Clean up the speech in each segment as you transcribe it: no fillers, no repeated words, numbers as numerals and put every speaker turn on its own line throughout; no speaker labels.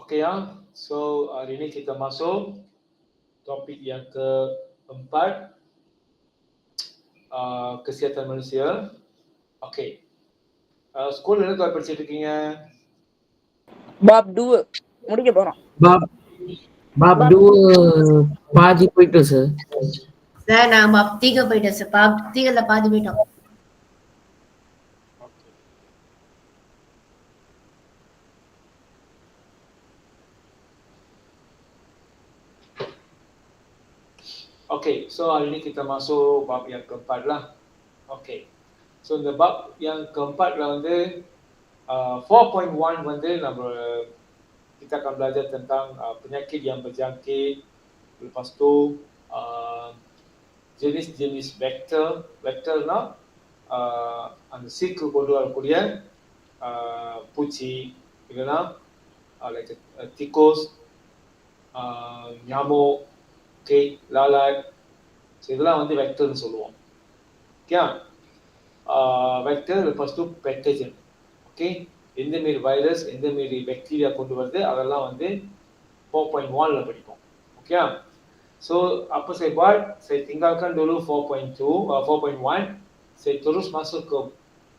Okey ya. So hari ini kita masuk topik yang keempat, kesihatan manusia. Okey. ஸ்கூல்ல என்ன படிச்சிட்டு இருக்கீங்க?
Pop 2 முடிக்க போறோம்.
பாப் பாப்
பாப்
2 பாதி போயிட்டோம் சார்.
சார் நான் பாப் 3 போயிட்டேன் சார். பாப் 3ல பாதி போயிட்டோம்.
Okey, so hari ini kita masuk bab yang keempat lah. Okey. So இந்த bab yang keempatல வந்து 4.1 வந்து நம்ம kita akan belajar tentang penyakit yang berjangkit, lepas tu jenis-jenis vektorனா அந்த சீக்கு கொண்டு வரக்கூடிய பூச்சி இல்லைன்னா like tikus, nyamuk, okay, lalat. So இதெல்லாம் வந்து வெக்டர்னு சொல்லுவோம். Okay, vector lepas tu pathogen. Okay, எந்த மாதிரி வைரஸ் எந்த மாதிரி பாக்டீரியா கொண்டு வருது அதெல்லாம் வந்து 4.1ல படிப்போம். Okay, so apa saya buat, saya tinggalkan dulu 4.1, saya terus masuk ke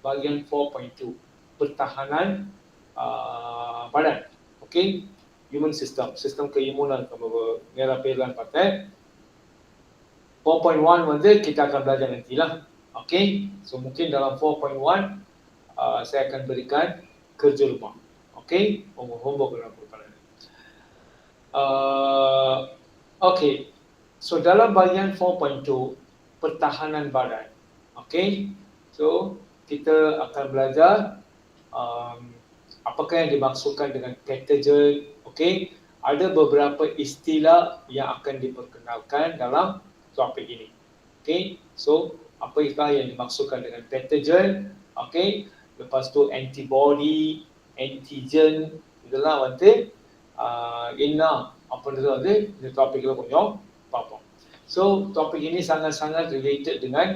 bahagian 4.2, pertahanan badan. Okey, human system, sistem keimunan நம்ம நேரா பேர்லாம் பார்த்தேன். 4.1 வந்து kita akan belajar nantilah. Okey, so mungkin dalam 4.1 saya akan berikan kerja rumah. Okey, homework dalam perjalanan. Okey, so dalam bahagian 4.2 pertahanan badan. Okey, so kita akan belajar apakah yang dimaksudkan dengan pathogen. Okey, ada beberapa istilah yang akan diperkenalkan dalam topik ini. Okey, so apakah yang dimaksudkan dengan pathogen. Okey, lepas tu antibody, antigen, இதெல்லாம் வந்து என்ன அப்படின்றது வந்து இந்த டாபிக்ல கொஞ்சம் பார்ப்போம். So topik ini sangat-sangat related dengan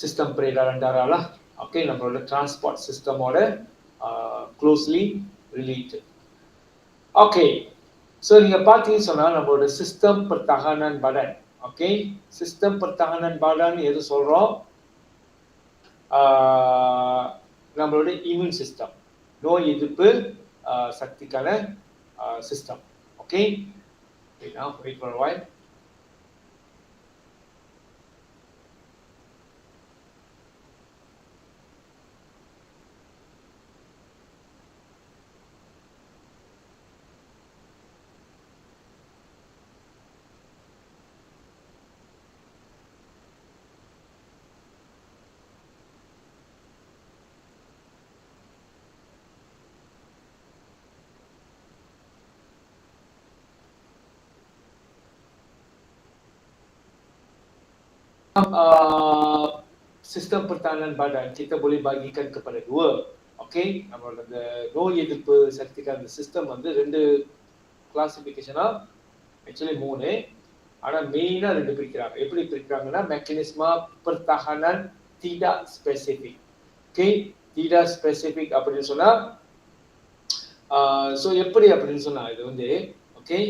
sistem peredaran darah lah. Okay, நம்மளோட transport system-ஓட closely related. Okay, so நீங்க பார்த்தீங்கன்னு சொன்னா நம்மளோட system pertahanan badan. Okay, system pertahanan badan எது சொல்றோம்? நம்மளோட immune system, நோய் எதிர்ப்பு சக்திக்கான system. Okay, wait for a while. Sistem pertahanan badan kita boleh bagikan kepada dua. Okey, நம்மளோட நோய் எதிர்ப்பு சக்திக்கான சிஸ்டம் வந்து ரெண்டு கிளாசிஃபிகேஷனா, ஆக்சுவலி மூணு, ஆனா மெயினா ரெண்டு பிரிக்கிறாங்க. எப்படி பிரிக்கிறாங்கன்னா மெக்கானிசமா pertahanan tidak spesifik. Okay, tidak spesifik அப்படின்னு சொன்னா ஸோ எப்படி அப்படின்னு சொன்னா இது வந்து ஓகே,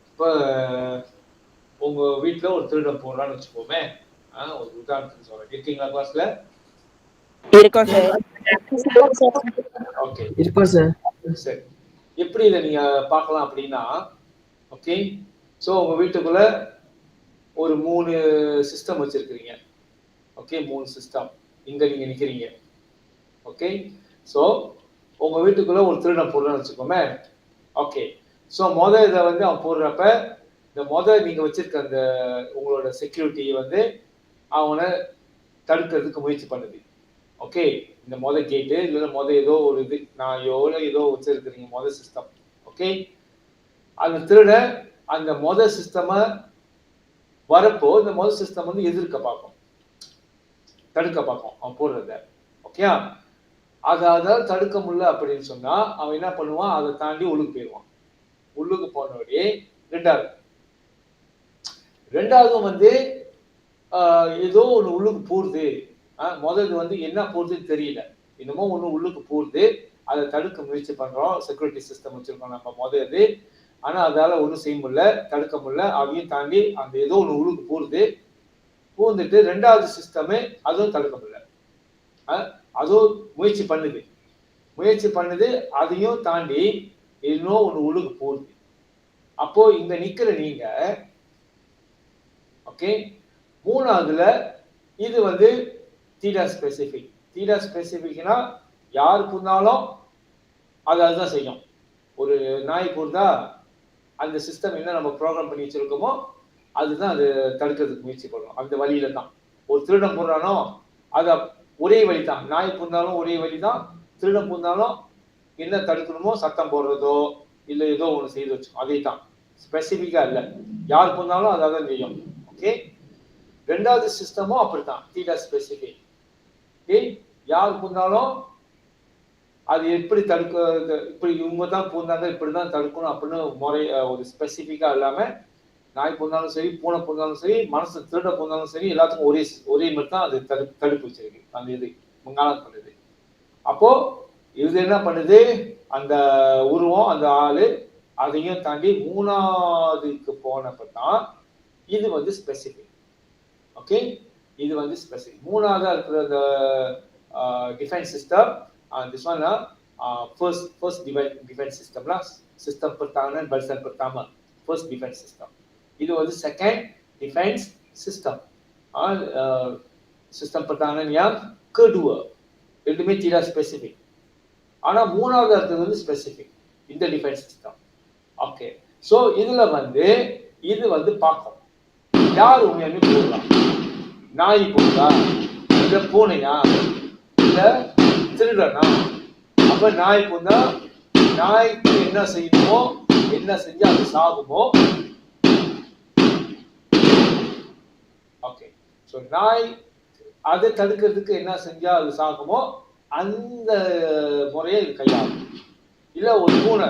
இப்போ உங்க வீட்டுல ஒரு திருடன் போடுறான்னு வச்சுக்கோமே, ஒரு உதாரணத்துக்கு சொல்றேன். இருக்கீங்களா கிளாஸ்ல?
இருக்கோம் சார்.
ஓகே,
இருக்கோம் சார்.
சரி, எப்படி இதை நீங்க பார்க்கலாம் அப்படின்னா, ஓகே, ஸோ உங்க வீட்டுக்குள்ள ஒரு 3 சிஸ்டம் வச்சிருக்கிறீங்க. ஓகே, 3 சிஸ்டம் இங்க நீங்க நிக்கிறீங்க. ஓகே, ஸோ உங்க வீட்டுக்குள்ள ஒரு திருடன் போடுறான்னு வச்சுக்கோமே. ஓகே, ஸோ இதை வந்து அவன் போடுறப்ப இந்த நீங்க வச்சிருக்க அந்த உங்களோட செக்யூரிட்டி வந்து அவனை தடுக்கிறதுக்கு முயற்சி பண்ணுது. ஓகே, இந்த கேட்டு இல்லைன்னா ஏதோ ஒரு இது நான் ஏதோ வச்சிருக்கிறீங்க சிஸ்டம். ஓகே, அந்த திருட அந்த சிஸ்டமை வரப்போ இந்த சிஸ்டம் வந்து எதிர்க்க பார்க்கும், தடுக்க பார்க்கும் அவன் போடுறத. ஓகே, அதாவது தடுக்க முடியல அப்படின்னு சொன்னா அவன் என்ன பண்ணுவான், அதை தாண்டி உள்ளுக்கு போயிடுவான். உள்ளுக்கு போனோடே ரெண்டாவதும் வந்து ஏதோ ஒன்று உள்ளுக்கு போடுது. முதல்ல வந்து என்ன போடுதுன்னு தெரியல, என்னமோ ஒன்று உள்ளுக்கு போடுது, அதை தடுக்க முயற்சி பண்றோம். செக்யூரிட்டி சிஸ்டம் வச்சிருக்கோம் நம்ம முதல்ல. ஆனா அதால ஒன்றும் செய்ய முடியல, தடுக்க முடியல. அதையும் தாண்டி அந்த ஏதோ ஒன்று உள்ளுக்கு போகுது. பூந்துட்டு ரெண்டாவது சிஸ்டமே அதுவும் தடுக்க முடியல. அதுவும் முயற்சி பண்ணுது, அதையும் தாண்டி இன்னும் ஒன்று உள்ளுக்கு போகுது. அப்போ இங்க நிக்கிற நீங்க ஓகே, மூணாவதுல இது வந்து தீட்டா ஸ்பெசிபிக். தீட்டா ஸ்பெசிபிக்னா யாருக்கு இருந்தாலும் அது அதுதான் செய்யும். ஒரு நாய் போந்தா அந்த சிஸ்டம் என்ன நம்ம ப்ரோக்ராம் பண்ணி வச்சிருக்கோமோ அதுதான் அது தடுக்கிறதுக்கு முயற்சி பண்ணும். அந்த வழியில தான். ஒரு திருடன் போடுறானோ அது ஒரே வழி தான். நாய் பூந்தாலும் ஒரே வழி தான், திருடன் பூந்தாலும் என்ன தடுக்கணுமோ சத்தம் போடுறதோ இல்ல ஏதோ ஒன்று செய்து வச்சோம், அதே தான். ஸ்பெசிபிக்கா இல்லை, யார் பூந்தாலும் அதான் செய்யும். ஓகே, ரெண்டாவது சிஸ்டமும் அப்படித்தான், தீட்டா ஸ்பெசிபிக். ஓகே, யார் பூந்தாலும் அது எப்படி தடுக்க, இப்படி இவங்க தான் பூந்தாங்க இப்படிதான் தடுக்கணும் அப்படின்னு முறை ஒரு ஸ்பெசிபிக்கா இல்லாம நாய் பூந்தாலும் சரி, பூனை பூந்தாலும் சரி, மனசு திருட பூந்தாலும் சரி, எல்லாத்துக்கும் ஒரே மாதிரி தான் அது தடுப்பு வச்சிருக்கு. அந்த இது மங்காளம் பண்ணுது. அப்போ இது என்ன பண்ணுது, அந்த உருவம் அந்த ஆளு அதையும் தாண்டி மூணாவதுக்கு போனப்பதான் இது வந்து ஸ்பெசிபிக். ஓகே, இது வந்து ஸ்பெசிபிக். மூணாவதா இருக்கிற அந்த defence system, this one first defense system lah, sistem pertahanan barisan pertama, first defense system. இது வந்து second defence system. System pertahanan yang kedua, ரெண்டுமே தீரா ஸ்பெசிபிக். ஆனா மூணாவது இருக்கிறது வந்து ஸ்பெசிபிக், இந்த டிஃபென்ஸ் சிஸ்டம். ஓகே, ஸோ இதுல வந்து இது வந்து பார்க்கும் யார் உண்மையுமே போடலாம். நாய் போடுதா, இல்ல பூனையா, இல்ல திருடனா. அப்ப நாய் போந்தா நாய்க்கு என்ன செய்யணுமோ, என்ன செஞ்சா அது சாகுமோ. ஓகே, ஸோ நாய் அதை தடுக்கிறதுக்கு என்ன செஞ்சா அது சாகுமோ அந்த முறையை இது கையாளும். இல்ல ஒரு பூனை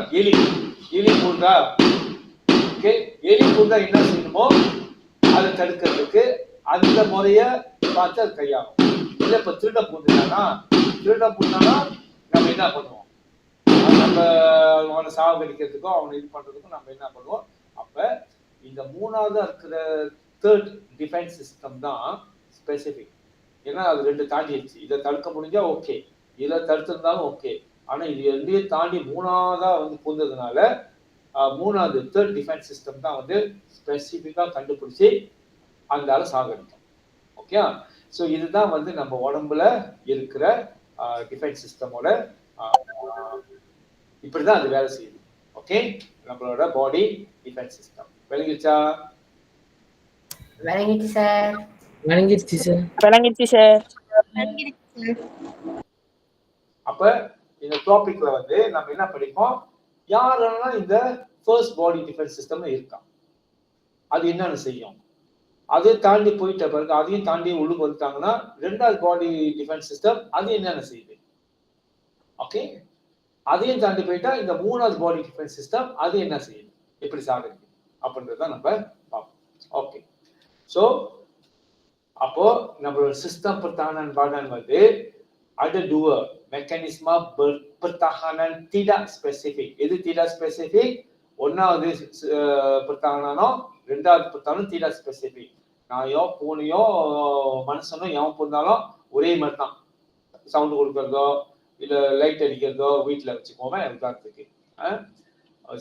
எலி பூண்டா, ஓகே, எலி பூண்டா என்ன செய்யணுமோ அதை தடுக்கிறதுக்கு அந்த முறைய பார்த்து அது கையாளும். இல்ல இப்ப திருட பூண்டானா நம்ம என்ன பண்ணுவோம், நம்ம அவனை சாவடிக்கிறதுக்கோ அவனை இது பண்றதுக்கும் நம்ம என்ன பண்ணுவோம். அப்ப இந்த மூணாவது இருக்கிற தேர்ட் டிஃபென்ஸ் சிஸ்டம் தான் ஸ்பெசிபிக். ஏன்னா அது ரெண்டு தாண்டிடுச்சு. இதை தடுக்க முடிஞ்சா ஓகே, இதை தடுத்திருந்தாலும் ஓகே. ஆனா இது ரெண்டையும் தாண்டி மூணாவதா வந்து பூந்ததுனால மூணாவது தேர்ட் டிஃபென்ஸ் சிஸ்டம் தான் வந்து ஸ்பெசிபிக்கா கண்டுபிடிச்சி அந்த ஆளை சாகடிக்கும். ஓகே, ஸோ இதுதான் வந்து நம்ம உடம்புல இருக்கிற டிஃபென்ஸ் சிஸ்டமோட இப்படிதான் அது வேலை செய்யுது. ஓகே, நம்மளோட பாடி டிஃபென்ஸ் சிஸ்டம் விளங்கிடுச்சா?
விளங்கிடுச்சு சார்.
விளங்கிடுச்சு சார்.
அப்ப இந்த டாபிக்ல வந்து நம்ம என்ன படிப்போம், யாரெல்லாம் இந்த ஃபர்ஸ்ட் பாடி டிஃபென்ஸ் சிஸ்டம் இருக்கா, அது என்னன்னு செய்யும். அதை தாண்டி போயிட்ட பிறகு அதையும் தாண்டி உள்ளுக்கு வந்துட்டாங்கன்னா ரெண்டாவது பாடி டிஃபென்ஸ் சிஸ்டம் அது என்னென்ன செய்யுது. ஓகே, அதையும் தாண்டி போயிட்டா இந்த மூணாவது பாடி டிஃபென்ஸ் சிஸ்டம் அது என்ன செய்யுது, எப்படி சாகுது அப்படின்றத நம்ம பார்ப்போம். ஓகே, ஸோ அப்போ நம்மளோட சிஸ்டம் pertahanan badan வந்து ada dua mekanisme pertahanan tidak spesifik. எது tidak spesifik? ஒன்னாவது pertahananோ ரெண்டாவது pertahanan tidak spesifik. நாயோ பூனையோ மனுஷனோ எவன் போனாலும் ஒரே மாதிரி தான் சவுண்ட் கொடுக்கறதோ இல்ல லைட் அடிக்கிறதோ வீட்டுல வச்சுக்கோமே உதாரணத்துக்கு.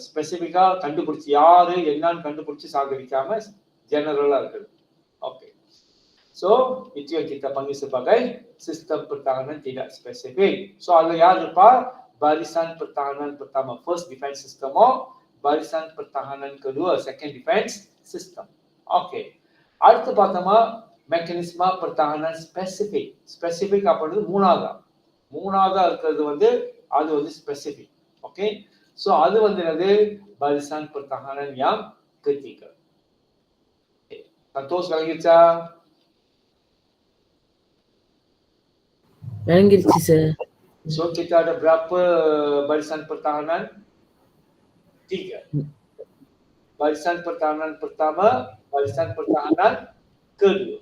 ஸ்பெசிபிக்கா கண்டுபிடிச்சு யாரு என்னன்னு கண்டுபிடிச்சு சாகடிக்காம ஜெனரலா இருக்குது. Okay, so itu yang kita panggil sebagai sistem pertahanan tidak spesifik. So ada yang lupa barisan pertahanan pertama, first defense system, barisan pertahanan kedua, second defense system. Okay, அடுத்து பார்த்தோமா மெக்கானிசமா pertahanan specific. Specific அப்படின்றது மூணாவதா இருக்கிறது வந்து அது வந்து specific. Okay, so அது வந்து என்னது, barisan pertahanan yang ketiga. Santos விளங்கிடுச்சா?
விளங்கிடுச்சு sir.
So kita ada berapa barisan pertahanan? 3. Barisan pertahanan pertama, barisan pertahanan kedua.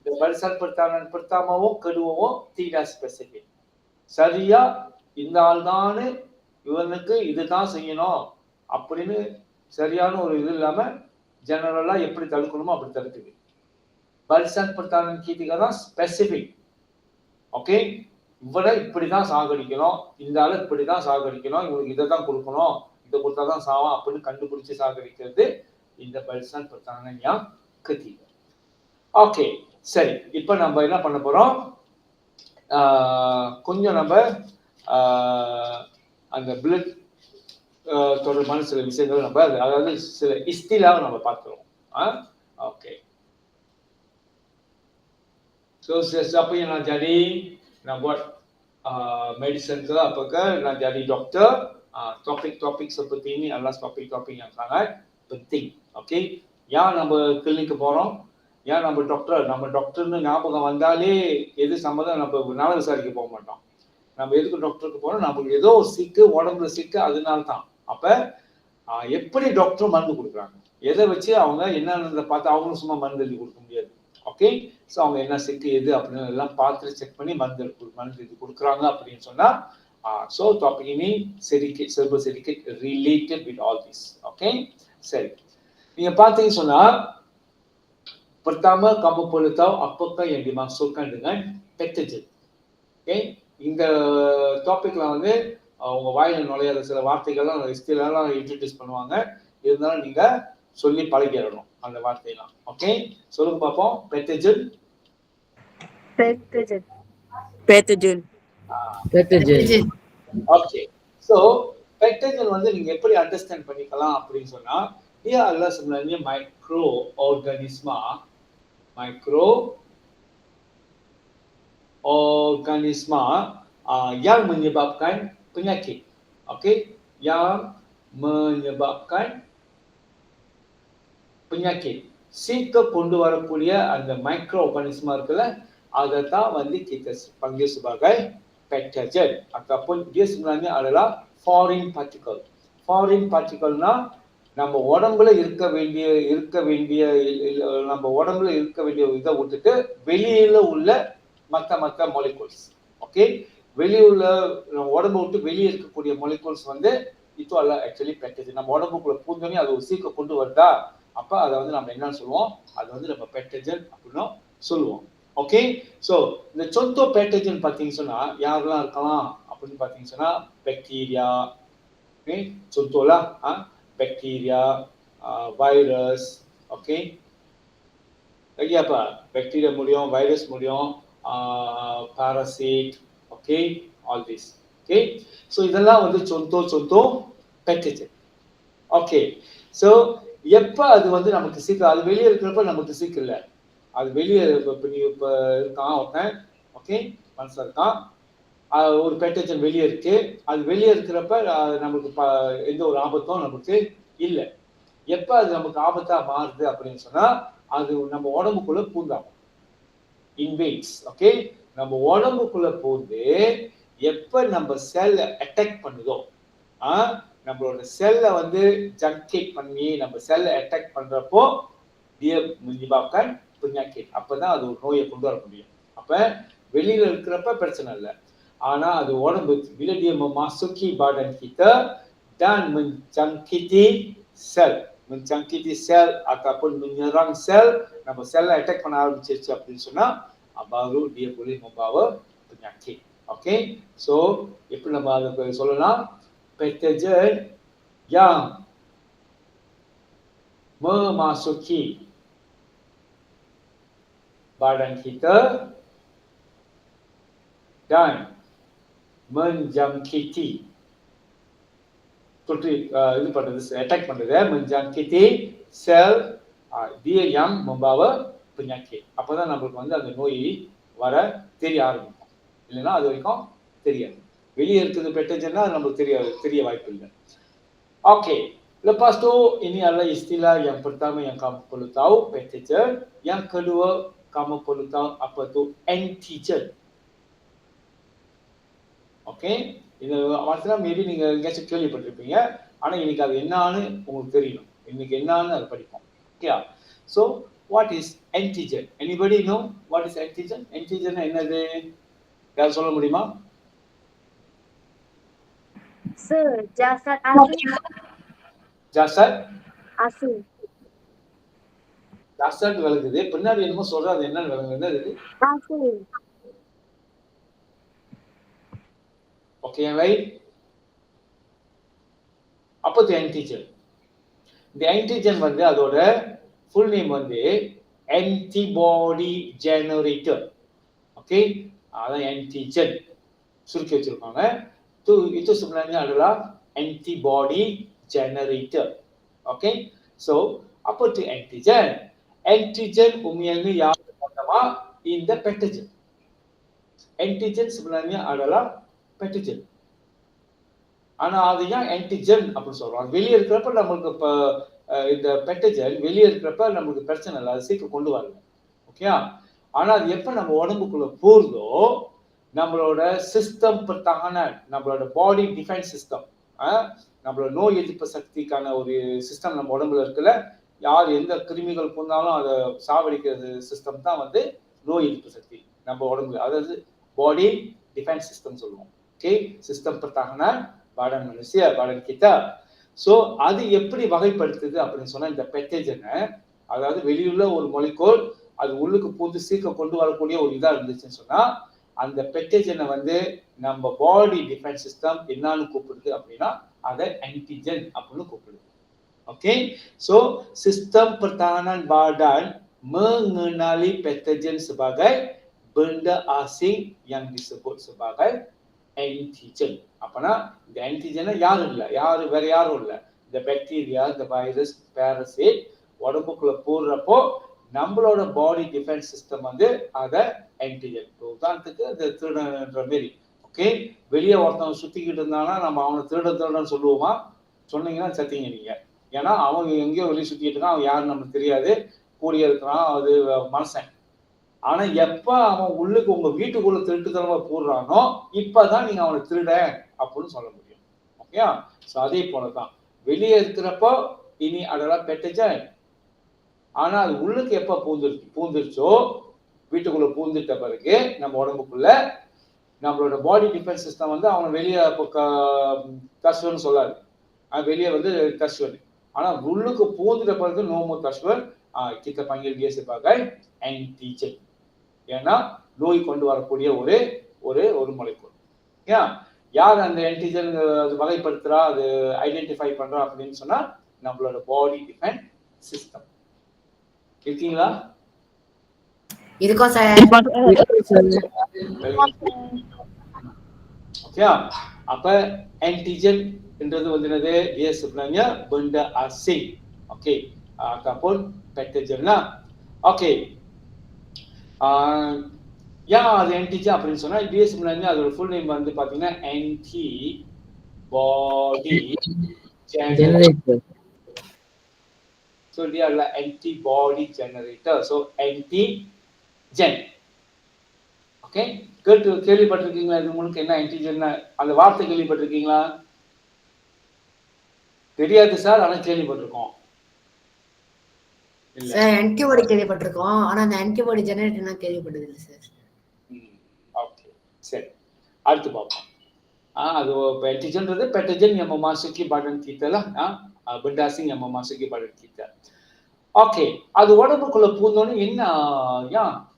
Dan barisan pertahanan pertama kedua tidak spesifik. Saria இந்த ஆள் தான் இவனுக்கு இதுதான் செய்யணும் அப்படின்னு சரியான ஒரு இது இல்லாம ஜெனரலா எப்படி தடுக்கணுமோ அப்படி தடுக்குது. பல்சன் பட்டாளன் கீதிகா தான் ஸ்பெசிபிக். ஓகே, இவனை இப்படிதான் சாகடிக்கணும், இந்த ஆளு இப்படிதான் சாகடிக்கணும், இவனுக்கு இதை தான் கொடுக்கணும், இதை கொடுத்தாதான் சாவான் அப்படின்னு கண்டுபிடிச்சு சாகடிக்கிறது இந்த பல்சன் பட்டாளன் யா கீதிகா. ஓகே, சரி. இப்ப நம்ம என்ன பண்ண போறோம், கொஞ்சம் நம்ம அந்த பிளட் தொடர்பான சில விஷயங்கள் நம்ம அதாவது சில இஸ்திலாவை நம்ம பார்க்கிறோம். Okay, so siapa yang nak jadi, nak buat medicine ke apa ke, nak jadi doktor, topik-topik seperti ini adalah topik-topik yang sangat penting. Okey, yang நம்ம கிளினிக்கு போறோம், ஏன் நம்ம டாக்டர்னு ஞாபகம் வந்தாலே எது சம்மதம் நம்ம நல விசாரிக்க போக மாட்டோம். நம்ம எதுக்கு டாக்டருக்கு போறோம், நமக்கு ஏதோ ஒரு சிக்கு, உடம்புல சிக்கு, அதனால தான். அப்ப எப்படி டாக்டர் மருந்து கொடுக்குறாங்க, எதை வச்சு அவங்க என்னன்றதை பார்த்து அவங்களும் சும்மா மருந்து எழுதி கொடுக்க முடியாது. ஓகே, ஸோ அவங்க என்ன சிக்கு எது அப்படின்னு எல்லாம் பார்த்து செக் பண்ணி மருந்து இது கொடுக்குறாங்க அப்படின்னு சொன்னா so topic ini sedikit related with all this. Okay, சரி. நீங்க பார்த்தீங்கன்னு சொன்னா pertama kamu perlu tahu apakah yang dimaksudkan dengan pathogen. Okay, இந்த டாபிக்ல வந்து உங்க வாயில நுழையாத சில வார்த்தைகள்லாம் இஸ்திலாலாம் இன்ட்ரோடியூஸ் பண்ணுவாங்க. இருந்தாலும் நீங்க சொல்லி பழகிடணும் அந்த வார்த்தையெல்லாம். ஓகே, சொல்லுங்க பாப்போம். pathogen. ஓகே, ஸோ pathogen வந்து நீங்க எப்படி அண்டர்ஸ்டாண்ட் பண்ணிக்கலாம் அப்படின்னு சொன்னா, dia adalah sebenarnya mikroorganisma yang menyebabkan penyakit. Okey, yang menyebabkan penyakit. சீக்க கொண்டு வரக்கூடிய அந்த மைக்ரோ ஆர்கானிசமா இருக்குல்ல, அதை தான் வந்து kita panggil sebagai pathogen ataupun dia sebenarnya adalah foreign particle. Foreign particle-னா நம்ம உடம்புல இருக்க வேண்டிய நம்ம உடம்புல இருக்க வேண்டிய இதை விட்டுட்டு வெளியில உள்ள மற்ற மாலிகூல்ஸ். ஓகே, வெளியுள்ள உடம்பு விட்டு வெளியே இருக்கக்கூடிய மாலிகூல்ஸ் வந்து இது அல்ல ஆக்சுவலி பேட்டஜன். நம்ம உடம்புக்குள்ள பூந்தோனே அது ஒரு சீக்க கொண்டு வருதா, அப்ப அதை வந்து நம்ம என்னன்னு சொல்லுவோம், அது வந்து நம்ம பேட்டஜன் அப்படின்னு சொல்லுவோம். ஓகே, ஸோ இந்த சொந்த பேட்டஜன் பார்த்தீங்கன்னு சொன்னா யாரெல்லாம் இருக்கலாம் அப்படின்னு பார்த்தீங்கன்னு சொன்னா பாக்டீரியா. ஓகே, சொந்தோலாம் bacteria, virus. Okay, lagi apa, bakteria முடியும், வைரஸ் முடியும், parasite. Okay, all this. Okay, so இதெல்லாம் வந்து சொந்தோ பேட்டஜன். ஓகே, ஸோ எப்போ அது வந்து நமக்கு சீக்கிரம், அது வெளியே இருக்கிறப்ப நமக்கு சீக்கிரம் இல்லை, அது வெளியே இப்போ இருக்கான் ஒருத்தன். ஓகே, மனசில் இருக்கான், ஒரு பேட்டஜன் வெளியே இருக்கு, அது வெளியே இருக்கிறப்ப நமக்கு எந்த ஒரு ஆபத்தும் நமக்கு இல்லை. எப்போ அது நமக்கு ஆபத்தா மாறுது அப்படின்னு சொன்னா, அது நம்ம உடம்புக்குள்ள பூந்தாகும், இன்வேட்ஸ். ஓகே, நம்ம உடம்புக்குள்ள பூந்து எப்ப நம்ம செல்ல அட்டாக் பண்ணுதோ, நம்மளோட செல்லை வந்து ஜங்கேட் பண்ணி நம்ம செல்லை அட்டாக் பண்றப்போ dia menyebabkan penyakit. அப்பதான் அது ஒரு நோயை கொண்டு வர முடியும். அப்ப வெளியில இருக்கிறப்ப பிரச்சனை இல்லை, ஆனா அது உடம்பு bila dia memasuki badan kita dan menjangkiti sel ataupun menyerang sel, நம்ம செல்லை அட்டாக் பண்ண ஆரம்பிச்சிருச்சு அப்படின்னு சொன்னா baru dia boleh membawa penyakit. Okay, so எப்படி நம்ம அதை சொல்லலாம், pathogen yang memasuki badan kita dan menjangkiti இது பண்றது, அட்டாக் பண்றது, menjangkiti sel, dia yang membawa penyakit. அப்பதான் நம்மளுக்கு வந்து அந்த நோய் வர தெரிய ஆரம்பிக்கும். இல்லைன்னா அது வரைக்கும் தெரியாது. வெளியே இருக்கிறது பேட்டஜன்னா நமக்கு தெரிய வாய்ப்பு இல்லை. Okey, lepas tu ini adalah istilah yang pertama yang kamu perlu tahu, pathogen. Yang kedua kamu perlu tahu apa tu antigen. Okey, இந்த வார்த்தை மேபி நீங்க எங்கேயாச்சும் கேள்விப்பட்டிருப்பீங்க, ஆனா இன்னைக்கு அது என்னன்னு உங்களுக்கு தெரியணும். இன்னைக்கு என்னன்னு அதை படிப்போம். Okay, so what is antigen? Anybody know what is antigen? Antigen என்னது, யார் சொல்ல முடியுமா?
Sir, jasad asing.
ஜாசட்
Asing.
ஜாசட் விளங்குது. பின்னாடி என்னமோ சொல்ற அது என்னன்னு விளங்குது. என்னது இது?
Asing.
Okay right. அப்போ the antigen. The antigen வந்து அதோட full name வந்து antibody generator. ஓகே, அதான் antigen சுருக்கி வச்சிருக்காங்க. itu sebenarnya adalah antibody generator. Okay, so apa tu antigen? Antigen umumnya yang pertama in the pathogen. Antigen sebenarnya adalah pathogen. ஆனா அது ஏன் antigen அப்படின்னு சொல்றோம்? வெளியே இருக்கிறப்ப நம்மளுக்கு இப்போ இந்த பெட்டஜன் வெளியே இருக்கிறப்ப நம்மளுக்கு பிரச்சனை இல்லை, அது சீக்கிரம் கொண்டு வரல. ஓகே, ஆனா அது எப்ப நம்ம உடம்புக்குள்ள போறதோ நம்மளோட சிஸ்டம் பிரதான நம்மளோட பாடி டிஃபென்ஸ் சிஸ்டம், நம்மளோட நோய் எதிர்ப்பு சக்திக்கான ஒரு சிஸ்டம் நம்ம உடம்புல இருக்குல்ல, யார் எந்த கிருமிகள் போனாலும் அதை சாவடிக்கிறது சிஸ்டம் தான் வந்து நோய் எதிர்ப்பு சக்தி நம்ம உடம்புல, அதாவது பாடி டிஃபென்ஸ் சிஸ்டம் சொல்லுவோம். Okay, system pertahanan badan manusia, badan kita. So அது எப்படி வகைப்படுத்துது அப்படின்னு சொன்னா இந்த பெட்டஜனை, அதாவது வெளியுள்ள ஒரு மொலிகோல் அது உள்ளுக்கு பூந்து சீக்கிரம் கொண்டு வரக்கூடிய ஒரு இதா இருந்துச்சுன்னு சொன்னா அந்த பெட்டஜனை வந்து நம்ம பாடி டிஃபென்ஸ் சிஸ்டம் என்னன்னு கூப்பிடுது அப்படின்னா அதை ஆன்டிஜன் அப்படின்னு கூப்பிடுது. Okay, so sistem pertahanan badan mengenali patogen sebagai benda asing yang disebut sebagai antigen. அப்பனா இந்த ஆன்டிஜனை யாரும் இல்லை, வேற யாரும் இல்லை, இந்த பாக்டீரியா, இந்த வைரஸ், பாரசைட் உடம்புக்குள்ள போடுறப்போ நம்மளோட பாடி டிஃபென்ஸ் சிஸ்டம் வந்து அதை ஆன்டிஜன். உதாரணத்துக்கு இந்த திருடன்ற மாரி. ஓகே, வெளியே ஒருத்தவங்க சுத்திக்கிட்டு இருந்தானா நம்ம அவனை திருடன்னு சொல்லுவோமா? சொன்னீங்கன்னா சத்திங்க நீங்க. ஏன்னா அவங்க எங்கேயோ வெளியே சுத்திட்டு இருக்கான், அவன் யாருன்னு நமக்கு தெரியாது, கூடிய இருக்கிறான், அது மனுஷன். ஆனா எப்ப அவன் உள்ளுக்கு உங்க வீட்டுக்குள்ள திருட்டுத்தனமா போடுறானோ இப்பதான் நீங்க அவனை திருட அப்படின்னு சொல்ல முடியும். ஓகே, சோ அதே போலதான் வெளியே இருக்கிறப்போ இனி அதெல்லாம் பெட்டஜன். ஆனா அது உள்ளுக்கு எப்ப பூந்துருச்சோ வீட்டுக்குள்ள பூந்துட்ட பிறகு நம்ம உடம்புக்குள்ள நம்மளோட பாடி டிஃபென்ஸ் சிஸ்டம் வந்து அவனை வெளியே கஷ்டம்னு சொல்லாது, வெளியே வந்து கஷ்டம். ஆனா உள்ளுக்கு பூந்துட்ட பிறகு நோமோ கஷ்டம் kita panggil dia sebagai antigen. ஏன்னா நோய் கொண்டு வரக்கூடிய ஒரு மொலிகூல். யார் அந்த ஆன்டிஜன் வகைப்படுத்துறா, அது ஐடென்டிஃபை பண்றா அப்படின்னு சொன்னா நம்மளோட பாடி டிஃபென்ஸ் சிஸ்டம். இருக்கீங்களா?
இருக்கோம் சார்.
ஓகே, அப்ப ஆன்டிஜன் என்றது வந்து என்னது? dia sebenarnya benda asing. Okay, ataupun pathogen lah. Okay, ஏன் அது ஆன்டிஜன் அப்படின்னு சொன்னா இது sebenarnya அதோட ஃபுல் நேம் வந்து பாத்தீங்கன்னா antibody generator. So dia adalah antibody generator. So antigen. Okay, கேள்விப்பட்டிருக்கீங்களா? இது உங்களுக்கு என்ன ஆன்டிஜன் அந்த வார்த்தை கேள்விப்பட்டிருக்கீங்களா? தெரியாது சார், ஆனா கேள்விப்பட்டிருக்கோம்.
சார் ஆன்டிபாடி கேள்விப்பட்டிருக்கோம், ஆனா அந்த ஆன்டிபாடி ஜெனரேட்டர் நான் கேள்விப்பட்டது இல்லை சார்.
ஓகே, சரி, அடுத்து பார்ப்போம். அது antigenன்றது pathogen yang memasuki badan kita lah, benda asing yang memasuki badan kita. Okay, அது உடம்புக்குள்ள பூந்தோன்னு என்ன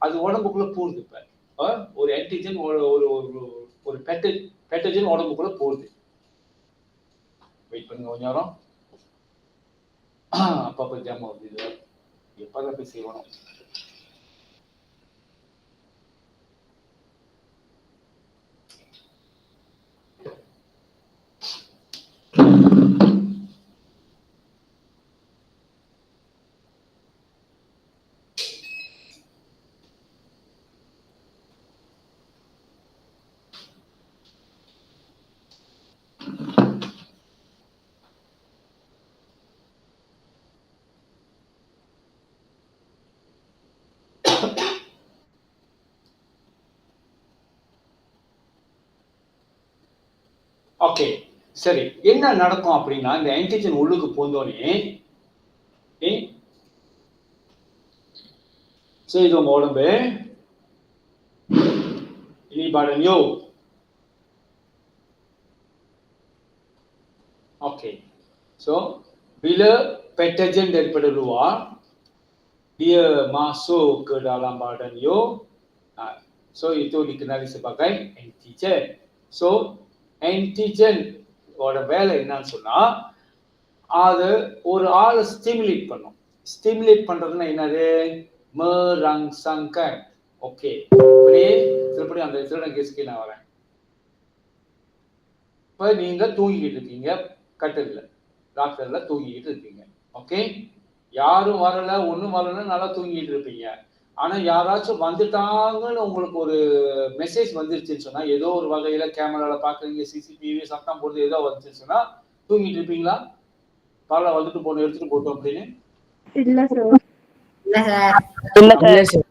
அது உடம்புக்குள்ள பூருது. இப்ப ஒரு ஆன்டிஜன் ஒரு பேட்டஜன் உடம்புக்குள்ள போகுது. வெயிட் பண்ணுங்க கொஞ்சம் நேரம். அப்பப்ப ஜாம் ஆகுது, எப்பதான் போய் செய்வோம். ஓகே, சரி, என்ன நடக்கும் அப்படின்னா இந்த ஆன்டிஜன் உள்ளுக்கு போந்தோடனே இது உங்க உடம்பு ini badan yo. Okey. So bila patogen daripada luar dia masuk ke dalam badan you, so itu dikenali sebagai antigen. So antigen ஓட வேலை என்னன்னு சொன்னா அது ஒரு ஆளை ஸ்டிமுலேட் பண்ணும். ஸ்டிமுலேட் பண்றதுன்னா என்னது? merangsangkan. ஓகே, இப்படியே திருப்படி அந்த திருடன் கேஸ்க்கு நான் வரேன். இப்ப நீங்க தூங்கிட்டு இருக்கீங்க, கட்டில்ல டாக்டர்ல தூங்கிட்டு இருக்கீங்க. ஓகே, யாரும் வரல, ஒண்ணும் வரல, நல்லா தூங்கிட்டு இருப்பீங்க. ஆனா யாராச்சும் வந்துட்டாங்கன்னு உங்களுக்கு ஒரு மெசேஜ் வந்துருச்சுன்னு சொன்னா, ஏதோ ஒரு வகையில கேமரால பாக்குறீங்க, சிசிடிவி சத்தம் போடுறது ஏதோ வந்துச்சுன்னு சொன்னா தூங்கிட்டு இருப்பீங்களா? பரவாயில்ல, வந்துட்டு போனோம், எடுத்துட்டு போட்டோம் அப்படின்னு.
இல்ல சார்.
இல்ல சார்.
இல்ல சார்.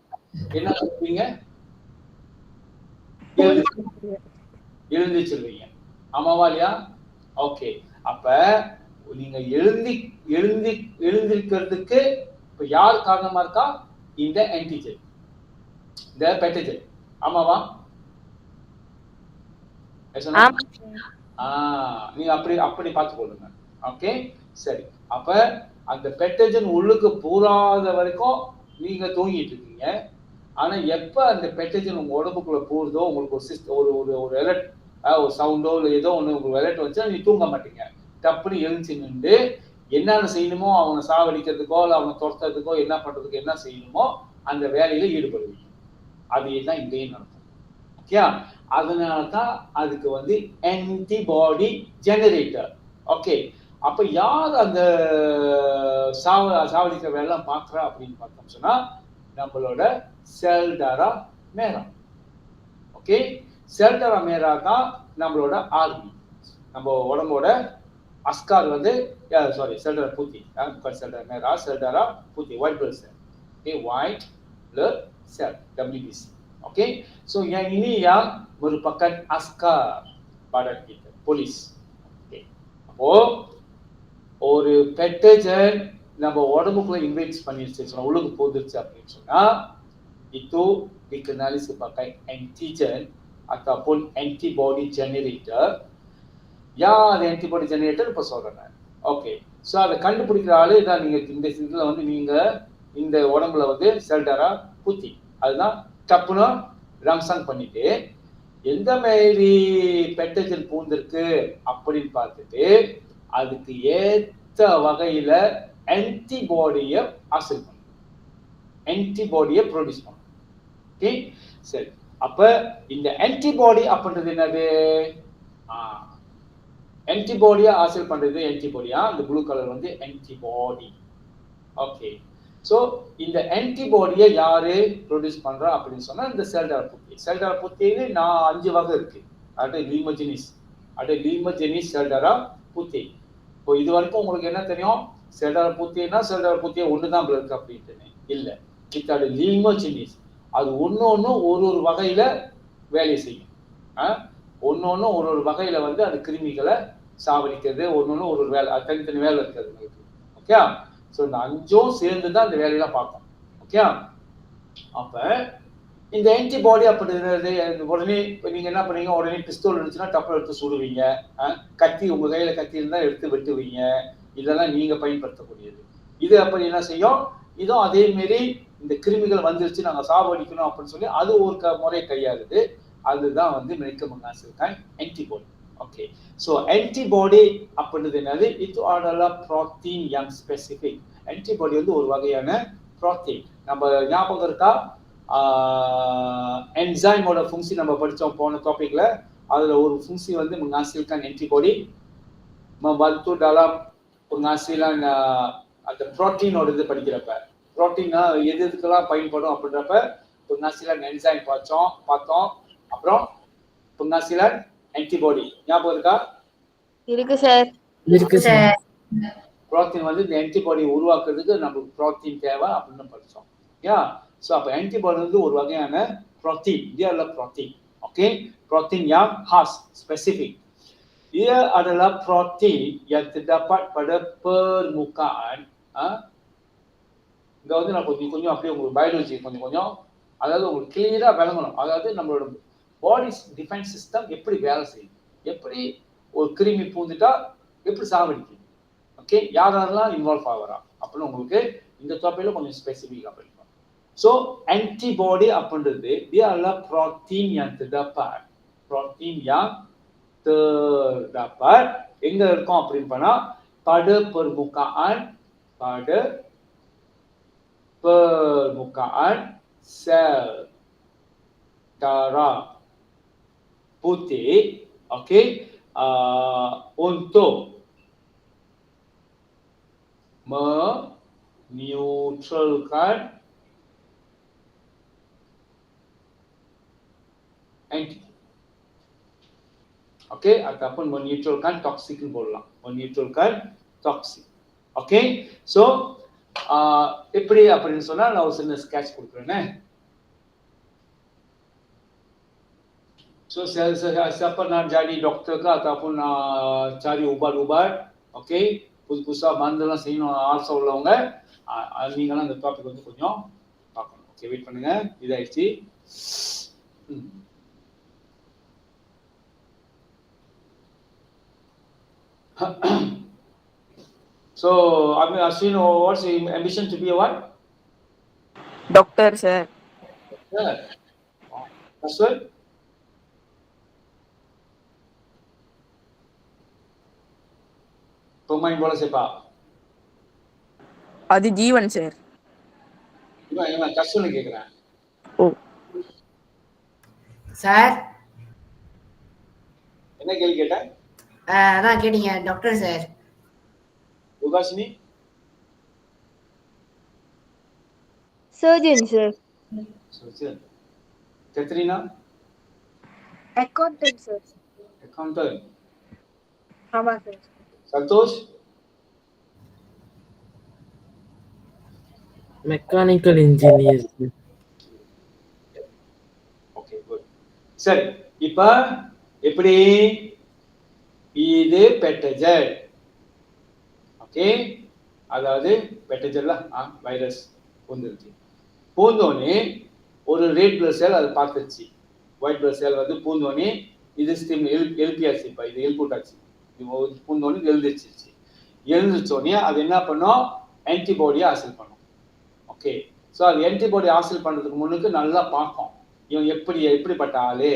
என்ன சொல்றீங்க? எழுந்திருச்சிருவீங்க. ஆமாவா இல்லையா? ஓகே, அப்ப நீங்க எழுந்திருக்கிறதுக்கு இப்ப யார் காரணமா இருக்கா? இந்த ஆன்டிஜன், இந்த பேட்டஜன். ஆமாவா? நீங்க அப்படி பார்த்துக்கொள்ளுங்க. ஓகே, சரி. அப்ப அந்த பெட்டஜன் உள்ளுக்கு போகாத வரைக்கும் நீங்க தூங்கிட்டு இருக்கீங்க. ஆனா எப்ப அந்த பெட்டஜன் உங்க உடம்புக்குள்ள போறதோ, உங்களுக்கு ஒரு அலர்ட், ஒரு சவுண்டோ இல்லை ஏதோ ஒண்ணு உங்களுக்கு அலர்ட் வச்சா நீ தூங்க மாட்டீங்க. டப்புன்னு எழுந்து நின்று என்னென்ன செய்யணுமோ, அவனை சாவடிக்கிறதுக்கோ இல்லை அவனை துரத்துறதுக்கோ என்ன பண்றதுக்கு என்ன செய்யணுமோ அந்த வேலையில ஈடுபடுவீங்க. அதுதான் இங்கேயும் நடக்கும். ஓகே, அதனாலதான் அதுக்கு வந்து ஆன்டிபாடி ஜெனரேட்டர். ஓகே, அப்ப யார் அந்த சாவடிக்கிற வேலை பார்க்கறா அப்படின்னு பார்த்தோம் சொன்னா நம்மளோட செல்டாரா மேரா. ஓகே, செல்டாரா மேரா தான் நம்மளோட ஆர்மி. நம்ம உடம்போட அஸ்கார் வந்து செல்டாரா பூத்தி, செல்டாரா மேரா, செல்டாரா பூத்தி, white blood cell. Okay, white blood cell, WBC. Oke, so yang ini yang merupakan askar badan kita, polis. Oke, அப்போ ஒரு பெட்டஜன் நம்ம உடம்புக்குள்ள இன்வைட் பண்ணிருச்சு சொன்னா, உள்ளுக்கு போந்துருச்சு அப்படின்னு சொன்னா itu dikenali sebagai antigen ataupun antibody generator. யார் antibody generator இப்ப சொல்றேன். ஓகே, ஸோ அதை கண்டுபிடிக்கிற ஆளு தான். நீங்க இந்த இதுல வந்து நீங்க இந்த உடம்புல வந்து செல்டாரா பூத்தி, அதுதான் டப்புன்னு ரம்சன் பண்ணிட்டு எந்த மாதிரி பெட்டஜன் பூந்திருக்கு அப்படின்னு பார்த்துட்டு அதுக்கு ஏற்ற வகையில ஆன்டிபாடியை ஆசில் பண்ணும், ஆன்டிபாடியை ப்ரொடியூஸ் பண்ணும். ஓகே, சரி. அப்ப இந்த ஆன்டிபாடி அப்படின்றது என்னது? ஆன்டிபாடியா ஆசில் பண்றது ஆன்டிபாடியா, இந்த ப்ளூ கலர் வந்து ஆன்டிபாடி. ஓகே, ஸோ இந்த ஆன்டிபாடியை யாரு ப்ரொடியூஸ் பண்றா அப்படின்னு சொன்னா இந்த செல்டாரா பூத்தி. செல்டாரா பூத்தியில 5 வகை இருக்கு. அது லீமோஜெனிஸ் செல்டாரா பூத்தி. இப்போ இது வரைக்கும் உங்களுக்கு என்ன தெரியும்? செல்டாரா பூத்தினா செல்டாரா பூத்தியை ஒண்ணுதான் இருக்கு அப்படின்ட்டு இல்ல. இது லீமோஜெனிஸ். அது ஒன்னொன்னு ஒரு வகையில வேலையை செய்யும். ஒன்னொன்னு ஒரு வகையில வந்து அது கிருமிகளை சாவடிக்கிறது, ஒன்னொன்னு ஒரு வேலை, தனித்தனி வேலை இருக்கிறது உங்களுக்கு. ஓகே, ஸோ இந்த 5ம் சேர்ந்து தான் இந்த வேலையெல்லாம் பார்க்கும். ஓகே, அப்ப இந்த ஆன்டிபாடி அப்படிங்கிறது உடனே இப்போ நீங்க என்ன பண்ணீங்க? உடனே பிஸ்தோல் இருந்துச்சுன்னா டப்பு எடுத்து சுடுவீங்க, கத்தி உங்க கையில கத்தி இருந்தா எடுத்து வெட்டுவீங்க. இதெல்லாம் நீங்க பயன்படுத்தக்கூடியது. இது அப்படி என்ன செய்யும்? இதுவும் அதே மாரி இந்த கிருமிகள் வந்துருச்சு நாங்க சாவடிக்கணும் அப்படின்னு சொல்லி அது ஒரு முறை கையாளுது. அதுதான் வந்து medical antibody. Okay, so antibody அப்படின்றது என்னது? இது ஆடலா ப்ரோட்டீன் yang ஸ்பெசிபிக். ஆன்டிபாடி வந்து ஒரு வகையான ப்ரோட்டீன். நம்ம ஞாபகம் இருக்கா? என்சைமோட ஃபங்க்ஷி நம்ம படித்தோம் போன டாபிக்ல. அதுல ஒரு ஃபங்க்ஷி வந்து menghasilkan antibody, membantu dalam penghasilan அந்த புரோட்டீனோட இது படிக்கிறப்ப புரோட்டீனா எதுக்கெல்லாம் பயன்படும் அப்படின்றப்ப penghasilan என்சைம் பார்த்தோம். அப்புறம் penghasilan ஆன்டிபாடி ஞாபகம் இருக்கா?
இருக்கு சார்.
இருக்கு சார்.
புரோட்டீன் வந்து இந்த ஆன்டிபாடி உருவாக்குறதுக்கு நமக்கு புரோட்டீன் தேவை அப்படின்னு படிச்சோம். யா, ஸோ அப்போ ஆன்டிபாடி வந்து ஒரு வகையான protein. Dia adalah protein. Oke, protein yang khas, spesifik. Dia adalah protein yang terdapat pada permukaan. இங்க வந்து நான் கொஞ்சம் அப்படியே உங்களுக்கு பயாலஜி கொஞ்சம் அதாவது உங்களுக்கு கிளியரா விளங்கணும். அதாவது நம்மளோட பாடி டிஃபென்ஸ் சிஸ்டம் எப்படி வேலை செய்யும், எப்படி ஒரு கிருமி பூந்துட்டா எப்படி சாவடிக்கும், ஓகே, யாரெல்லாம் இன்வால்வ் ஆகிறா அப்படின்னு உங்களுக்கு இந்த டாபிக்ல கொஞ்சம் ஸ்பெசிஃபிக்காக படிக்கும். ஸோ ஆன்டிபாடி அப்படின்றது dia adalah protein yang terdapat எங்க இருக்கும் அப்படின்னு பண்ணா pada permukaan sel darah putih, okey, untuk menetralkan antigen, okey, ataupun menetralkan toksik போடலாம், menetralkan toksik, okey. So எப்படி அப்படின்னு சொன்னா நான் ஒரு சின்ன sketch கொடுக்குறேனே. So siapa nak jadi doktor ke ataupun cari ubat-ubat, okey, புதுசா மருந்தெல்லாம் செய்யணும் ஆசை உள்ளவங்க நீங்களாம் இந்த டாபிக் வந்து கொஞ்சம் பார்க்கணும். ஓகே, வெயிட் பண்ணுங்க, இதாயிடுச்சு. So, Ashwin, what's your ambition to be a what?
Doctor, sir.
Yeah. Ashwin? Pemain bola sepak.
அது ஜீவன் சார்.
இவன் கஷ்டம் கேக்குறேன்.
ஓ
சார்,
என்ன கேள்வி கேட்ட?
அதான் கேட்டீங்க doctor sir.
Yugashini?
Surgeon sir.
Surgeon. Katrina?
Accountant, sir.
Accountant.
ஆமா sir.
Santhosh?
Mechanical engineer.
Okay, good. சரி, இப்ப எப்படி இது பெட்டஜெட், ஓகே, அதாவது பெட்டஜெட்ல வைரஸ் பூந்துருச்சு. பூந்தோனே ஒரு ரெட் பிளட் செல் அதை பார்த்துருச்சு, ஒயிட் பிளட் செல் வந்து பூந்தோனே இது ஸ்டீம் எழுப்பியாச்சு, இப்போ இது எழுப்பிட்டாச்சு, இது பூந்தோனே எழுந்திருச்சிருச்சு. எழுந்திரிச்சோடனே அது என்ன பண்ணும், ஆன்டிபாடியை ஆசில் பண்ணும். ஓகே, ஸோ அது ஆன்டிபாடி ஆசில் பண்ணுறதுக்கு முன்னுக்கு நல்லா பார்க்கும் இவன் எப்படிப்பட்ட ஆளு,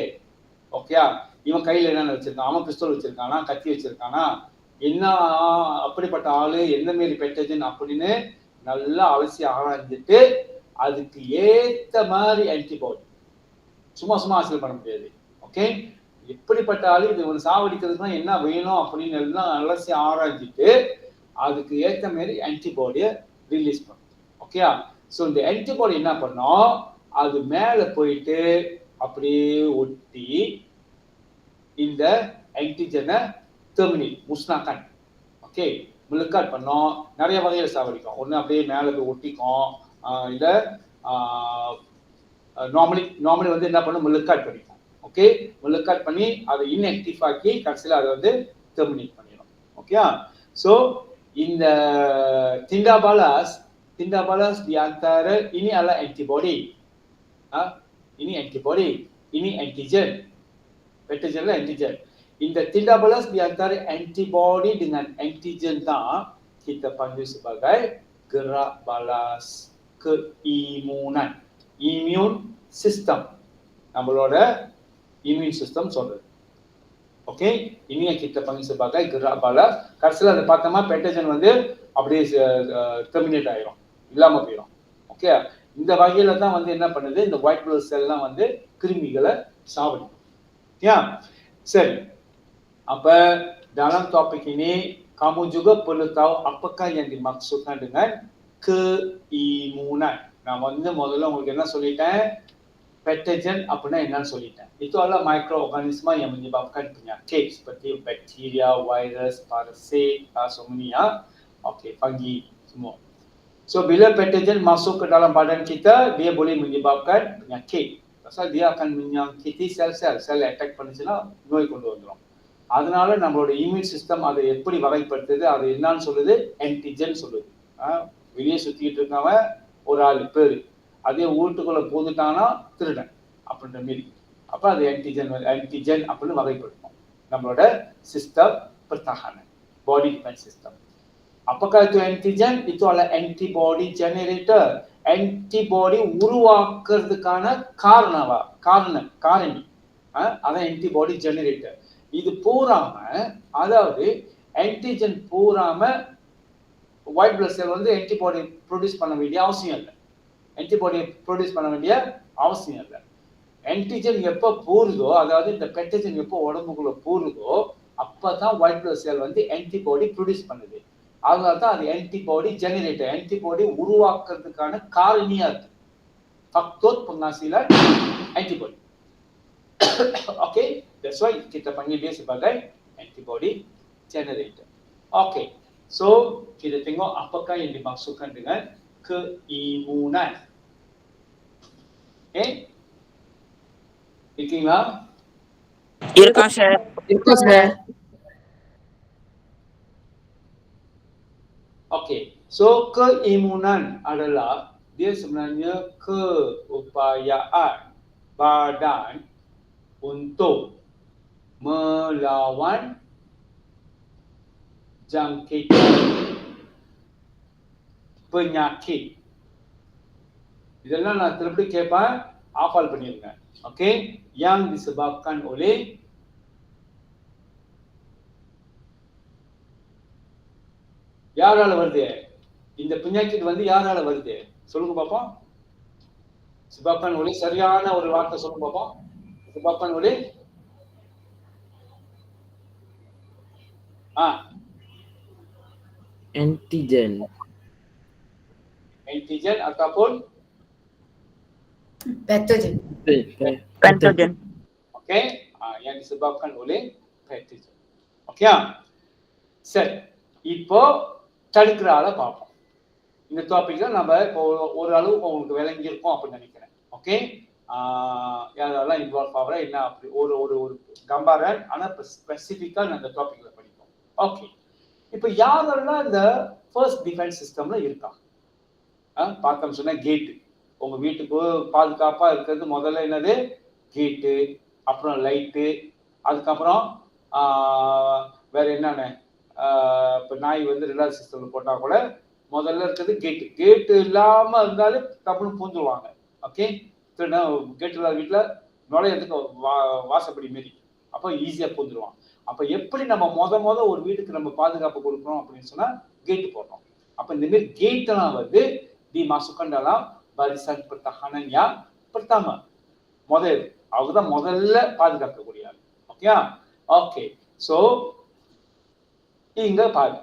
ஓகேயா, இவன் கையில் என்னென்ன வச்சிருக்கான், அவன் பிஸ்டல் வச்சிருக்கானா, கத்தி வச்சிருக்கானா, என்ன அப்படிப்பட்ட ஆளு, எந்த மாரி பெட்டஜன் அப்படின்னு நல்லா அலசி ஆராய்ஞ்சிட்டு அதுக்கு ஏற்ற மாதிரி ஆன்டிபாடி சும்மா ஆசில் பண்ண முடியாது. ஓகே, எப்படிப்பட்ட ஆளு, இது ஒரு சாவடிக்கிறதுக்குனா என்ன வேணும் அப்படின்னு எல்லாம் அலசி ஆராய்ஞ்சிட்டு அதுக்கு ஏற்ற மாதிரி ஆன்டிபாடியை ரிலீஸ் பண்ணும். ஓகே, ஸோ இந்த ஆன்டிபாடி என்ன பண்ணோம், அது மேலே போயிட்டு அப்படியே ஒட்டி இந்த ஆன்டிஜனை டெர்மினேட் முஸ்னாக்கன், ஓகே, முழுக்காட் பண்ணோம். நிறைய வகையில் சாவடிக்கும். ஒன்று அப்படியே மேலே போய் ஒட்டிக்கும், இல்லை நார்மலி வந்து என்ன பண்ணும், முழுக்காட் பண்ணிக்கும். ஓகே, முழுக்காட் பண்ணி அதை இன்ஆக்டிவ் ஆக்கி கடைசியில் அதை வந்து டெர்மினேட் பண்ணிடும். ஓகே, ஸோ இந்த tindabalas di antara ini adalah antibody, ini antibody, ini antigen, petogenlah antigen. இந்த tindabalas di antara antibody dengan antigen தான் kita panggil sebagai gerak balas keimunan, immune system, நம்மளோட immune system சொல்றது. Okay, ini yang kita panggil sebagai gerak balas. கடைசியில் அதை பார்த்தோமா பெட்டஜன் வந்து அப்படியே terminate ஆயிரும், இல்லாம போயிடும். ஓகே, இந்த வகையில தான் வந்து என்ன பண்ணுது, இந்த ஒயிட் பிளட் செல்லாம் வந்து கிருமிகளை சாவடிக்கும். ஏன் சரி, அப்ப dalam topik ini kamu juga perlu tahu apakah yang dimaksudkan dengan keimunan. நான் வந்து முதல்ல உங்களுக்கு என்ன சொல்லிட்டேன், பெட்டஜன் அப்படின்னா என்னன்னு சொல்லிட்டேன். Itu adalah mikroorganisme yang menyebabkan penyakit seperti bakteria, virus, parasit, pneumonia, okey, fungi semua. So bila patogen masuk ke dalam badan kita, dia boleh menyebabkan penyakit. Pasal dia akan menyakiti sel attack பண்ணுச்சுன்னா நோய் கொண்டு வந்துரும். அதனால நம்மளோட immune system அதை எப்படி வகைப்படுத்துது, அது என்னன்னு சொல்லுது, ஆன்டிஜன் சொல்லுது. வெளியே சுத்திட்டு இருக்கவன் ஒரு ஆள் பேரு, அதே வீட்டுக்குள்ள பூந்துட்டானா திருடன் அப்படின்ற மாரி. அப்ப அது ஆன்டிஜன் அப்படின்னு வகைப்படுத்தும் நம்மளோட system pertahanan. body defense system. Apakah itu antigen? Itu adalah antibody generator. Antibody உருவாக்குறதுக்கான காரணி அதான் antibody generator. இது பூராம, அதாவது antigen பூராம white blood cell வந்து antibody ப்ரொடியூஸ் பண்ண வேண்டிய அவசியம் இல்லை. antibody ப்ரொடியூஸ் பண்ண வேண்டிய அவசியம் இல்லை. antigen எப்போ பூருதோ, அதாவது இந்த பெட்டஜன் எப்போ உடம்புக்குள்ள பூருதோ, அப்பதான் white blood cell வந்து antibody ப்ரொடியூஸ் பண்ணுது. அதனால தான் அது antibody generator, antibody உருவாக்குறதுக்கான காரணியா இருக்கு. faktor penghasilan antibody. Okay, that's why kita panggil dia sebagai antibody generator. Okay, so kita tengok apakah yang dimaksudkan dengan keimunan. Okay, இருக்கீங்களா?
இருக்கான் சார்.
இருக்கும் sir.
Okay, so keimunan adalah dia sebenarnya keupayaan badan untuk melawan jangkitan penyakit. இதெல்லாம் நான் திருப்பி கேட்பேன், ஆஃபால் பண்ணிருங்க. Okay, yang disebabkan oleh யாரால வருது? இந்த penyakit வந்து யாரால வருது? சொல்லுங்க பாப்போம். disebabkan oleh, சரியான ஒரு வார்த்தை சொல்லுங்க பாப்போம். disebabkan oleh
Antigen.
antigen ataupun
pathogen.
Pathogen.
okey, yang disebabkan oleh pathogen. Okay, சரி, இப்போ தடுக்கிற ஆளை பார்ப்போம். இந்த டாபிக்ல நம்ம இப்போ ஒரு அளவு உங்களுக்கு விளங்கி இருக்கும் அப்படின்னு நினைக்கிறேன். ஓகே, யாரெல்லாம் இன்வால்வ் ஆகிற என்ன அப்படி ஒரு ஒரு ஒரு கம்பேரன், ஆனால் ஸ்பெசிஃபிக்காக அந்த டாபிக்ல படிப்போம். ஓகே, இப்போ யாரெல்லாம் இந்த ஃபர்ஸ்ட் டிஃபென்ஸ் சிஸ்டம்ல இருக்காங்க பார்த்தோம் சொன்னா, கேட்டு. உங்க வீட்டுக்கு பாதுகாப்பா இருக்கிறது முதல்ல என்னது? கேட்டு, அப்புறம் லைட்டு, அதுக்கப்புறம் வேற என்னென்ன, இப்போ நாய் வந்து ரெண்டாவது சிஸ்டம்ல போட்டா கூட முதல்ல இருக்கிறது கேட்டு. கேட்டு இல்லாம இருந்தாலே டப்புன்னு பூந்துருவாங்க. ஓகே, கேட்டு இல்லாத வீட்டுல நுழையிறதுக்கு வாசப்படி மாரி, அப்போ ஈஸியா பூந்துருவான். அப்ப எப்படி நம்ம முத ஒரு வீட்டுக்கு நம்ம பாதுகாப்பு கொடுக்குறோம் அப்படின்னு சொன்னா கேட்டு போடுறோம். அப்ப இந்த மாதிரி கேட் எல்லாம் வந்து dimasukkan dalam barisan pertahanan yang pertama. அவங்கதான் முதல்ல பாதுகாக்கக்கூடிய ஆள். ஓகே, ஓகே, சோ இங்க பாரு,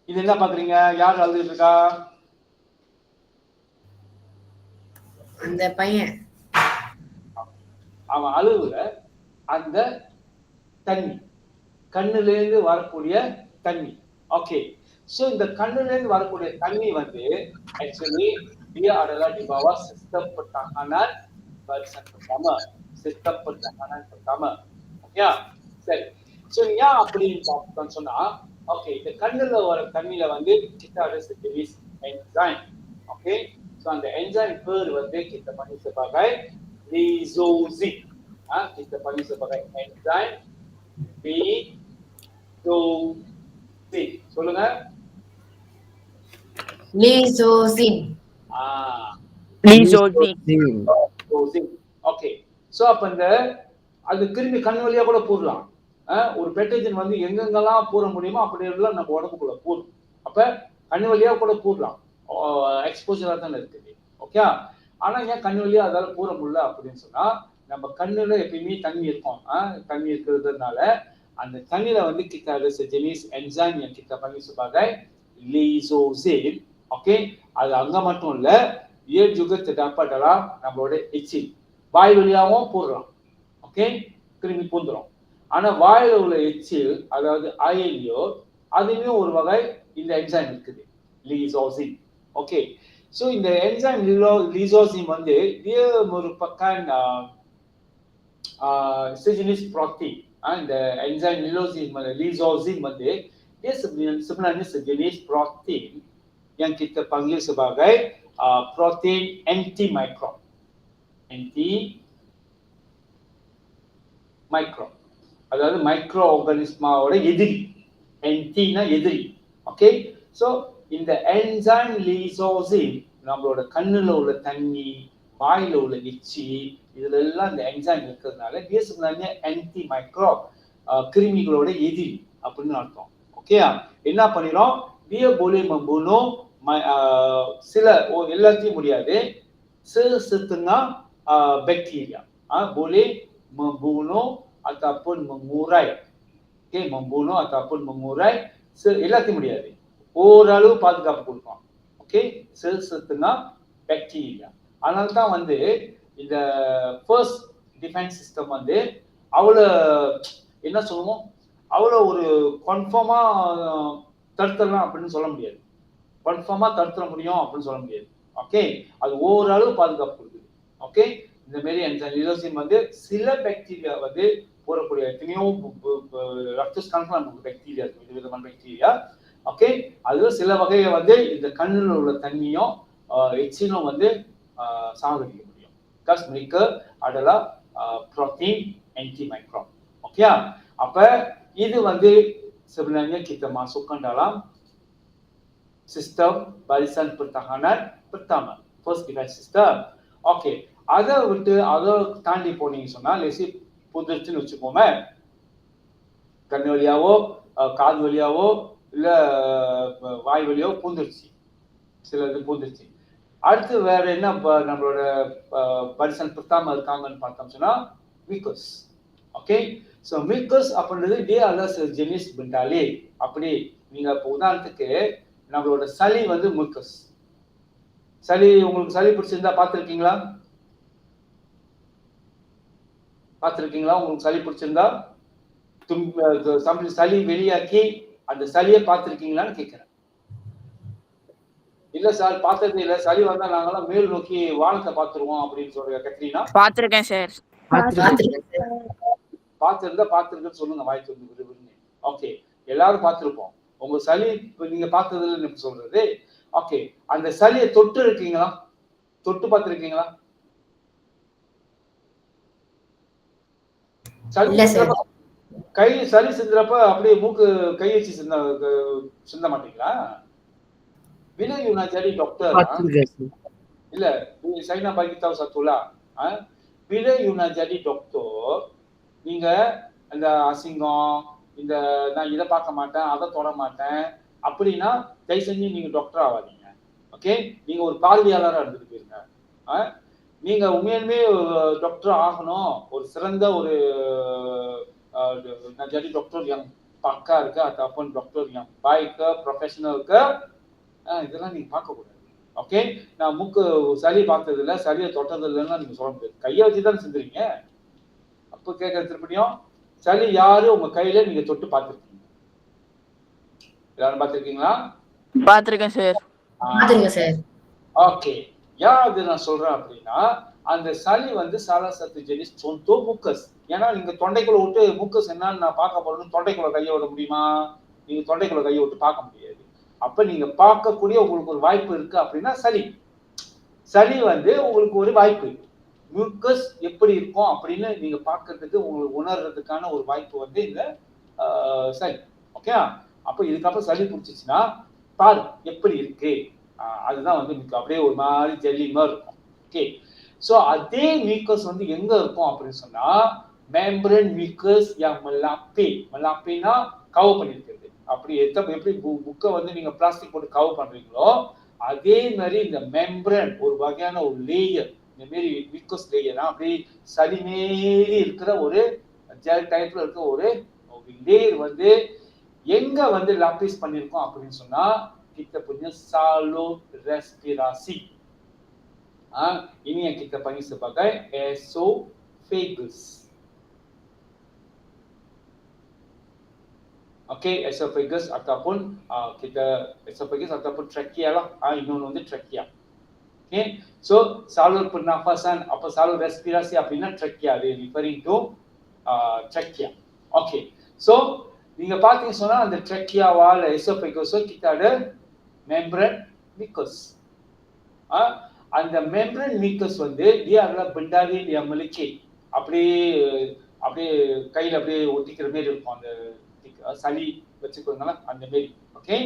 இது என்ன பாக்குறீங்க? யார் அழுதுட்டு இருக்கா?
அந்த பையன்.
அவன் அழுவுல அந்த தண்ணி, கண்ணுல இருந்து வரக்கூடிய தண்ணி. ஓகே, சோ இந்த கண்ணுல இருந்து வரக்கூடிய தண்ணி வந்து actually dia adalah di bawah sistem pertahanan barisan pertama, sistem pertahanan pertama. Okay, சரி, சோ ஏன் அப்படின்னு பார்த்தோம்னு சொன்னா, ஓகே, இந்த கண்ணுல வர தண்ணியில வந்து kita ada sejenis enzyme. Okay, so அந்த enzyme பேர் வந்து kita panggil sebagai lysozyme. Kita panggil sebagai enzyme lysozyme. சொல்லுங்க.
lysozyme.
Lysozyme.
ஓகே, சோ அப்ப இந்த அது கிருமி கண் வழியா கூட பூரலாம். ஒரு பெட்டஜன் வந்து எங்கெங்கெல்லாம் பூர முடியுமோ அப்படி எல்லாம் நம்ம உடம்புக்குள்ள பூரும். அப்ப கண் வழியா கூட பூரலாம், எக்ஸ்போஜரா தானே இருக்குது. ஓகே, ஆனா ஏன் கண் வழியா அதால பூர முடியல அப்படின்னு சொன்னா, நம்ம கண்ணுல எப்பயுமே தண்ணி இருக்கும். தண்ணி இருக்கிறதுனால அந்த தண்ணியில வந்து kita ada sejenis enzyme yang kita panggil sebagai lysozyme. Okay, அது அங்க மட்டும் இல்ல, ia juga terdapat dalam நம்மளோட எச்சில். வாய் வழியாவும் பூரலாம். ஓகே, கிருமி பூந்துரும். ஆனா வாயில உள்ள எச்சில், அதாவது ஆயிலையோ, அதுலயும் ஒரு வகை இந்த என்சைம் இருக்குது, lysozyme. ஓகே, சோ இந்த என்சைம் lysozyme வந்து dia merupakan sejenis protein. இந்த என்சைம் lysozyme வந்து dia sebenarnya sejenis protein yang kita panggil sebagai protein anti-microb. Anti-microb, அதாவது மைக்ரோ ஆர்கானிஸ்மாவோட எதிரி. anti-னா எதிரி. ஓகே, ஸோ இந்த என்சைம் லிசோசின் நம்மளோட கண்ணுல உள்ள தண்ணி, வாயில உள்ள எச்சி, இதுல எல்லாம் இந்த என்சைம் இருக்கிறதுனால sebenarnya anti microbe, கிருமிகளோட எதிரி அப்படின்னு அர்த்தம். ஓகே, என்ன பண்ணிடும், dia boleh membunuh சில எல்லாத்தையும் முடியாது, setengah bakteria, boleh membunuh ataupun mengurai. Okay, membunuh ataupun mengurai எல்லாத்தையும் முடியாது, ஓரளவு பாதுகாப்பு கொடுக்கும். Okay, setengah bacteria. அதனால தான் வந்து இந்த ஃபர்ஸ்ட் டிஃபென்ஸ் சிஸ்டம் வந்து அவ்வளோ என்ன சொல்லுவோம், அவ்வளோ ஒரு கன்ஃபார்மா தடுத்துடலாம் அப்படின்னு சொல்ல முடியாது, கன்ஃபார்மா தடுத்துட முடியும் அப்படின்னு சொல்ல முடியாது. ஓகே, அது ஓரளவு பாதுகாப்பு கொடுக்குது. ஓகே, இந்த மாதிரி லிசோசின் வந்து சில பாக்டீரியா வந்து போறக்கூடிய எத்தனையோ ரத்தஸ் கணக்கில் நமக்கு பாக்டீரியா இருக்கு, விதவிதமான பாக்டீரியா. ஓகே, அதுல சில வகையை வந்து இந்த கண்ணில் உள்ள தண்ணியும் எச்சிலும் வந்து சாகடிக்க முடியும். Because mereka adalah protein anti microbe. Okay, அப்ப இது வந்து sebenarnya kita masukkan dalam sistem barisan pertahanan pertama, first defense system. Okay, அதை விட்டு அதை தாண்டி போனீங்க சொன்னா லெசி புதுச்சுன்னு வச்சுக்கோமே, கண்ணு வழியாவோ காது வழியாவோ இல்ல வாய் வழியாவோ பூந்துருச்சு, சிலது பூந்துருச்சு. அடுத்து வேற என்ன நம்மளோட பரிசன் பிரத்தாம இருக்காங்கன்னு பார்த்தோம் சொன்னா மியூக்கஸ். ஓகே, ஸோ மியூக்கஸ் அப்படின்றது dia adalah sejenis bentale. அப்படி நீங்க இப்போ உதாரணத்துக்கு நம்மளோட சளி வந்து மியூக்கஸ். சளி, உங்களுக்கு சளி பிடிச்சிருந்தா பார்த்துருக்கீங்களா? உங்களுக்கு சளி பிடிச்சிருந்தா சளி வெளியாக்கி அந்த சளியை பார்த்துருக்கீங்களான்னு கேட்கிறேன். இல்ல சார் பார்த்தது இல்ல, சளி வந்தா நாங்கெல்லாம் மேல் நோக்கி வானத்தை பார்த்துருவோம் அப்படின்னு சொல்ற கத்ரீனா.
பார்த்திருக்கேன் சார்.
பார்த்திருக்கேன்னு சொல்லுங்க, வாய்ப்பு வந்து விரும்புங்க. ஓகே, எல்லாரும் பார்த்திருப்போம். உங்க சளி நீங்க பார்த்ததுல சொல்றது. ஓகே, அந்த சளியை தொட்டு இருக்கீங்களா? தொட்டு பார்த்திருக்கீங்களா? சளி சிந்துறப்ப அப்படியே மூக்கு கை வச்சு சிந்த மாட்டீங்களா? Bila you nak jadi doktor, இல்ல saya nak bagi tahu satu lah, bila you nak jadi doktor, நீங்க அந்த அசிங்கம், இந்த நான் இதை பார்க்க மாட்டேன் அதை தொட மாட்டேன் அப்படின்னா தயவு செஞ்சு நீங்க டாக்டர் ஆகாதீங்க. ஓகே, நீங்க ஒரு பார்வையாளராக இருந்துட்டு போயிருங்க. நீங்க உண்மையுமே டாக்டர் ஆகணும், ஒரு சிறந்த ஒரு nak jadi doktor yang pakar ke ataupun doktor yang baik ke, profesional ke, இதெல்லாம் நீங்க பார்க்க கூடாது. ஓகே, நான் மூக்கு சளி பார்த்தது இல்லை, சளியை தொட்டது இல்லைன்னா நீங்க சொல்ல முடியாது. கையை வச்சுதான் செஞ்சுறீங்க. அப்போ கேட்கற திருப்படியும், சளி யாரு உங்க கையில நீங்க தொட்டு பார்த்துருக்கீங்க? எல்லாரும் பார்த்துருக்கீங்களா?
பார்த்திருக்கேன் சார்.
ஓகே, ஏன் அது நான் சொல்றேன் அப்படின்னா, அந்த சளி வந்து சாலாசத்து ஜெனிஸ் சொந்தோ முக்கஸ். ஏன்னா நீங்க தொண்டைக்குள்ள விட்டு முக்கஸ் என்னன்னு நான் பார்க்க போறேன்னு தொண்டைக்குள்ள கையை விட முடியுமா? நீங்க தொண்டைக்குள்ள கையை விட்டு பார்க்க முடியாது. அப்ப நீங்க பார்க்கக்கூடிய உங்களுக்கு ஒரு வாய்ப்பு இருக்கு அப்படின்னா சளி வந்து உங்களுக்கு ஒரு வாய்ப்பு. மியூக்கஸ் எப்படி இருக்கும் அப்படின்னு நீங்க பார்க்கறதுக்கு, உங்களுக்கு உணர்றதுக்கான ஒரு வாய்ப்பு வந்து இந்த சளி. ஓகே, அப்ப இதுக்கப்புறம் சளி பிடிச்சிச்சுன்னா பாரு எப்படி இருக்கு, அதுதான் வந்து அப்படியே ஒரு மாதிரி ஜெல்லி மாதிரி இருக்கும். ஓகே, ஸோ அதே மியூக்கஸ் வந்து எங்க இருக்கும் அப்படின்னு சொன்னா மெம்பரேன் மியூக்கஸ் yang melapiனா கவர் பண்ணிருக்கிறது. அப்படி எப்படி புக்கை வந்து நீங்க பிளாஸ்டிக் போட்டு கவர் பண்றீங்களோ அதே மாதிரி இந்த மெம்பரேன் ஒரு வகையான ஒரு லேயர், இந்த மாதிரி மியூக்கஸ் லேயர் தான் அப்படி சளி மேரி இருக்கிற ஒரு ஜெல் டைப்ல இருக்க ஒரு லேயர் வந்து எங்க வந்து லாப்பிஸ் பண்ணிருக்கோம் அப்படின்னு சொன்னா kita punya saluran respirasi. Ini yang kita panggil sebagai esophagus. Okey, esophagus ataupun esophagus ataupun trachea lah. Ini வந்து trachea. Okay, so salur pernafasan apa salur respirasi அப்படின்னா trachea, they referring to trachea. Okay, so நீங்க பாத்தீங்க சொன்னா அந்த trachea வால esophagus கிட்ட ada membrane mucus. அந்த membrane mucus வந்து dia adalah bendari yang melekat, அப்படியே கையில அப்படியே ஒட்டிக்கிற மாதிரி இருக்கும். அந்த சளி வச்சுக்கோங்களேன் அந்த மாதிரி. ஓகே,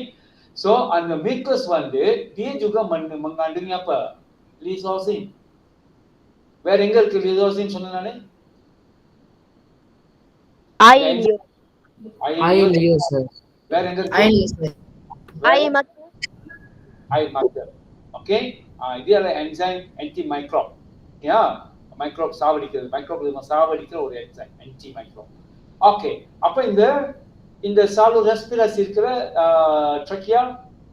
so அந்த mucus வந்து dia juga mengandung apa, lysozyme. வேற எங்க இருக்கு lysozyme சொன்னேன் நானே?
Air.
Air sir.
வேற எங்க இருக்கு?
Air sir.
Air marker. Okay, இது என்சைம் anti microbe. யா, மைக்ரோப் சாவடிக்கிறது, மைக்ரோப் சாவடிக்கிற ஒரு என்சைம் anti microbe. ஓகே, அப்ப இந்த சாலு ரெஸ்பிரஸ் இருக்கிற ட்ரக்கியா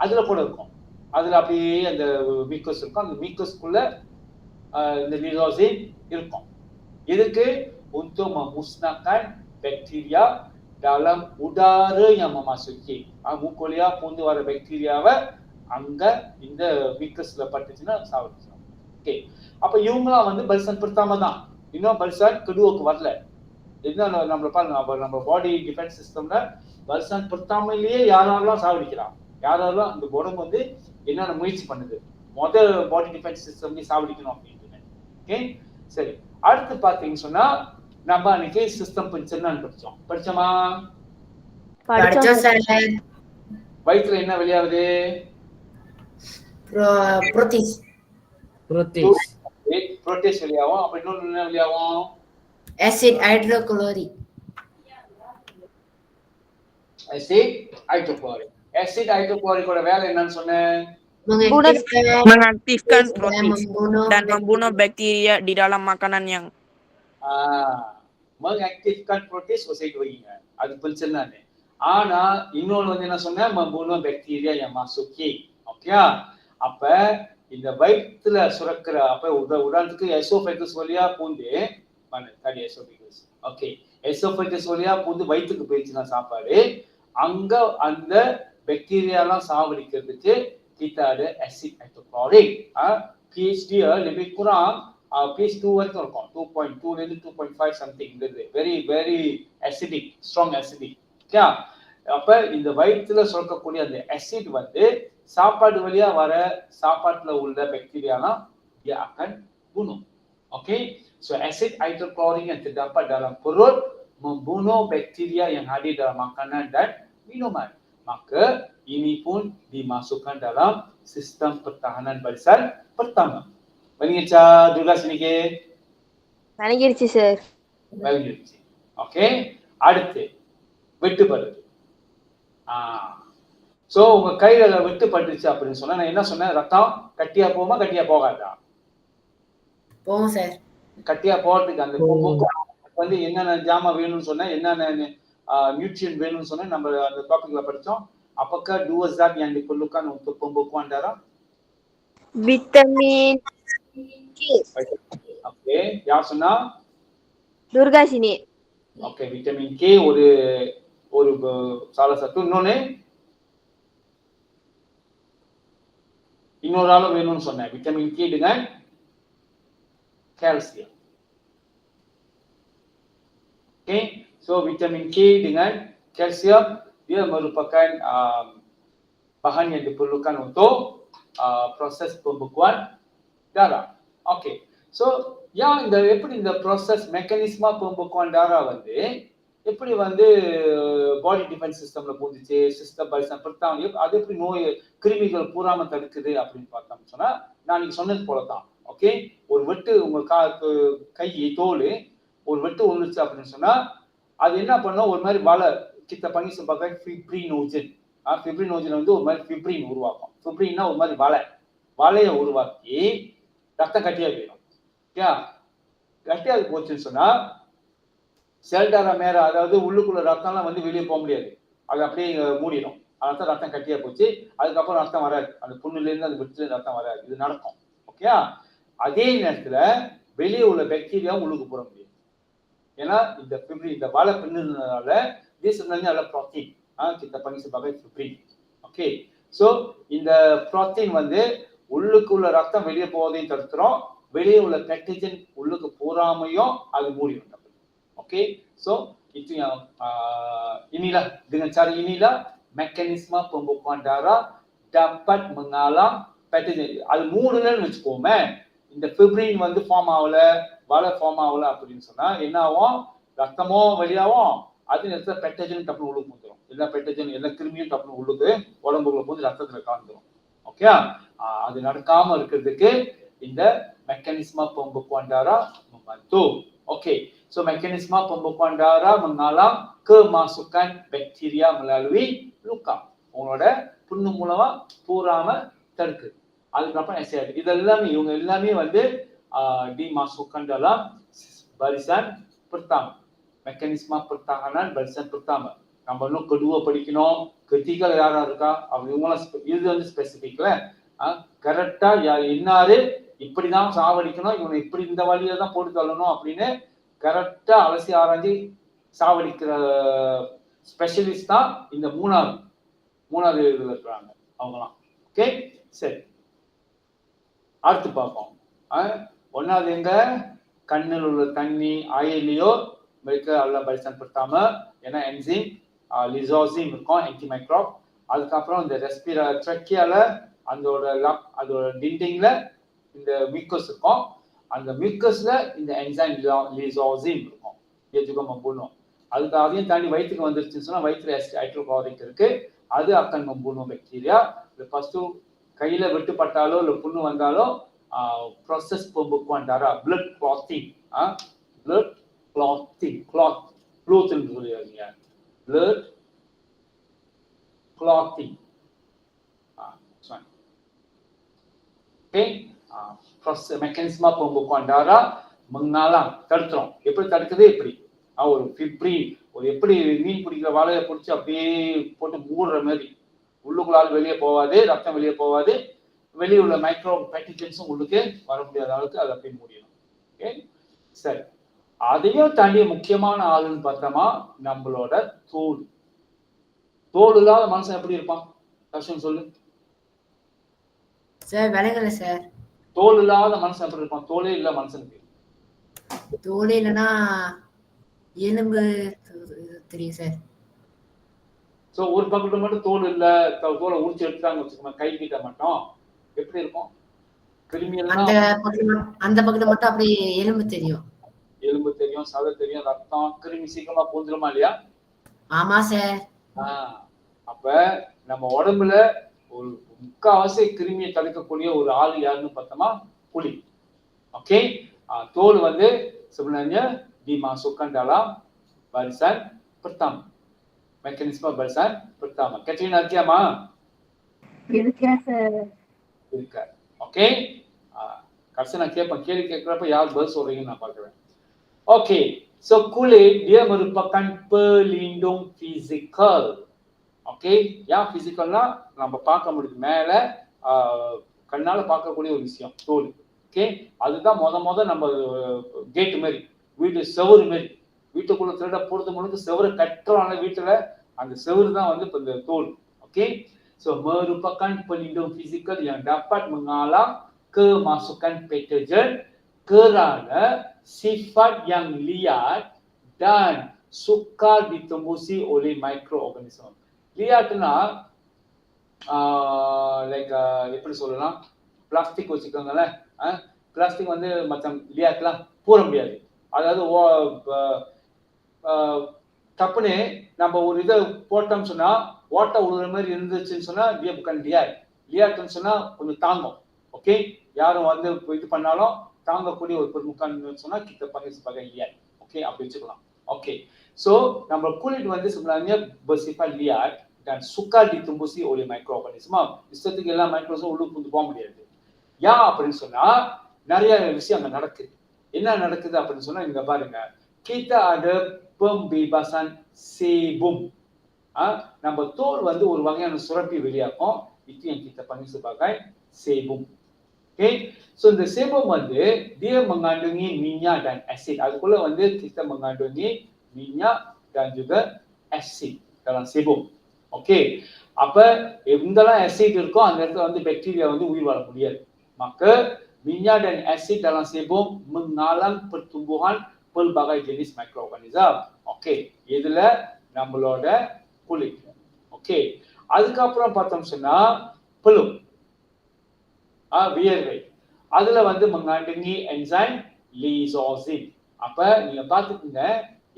அதுல கூட இருக்கும். அதுல அப்படியே அந்த மியூக்கஸ் இருக்கும். அந்த மியூக்கஸ்க்குள்ள இந்த lysozyme இருக்கும். எதுக்கு? Untuk memusnahkan bakteria dalam udara yang memasuki. மூக்கு வழியா பூந்து வர பாக்டீரியாவை அங்க இந்த மியூக்கஸ்ல பட்டுச்சுன்னா சாவடிச்சிடும். ஓகே, அப்ப இவங்களாம் வந்து பல்சன் pertama தான். இன்னும் பல்சன் kedua வரல. இதுதான் நம்மள பாருங்க, நம்ம பாடி டிஃபென்ஸ் சிஸ்டம்ல பல்சன் pertamaலயே யாரெல்லாம் சாவடிக்கிறான், யாரெல்லாம் அந்த உடம்பு வந்து என்னென்ன முயற்சி பண்ணுது, முதல் பாடி டிஃபென்ஸ் சிஸ்டம்லயே சாவடிக்கணும் அப்படின்னு. ஓகே, சரி. அடுத்து பாத்தீங்கன்னு சொன்னா நம்ம அன்னைக்கு சிஸ்டம் என்னன்னு படிச்சோமா?
படிச்சோம் சார்.
வயிற்றுல என்ன வெளியாகுது?
புரோட்டீஸ்.
புரோட்டீஸ் வெளியாகும். அப்ப இன்னொன்னு என்ன வெளியாகும்?
Acid hydrochloric.
ஆசிட் ஹைட்ரோகுளோரிக்கோட வேலை என்னன்னு சொன்னேன்?
Mengaktifkan protein dan membunuh bakteria di dalam makanan yang
mengaktifkan protein செய்து வைங்க. அது பிரச்சனை. ஆனா இன்னொன்னு வந்து என்ன சொன்னேன்? membunuh bakteria yang masuki. Okay, அப்ப இந்த வயிற்றுல சுரக்கிற, அப்ப உதாரணத்துக்கு எசோஃபேகஸ் வழியா பூந்து தடி எசோஃபேகஸ். ஓகே, எசோஃபேகஸ் வழியா பூந்து வயிற்றுக்கு போயிடுச்சுன்னா சாப்பாடு, அங்க அந்த பாக்டீரியாலாம் சாவடிக்கிறதுக்கு kita ada acid hydrochloric. pH dia lebih kurang pH 2 வரைக்கும் இருக்கும். 2.2 ல இருந்து 2.5 something. very very acidic, strong acidic. Okay, அப்ப இந்த வயிற்றுல சுரக்கக்கூடிய அந்த ஆசிட் வந்து சாப்பாடு வழியா வர சாப்பாட்டுல உள்ள பாக்டீரியாலாம் dia akan bunuh. Okey, so acid hydrochloric yang terdapat dalam perut membunuh bakteria yang hadir dalam makanan dan minuman. Maka ini pun dimasukkan dalam sistem pertahanan barisan pertama. Mengingatnya juga sedikit.
Nanigiruchu sir.
Mengingatnya. Okey, அடுத்து வெட்டுப்படுது. So உங்க கையில வெட்டுப்பட்டுச்சு அப்படின்னு சொன்னா நான் என்ன சொன்னேன்? ரத்தம் கட்டியா போகுமா, கட்டியா போகாதா?
போகும் சார்.
கட்டியா போறதுக்கு அந்த வந்து என்னென்ன ஜாமா வேணும்னு சொன்னா, என்னென்ன நியூட்ரியன்ட் வேணும்னு சொன்னா நம்ம அந்த டாபிக்ல படிச்சோம். Apakah dua zat yang diperlukan untuk pembekuan darah?
Vitamin K.
Okey, யார் சொன்னா?
Durga sini.
Okey, vitamin K ஒரு salah satu. இன்னொரு ஆளு வேணும்னு சொன்னேன். vitamin K dengan calcium. Okay, so vitamin K dengan calcium dia merupakan bahan yang diperlukan untuk proses pembekuan darah. Okay, so yang எப்படி இந்த process மெக்கானிசமா pembekuan darah வந்து எப்படி வந்து பாடி டிஃபென்ஸ் சிஸ்டம்ல போந்துச்சு, சிஸ்டம் பரிசன் படுத்தாங்க, அது எப்படி நோய் கிருமிகள் பூராம தடுக்குது அப்படின்னு பார்த்தோம்னு சொன்னா நான் நீங்க சொன்னது போலதான். ஓகே, ஒரு வெட்டு உங்க கை தோல் ஒரு வெட்டு விழுந்துச்சு அப்படின்னு சொன்னா அது என்ன பண்ணும்? ஒரு மாதிரி வலை கிட்ட பண்ணி சொல்றாங்க ஃபிப்ரினோஜன். ஃபிப்ரினோஜன் வந்து ஒரு மாதிரி ஃபிப்ரின் உருவாக்கும். ஃபிப்ரின்னா ஒரு மாதிரி வலையை உருவாக்கி ரத்தம் கட்டியா போயிடும். ஓகே, கட்டியா போச்சுன்னு சொன்னா செல்டாரா மேல, அதாவது உள்ளுக்குள்ள ரத்தம்லாம் வந்து வெளியே போக முடியாது, அது அப்படியே மூடிடும். அதான் ரத்தம் கட்டியா போச்சு. அதுக்கப்புறம் ரத்தம் வராது, அந்த புண்ணுல இருந்து அந்த வெட்டுல ரத்தம் வராது. இது நடக்கும். ஓகே, அதே நேரத்துல வெளியே உள்ள பாக்டீரியா உள்ளுக்கு போட முடியும். ஏன்னா இந்த ஃபிப்ரின், இந்த வலை பின்னதுனால dia sebenarnya adalah protein. Kita panggil sebagai fibrin. Okey, so இந்த protein வந்து உள்ளுக்குள்ள ரத்தம் வெளியே போவதையும் தடுத்துரும், வெளியே உள்ள பேக்டீரியன் உள்ளுக்கு போறாமையும் அது மூடிடும். Okey, so itu yang inilah, dengan cara inilah mekanisme pembekuan darah dapat mengalang pathogen. அது மூடலன்னு வச்சுக்கோமே, இந்த ஃபிப்ரின் வந்து ஃபார்ம் ஆகல, வலை ஃபார்ம் ஆகல அப்படின்னு சொன்னா என்ன ஆகும்? ரத்தமும் வெளியாகும், அது நேரத்தில் பெட்டஜன் டப்புனு உள்ளுக்கு வந்துடும். எல்லா பெட்டஜன் எல்லா கிருமியும் டப்புனு உள்ளுக்கு உடம்புக்குள்ள போது ரத்தத்துல கலந்துரும். ஓகே, அது நடக்காம இருக்கிறதுக்கு இந்த mekanisme pembekuan darah membantu. Okey, so mekanisme pembekuan darah mengalang kemasukan bakteria melalui luka. உங்களோட புண்ணு மூலமா பூராம தடுக்குது. அதுக்கப்புறம் எஸ்ஐஆர் இதெல்லாமே இவங்க எல்லாமே வந்து dimasukkan dalam barisan pertama. Mekanisme pertahanan barisan pertama. நம்ம இன்னும் kedua படிக்கணும், ketiga யாரா இருக்கா அப்படி இவங்களாம் இது வந்து ஸ்பெசிஃபிக்ல கரெக்டா இன்னாரு இப்படிதான் சாவடிக்கணும், இவனை இப்படி இந்த வழியில தான் போட்டு தள்ளணும் அப்படின்னு கரெக்டா அலசி ஆராய்ச்சி சாவடிக்கிற ஸ்பெஷலிஸ்ட் தான் இந்த மூணாவது இதுல இருக்கிறாங்க அவங்கலாம். ஓகே, சரி, அடுத்து பார்ப்போம். ஒன்னாவது எங்க கண்ணில் உள்ள தண்ணி ஆயிலையோ மெடிக்க அல்ல பரிசன் படுத்தாம ஏன்னா என்சைம் லிசோசிம் இருக்கும் ஆன்டிமைக்ரோப். அதுக்கப்புறம் இந்த ட்ரெக்கியால அதோட டிண்டிங்ல இந்த மியூக்கஸ் இருக்கும். அந்த மியூக்கஸ்ல இந்த என்சைம் லிசோசிம் இருக்கும். இது juga membunuh. அதுக்கு அதையும் தாண்டி வயிற்றுக்கு வந்துருச்சுன்னு சொன்னா வயிற்றுல ஹைட்ரோகுளோரிக் இருக்கு, அது akan membunuh பாக்டீரியா. ஃபர்ஸ்ட் கையில வெட்டுப்பட்டாலோ இல்ல புண்ணு வந்தாலோ process pembekuan darah, blood clotting, blood clotting, clot ன்னு சொல்லுவீங்க, blood clotting. Okay, proses mekanisme pembekuan darah mengalang தடுத்துரும். எப்படி தடுக்குது? எப்படி ஒரு ஃபிப்ரின், ஒரு எப்படி மீன் பிடிக்கிற வாழையை பிடிச்சி அப்படியே போட்டு மூடுற மாதிரி உள்ளுக்குள்ளால் வெளியே போவாது, ரத்தம் வெளியே போவாது, வெளியே உள்ள மைக்ரோ பேட்டிஜன்ஸும் உள்ளுக்கு வர முடியாத அளவுக்கு அதை அப்படியே மூடிடும். ஓகே, சரி, அதையும் தாண்டி முக்கியமான ஆளுன்னு பார்த்தோமா நம்மளோட தோல். தோல் இல்லாத மனுஷன் எப்படி இருப்பான்? கஷ்டம் சொல்லு
சார். விலங்கல சார்.
தோல் இல்லாத மனுஷன் எப்படி இருப்பான்? தோலே இல்ல மனுஷனுக்கு.
தோலே இல்லைன்னா எலும்பு தெரியும் சார்.
சோ ஒரு பக்கத்துல மட்டும் தோல் இல்ல, தோலை உரிச்சு எடுத்தாங்க வச்சுக்கோங்க, கை கிட்ட மட்டும் எப்படி இருக்கும்? கிருமி
அந்த பக்கத்துல மட்டும் அப்படி எலும்பு தெரியும்.
எலும்பு தெரியும், சதை தெரியும், ரத்தம், கிருமி சீக்கிரமா போந்துருமா இல்லையா?
ஆமா சார்.
அப்ப நம்ம உடம்புல ஒரு முக்காவாசி கிருமியை தடுக்கக்கூடிய ஒரு ஆள் யாருன்னு பார்த்தோமா புலி. ஓகே, தோல் வந்து sebenarnya dimasukkan dalam barisan pertama. Mekanisme barisan pertama. Katrina இருக்கியாமா?
இருக்கேன் சார்.
இருக்கா. ஓகே, கடைசி நான் கேட்பேன், கேள்வி கேட்கிறப்ப யார் பதில் சொல்றீங்கன்னு நான் பார்க்கிறேன். Okay, so kulit dia merupakan pelindung fizikal. Okay, ஏன் பிசிக்கல்னா நம்ம பார்க்க முடியும், மேல கண்ணால பார்க்கக்கூடிய ஒரு விஷயம் தோல். ஓகே, அதுதான் முத நம்ம கேட் மாதிரி, வீட்டு செவரு மாதிரி, வீட்டுக்குள்ள திருட போறது முழுக்க செவரை கட்டுறாங்க வீட்டுல, அந்த செவரு தான் வந்து இப்ப இந்த தோல். Okay, so merupakan pelindung fizikal yang dapat menghalang kemasukan patogen kerana sifat yang liar dan sukar ditembusi oleh mikroorganisme. லியாட்னா லைக் எப்படி சொல்லலாம், பிளாஸ்டிக் வச்சுக்கோங்களேன். பிளாஸ்டிக் வந்து மற்ற லியாட்லாம் பூர முடியாது. அதாவது தப்புன்னு நம்ம ஒரு இதை போட்டோம்னு சொன்னா ஓட்டை உழுற மாதிரி இருந்துச்சுன்னு சொன்னா லியாட்னு சொன்னா கொஞ்சம் தாங்கும். ஓகே, யாரும் வந்து இது பண்ணாலும் தாங்கக்கூடிய ஒரு பொருட்கள் சொன்னா கிட்ட பகை லியாட். ஓகே, அப்படி வச்சுக்கலாம். ஓகே, so நம்ம kulit வந்து sebenarnya bersifat liar dan sukar ditembusi oleh mikroorganisme. இஷ்டத்துக்கு எல்லா மைக்ரோஸும் உள்ள புந்து போக முடியாது. ஏன் அப்படின்னு சொன்னா நிறைய விஷயம் அங்க நடக்குது. என்ன நடக்குது அப்படின்னு சொன்னா இங்க பாருங்க, kita ada pembebasan sebum. நம்ம தோல் வந்து ஒரு வகையான சுரப்பி வெளியாகும், itu yang kita panggil sebagai sebum. Okay, so இந்த sebum வந்து dia mengandungi minyak dan asid. அதுக்குள்ள வந்து kita mengandungi minyak dan juga asid dalam sebum. Okay, அப்ப எங்கெல்லாம் asid இருக்கோ அந்த இடத்துல வந்து பாக்டீரியா வந்து உயிர் வாழ முடியாது. maka minyak dan asid dalam sebum mengalang pertumbuhan pelbagai jenis mikroorganisme. Okay, இதுல நம்மளோட kulit. ஓகே, அதுக்கப்புறம் பார்த்தோம் சொன்னா புழு, வியர்வை, அதுல வந்து mengandungi enzyme lysozyme. அப்ப நீங்க பாத்துக்கீங்க,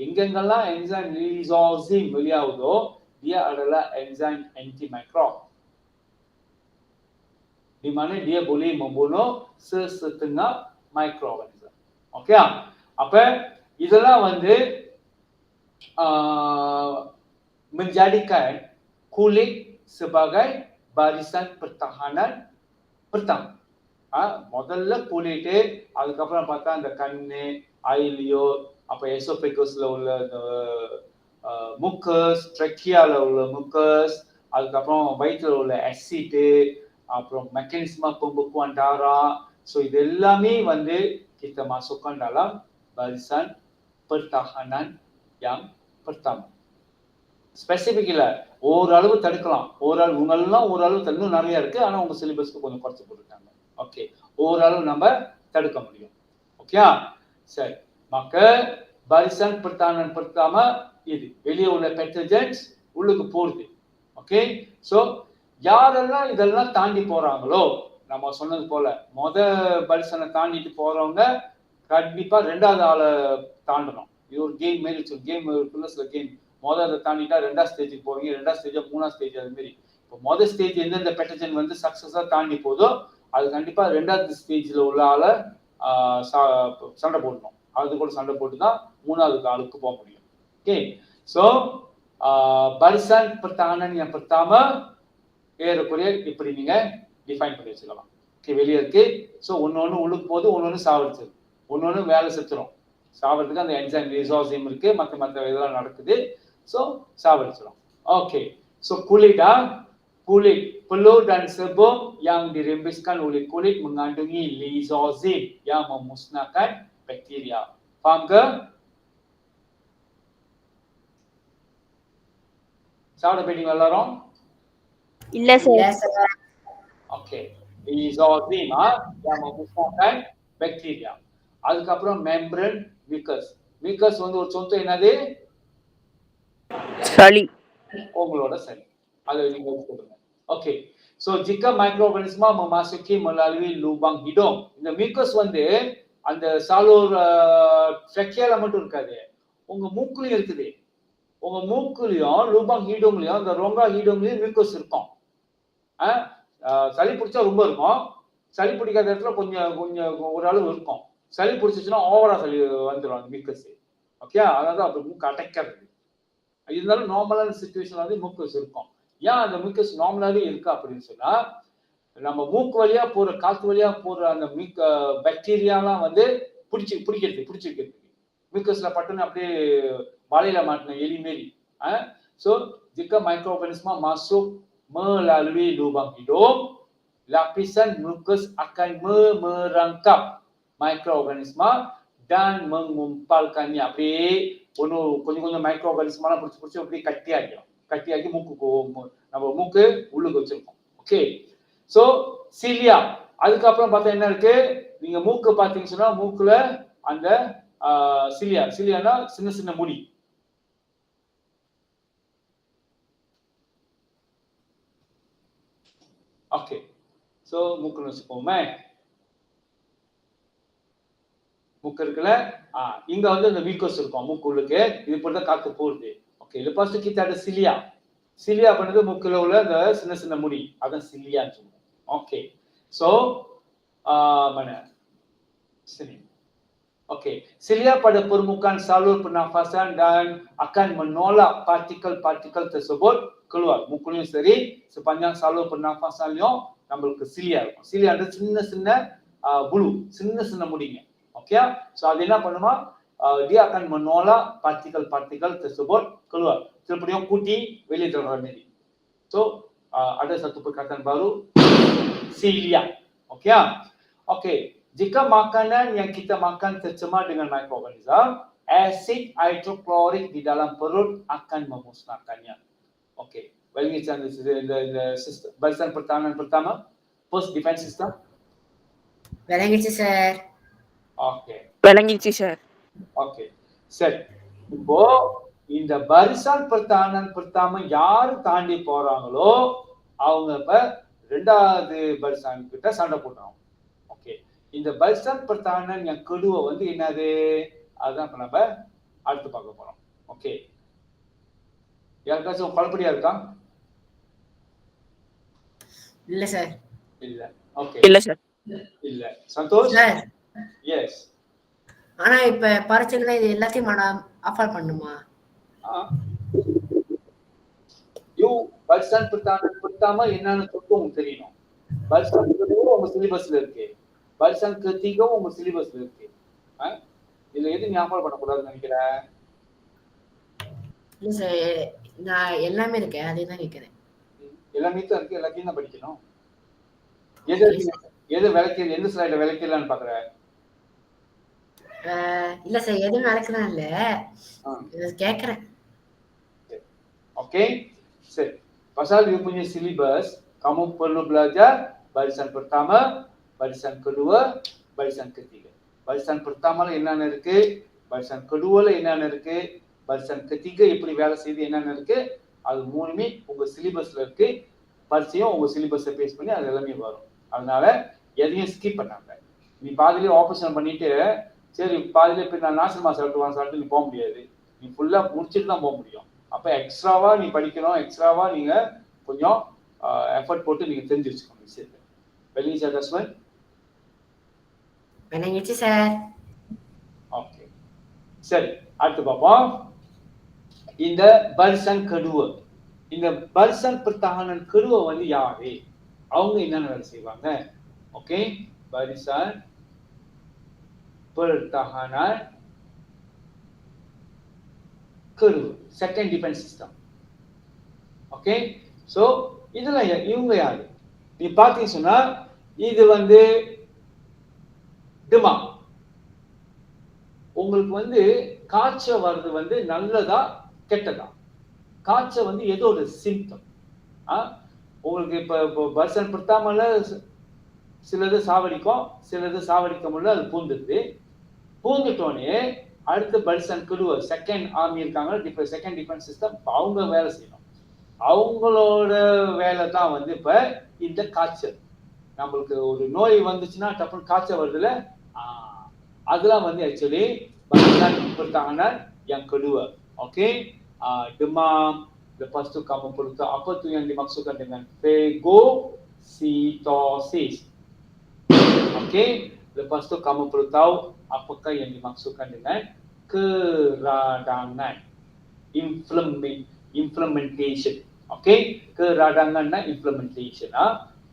எங்கெங்கெல்லாம் enzyme லிசோசைம் வெளியாகுதோ dia adalah enzim antimikrob, di mana dia boleh membunuh sesetengah mikroorganisme. Okey, apa இதெல்லாம் வந்து menjadikan kulit sebagai barisan pertahanan pertama. முதல்ல குளிட்டு, அதுக்கப்புறம் பார்த்தா அந்த கண்ணு, ஐலியோ, அப்ப எசோபெகஸ்ல உள்ள முக்கஸ், ட்ரெக்கியால உள்ள முக்கஸ், அதுக்கப்புறம் வயிற்றுல உள்ள அசிட்டு, அப்புறம் மெக்கானிசமா pembekuan darah. So இது எல்லாமே வந்து kita masukkan dalam barisan pertahanan yang pertama. Specific இல்ல, ஓரளவு தடுக்கலாம். உங்களெல்லாம் ஓரளவு இன்னும் நிறைய இருக்கு, ஆனா உங்க சிலிபஸ்க்கு கொஞ்சம் குறைச்சு போட்டுருக்காங்க. ஓகே, ஓரளவு நம்ம தடுக்க முடியும். ஓகே, சரி. maka barisan pertahanan pertama இது வெளியே உள்ள பேத்தஜன்ஸ் உள்ளுக்கு போகுது. ஓகே, சோ யாரெல்லாம் இதெல்லாம் தாண்டி போறாங்களோ, நம்ம சொன்னது போல பரிசனை தாண்டிட்டு போறவங்க கண்டிப்பா ரெண்டாவது ஆளை தாண்டணும். இது ஒரு கேம் மாரி, கேம் சில கேம் அதை தாண்டிட்டா ரெண்டாவது ஸ்டேஜுக்கு போவீங்க, ரெண்டாவது ஸ்டேஜ், மூணாவது ஸ்டேஜ், அது மாதிரி. இப்போ ஸ்டேஜ் எந்தெந்த பேத்தஜன் வந்து சக்சஸா தாண்டி போதோ அது கண்டிப்பா ரெண்டாவது ஸ்டேஜ்ல உள்ள ஆளை சண்டை போடணும். அது கூட சண்டை போட்டு தான் மூணாவது ஆளுக்கு போக முடியும். Okay, so barisan pertahanan yang pertama ஏறக்குறைய இப்படி நீங்க டிஃபைன் பண்ணி வச்சுக்கலாம். ஓகே, வெளியே இருக்கு. ஸோ ஒன்னொன்னு உள்ளுக்கு போது, ஒன்னொன்னு சாவடிச்சது, ஒன்னொன்னு வேலை செத்துரும். சாவறதுக்கு அந்த என்சைம் லிசோசைம் இருக்கு, மற்ற இதெல்லாம் நடக்குது. ஸோ சாவடிச்சிடும். Okay, so kulit peluh dan sebum yang dirembeskan oleh kulit mengandungi lizozim yang memusnahkan bakteria. Faham ke? சாப்பிட போயிட்டீங்க எல்லாரும்?
இல்ல sir.
Okay, lizozim yang memusnahkan bakteria. அதுக்கப்புறம் மெம்பரன் மியூக்கஸ் வந்து ஒரு சொத்து என்னது?
சளி.
உங்களோட சளி, அதை நீங்க சொல்லுங்க. Okay, so jika mikroorganisma memasuki melalui lubang hidung, இந்த மியூக்கஸ் வந்து அந்த சாலூர் ட்ரெக்கியால மட்டும் இருக்காது, உங்க மூக்குலயும் இருக்குது. உங்க மூக்குலயும் லூபாங் ஹீடோங்லயும் அந்த ரொங்கா ஹீடோங்லயும் மியூக்கஸ் இருக்கும். சளி பிடிச்சா ரொம்ப இருக்கும், சளி பிடிக்காத இடத்துல கொஞ்சம் கொஞ்சம் ஓரளவு இருக்கும். சளி பிடிச்சிச்சுன்னா ஓவரா சளி வந்துடும் அந்த மியூக்கஸ். ஓகே, அதாவது அப்படி மூக்கு அடைக்கிறது. இருந்தாலும் நார்மலான சிச்சுவேஷன்ல வந்து மியூக்கஸ் இருக்கும். ஏன் அந்த மியூக்கஸ் நார்மலாவே இருக்கா அப்படின்னு சொன்னா, நம்ம மூக்கு வழியா போற காத்து வழியா போற அந்த பாக்டீரியாலாம் வந்து பிடிச்சிருக்கிறது. மியூக்கஸ்ல பட்டுன்னு அப்படியே வாழையில மாட்டின எலி மாரி. So jika mikroorganisma masuk melalui lubang hidung, lapisan mukus akan merangkap mikroorganisma dan mengumpalkannya. அப்படியே கொஞ்சம் மைக்ரோஆர்கானிசமெல்லாம் பிடிச்சி அப்படியே கட்டியாக்கி நம்ம மூக்கு உள்ளுக்கு வச்சிருக்கோம். Okay, so cilia. அதுக்கப்புறம் பார்த்தா என்ன இருக்கு? நீங்க மூக்கு பார்த்தீங்கன்னு சொன்னா மூக்குல அந்த சிலியானா சின்ன சின்ன முடி. ஓகே, சோ மூக்குன்னு வச்சுக்கோமே. மூக்கு இருக்குல்ல, இங்க வந்து அந்த மியூக்கஸ் இருக்கும் மூக்குள்ளுக்கு. இது போட்டு காத்து போகுது. Okay, lepas tu kita ada cilia. Cilia பண்ணது மூக்குல உள்ள அந்த சின்ன சின்ன முடி, அதான் சிலியான்னு சொல்லுவோம். Okay, so mana sini. Okey, cilia pada permukaan salur pernafasan dan akan menolak partikel-partikel tersebut keluar. மூக்குலயும் சரி, sepanjang salur pernafasannya நம்மளுக்கு cilia இருக்கும். cilia அது சின்ன bulu, சின்ன முடிங்க. ஓகே, சோ அது என்ன பண்ணுமா? Dia akan menolak partikel-partikel tersebut keluar. Terpediam kuti வெளியே தள்ளுற மாதிரி. So ada satu perkataan baru, cilia. Okey, okey. Jika makanan yang kita makan tercemar dengan mikroorganisme, asid hidroklorik di dalam perut akan memusnahkannya. Okey, bagi இந்த system barisan pertahanan pertama, first defense system.
விளங்கிச்சு sir.
Okay,
விளங்கிச்சு sir.
Okay, சரி. இப்போ இந்த barisan pertahanan pertama யார் தாண்டி போறாங்களோ அவங்க இப்ப ரெண்டாவது பரிசான் கிட்ட சண்டை போடுறாங்க. ஓகே, இந்த barisan pertahanan yang kedua வந்து என்னது? அதான் நம்ம அடுத்து பார்க்க போறோம். ஓகே, யாருக்காச்சும் குழப்படியா இருக்கா?
இல்ல சார்.
இல்ல. ஓகே,
இல்ல சார்.
இல்ல. சந்தோஷ்?
Sir
yes.
ஆனா இப்ப பரீட்சையில இது எல்லாத்தையும் அஃபர் பண்ணுமா?
பல்சான் படுத்தாம என்னன்னு சொல்லிட்டு உங்களுக்கு தெரியணும். பல்சான் உங்க சிலிபஸ்ல இருக்கு, பல்சான் கத்திகவும் உங்க சிலிபஸ்ல இருக்கு. இதுல எது ஞாபகம் பண்ணக்கூடாதுன்னு நினைக்கிறேன்?
இல்ல சார், நான் எல்லாமே இருக்கேன், அதே தான் கேட்கிறேன்.
எல்லாமே தான் இருக்கு, எல்லாத்தையும் தான் படிக்கணும். எது விளக்கி, எந்த ஸ்லைட விளக்கலான்னு பாக்குற?
இல்ல சார், எதுவும் நடக்கலாம் இல்ல, கேக்குறேன்.
Oke, sip. Pasal you punya syllabus, kamu perlu belajar barisan pertama, barisan kedua, barisan ketiga. Barisan pertama la என்னென்ன இருக்கு, barisan kedua la என்னென்ன இருக்கு, barisan ketiga எப்படி வேலை செய்யுது என்னென்ன இருக்கு, அது மூணுமே உங்க சிலிபஸ்ல இருக்கு. பரிச்சையும் உங்க சிலிபஸை பேஸ் பண்ணி அது எல்லாமே வரும். அதனால எதையும் ஸ்கிப் பண்ணாங்க. நீ பாதியிலே ஆபரேஷன் பண்ணிட்டு சரி பாதியிலே போய் நான் நாசமா சொல்லிட்டு நீ போக முடியாது. நீ ஃபுல்லா முடிச்சுட்டு தான் போக முடியும். அப்ப எக்ஸ்ட்ராவா நீ படிக்கணும், எக்ஸ்ட்ராவா நீங்க கொஞ்சம் எஃபர்ட் போட்டு நீங்க தெரிஞ்சு வச்சுக்கணும் விஷயத்தை. வெளியே ஜஸ்வன்
விளங்கிடுச்சு சார்.
ஓகே, சரி, அடுத்து பார்ப்போம். இந்த பரிசன் கடுவ, இந்த பரிசன் pertahanan kedua வந்து யாரு, அவங்க என்னென்ன வேலை செய்வாங்க? ஓகே, பரிசன் pertahanan kedua, second defense system. Okay, so இதுல இவங்க யாரு நீ பாத்தீங்க சொன்னா, இது வந்து டிமா. உங்களுக்கு வந்து காய்ச்சல் வர்றது வந்து நல்லதா கெட்டதா? காய்ச்சல் வந்து ஏதோ ஒரு சிம்டம். உங்களுக்கு இப்ப பர்சன் படுத்தாமல சிலது சாவடிக்கும், சிலது சாவடிக்க முடியல, அது பூந்துடுது. பூந்துட்டோன்னே அடுத்த பல்சன் குழுவ செகண்ட் ஆர்மி இருக்காங்க, செகண்ட் டிஃபென்ஸ் சிஸ்டம், அவங்க வேலை செய்யணும். அவங்களோட வேலை தான் வந்து இப்ப இந்த காய்ச்சல். நம்மளுக்கு ஒரு நோய் வந்துச்சுன்னா டப்புன்னு காய்ச்சல் வருதுல, அதெல்லாம் வந்து ஆக்சுவலி பல்சன் கொடுத்தாங்கன்னா yang kedua. Oke, demam, lepas tu kamu perlu tahu apa tu yang dimaksudkan dengan phagocytosis. Oke, lepas tu kamu perlu tahu apakah yang dimaksudkan dengan keradangan, inflammation. Oke, keradangan dan inflammation,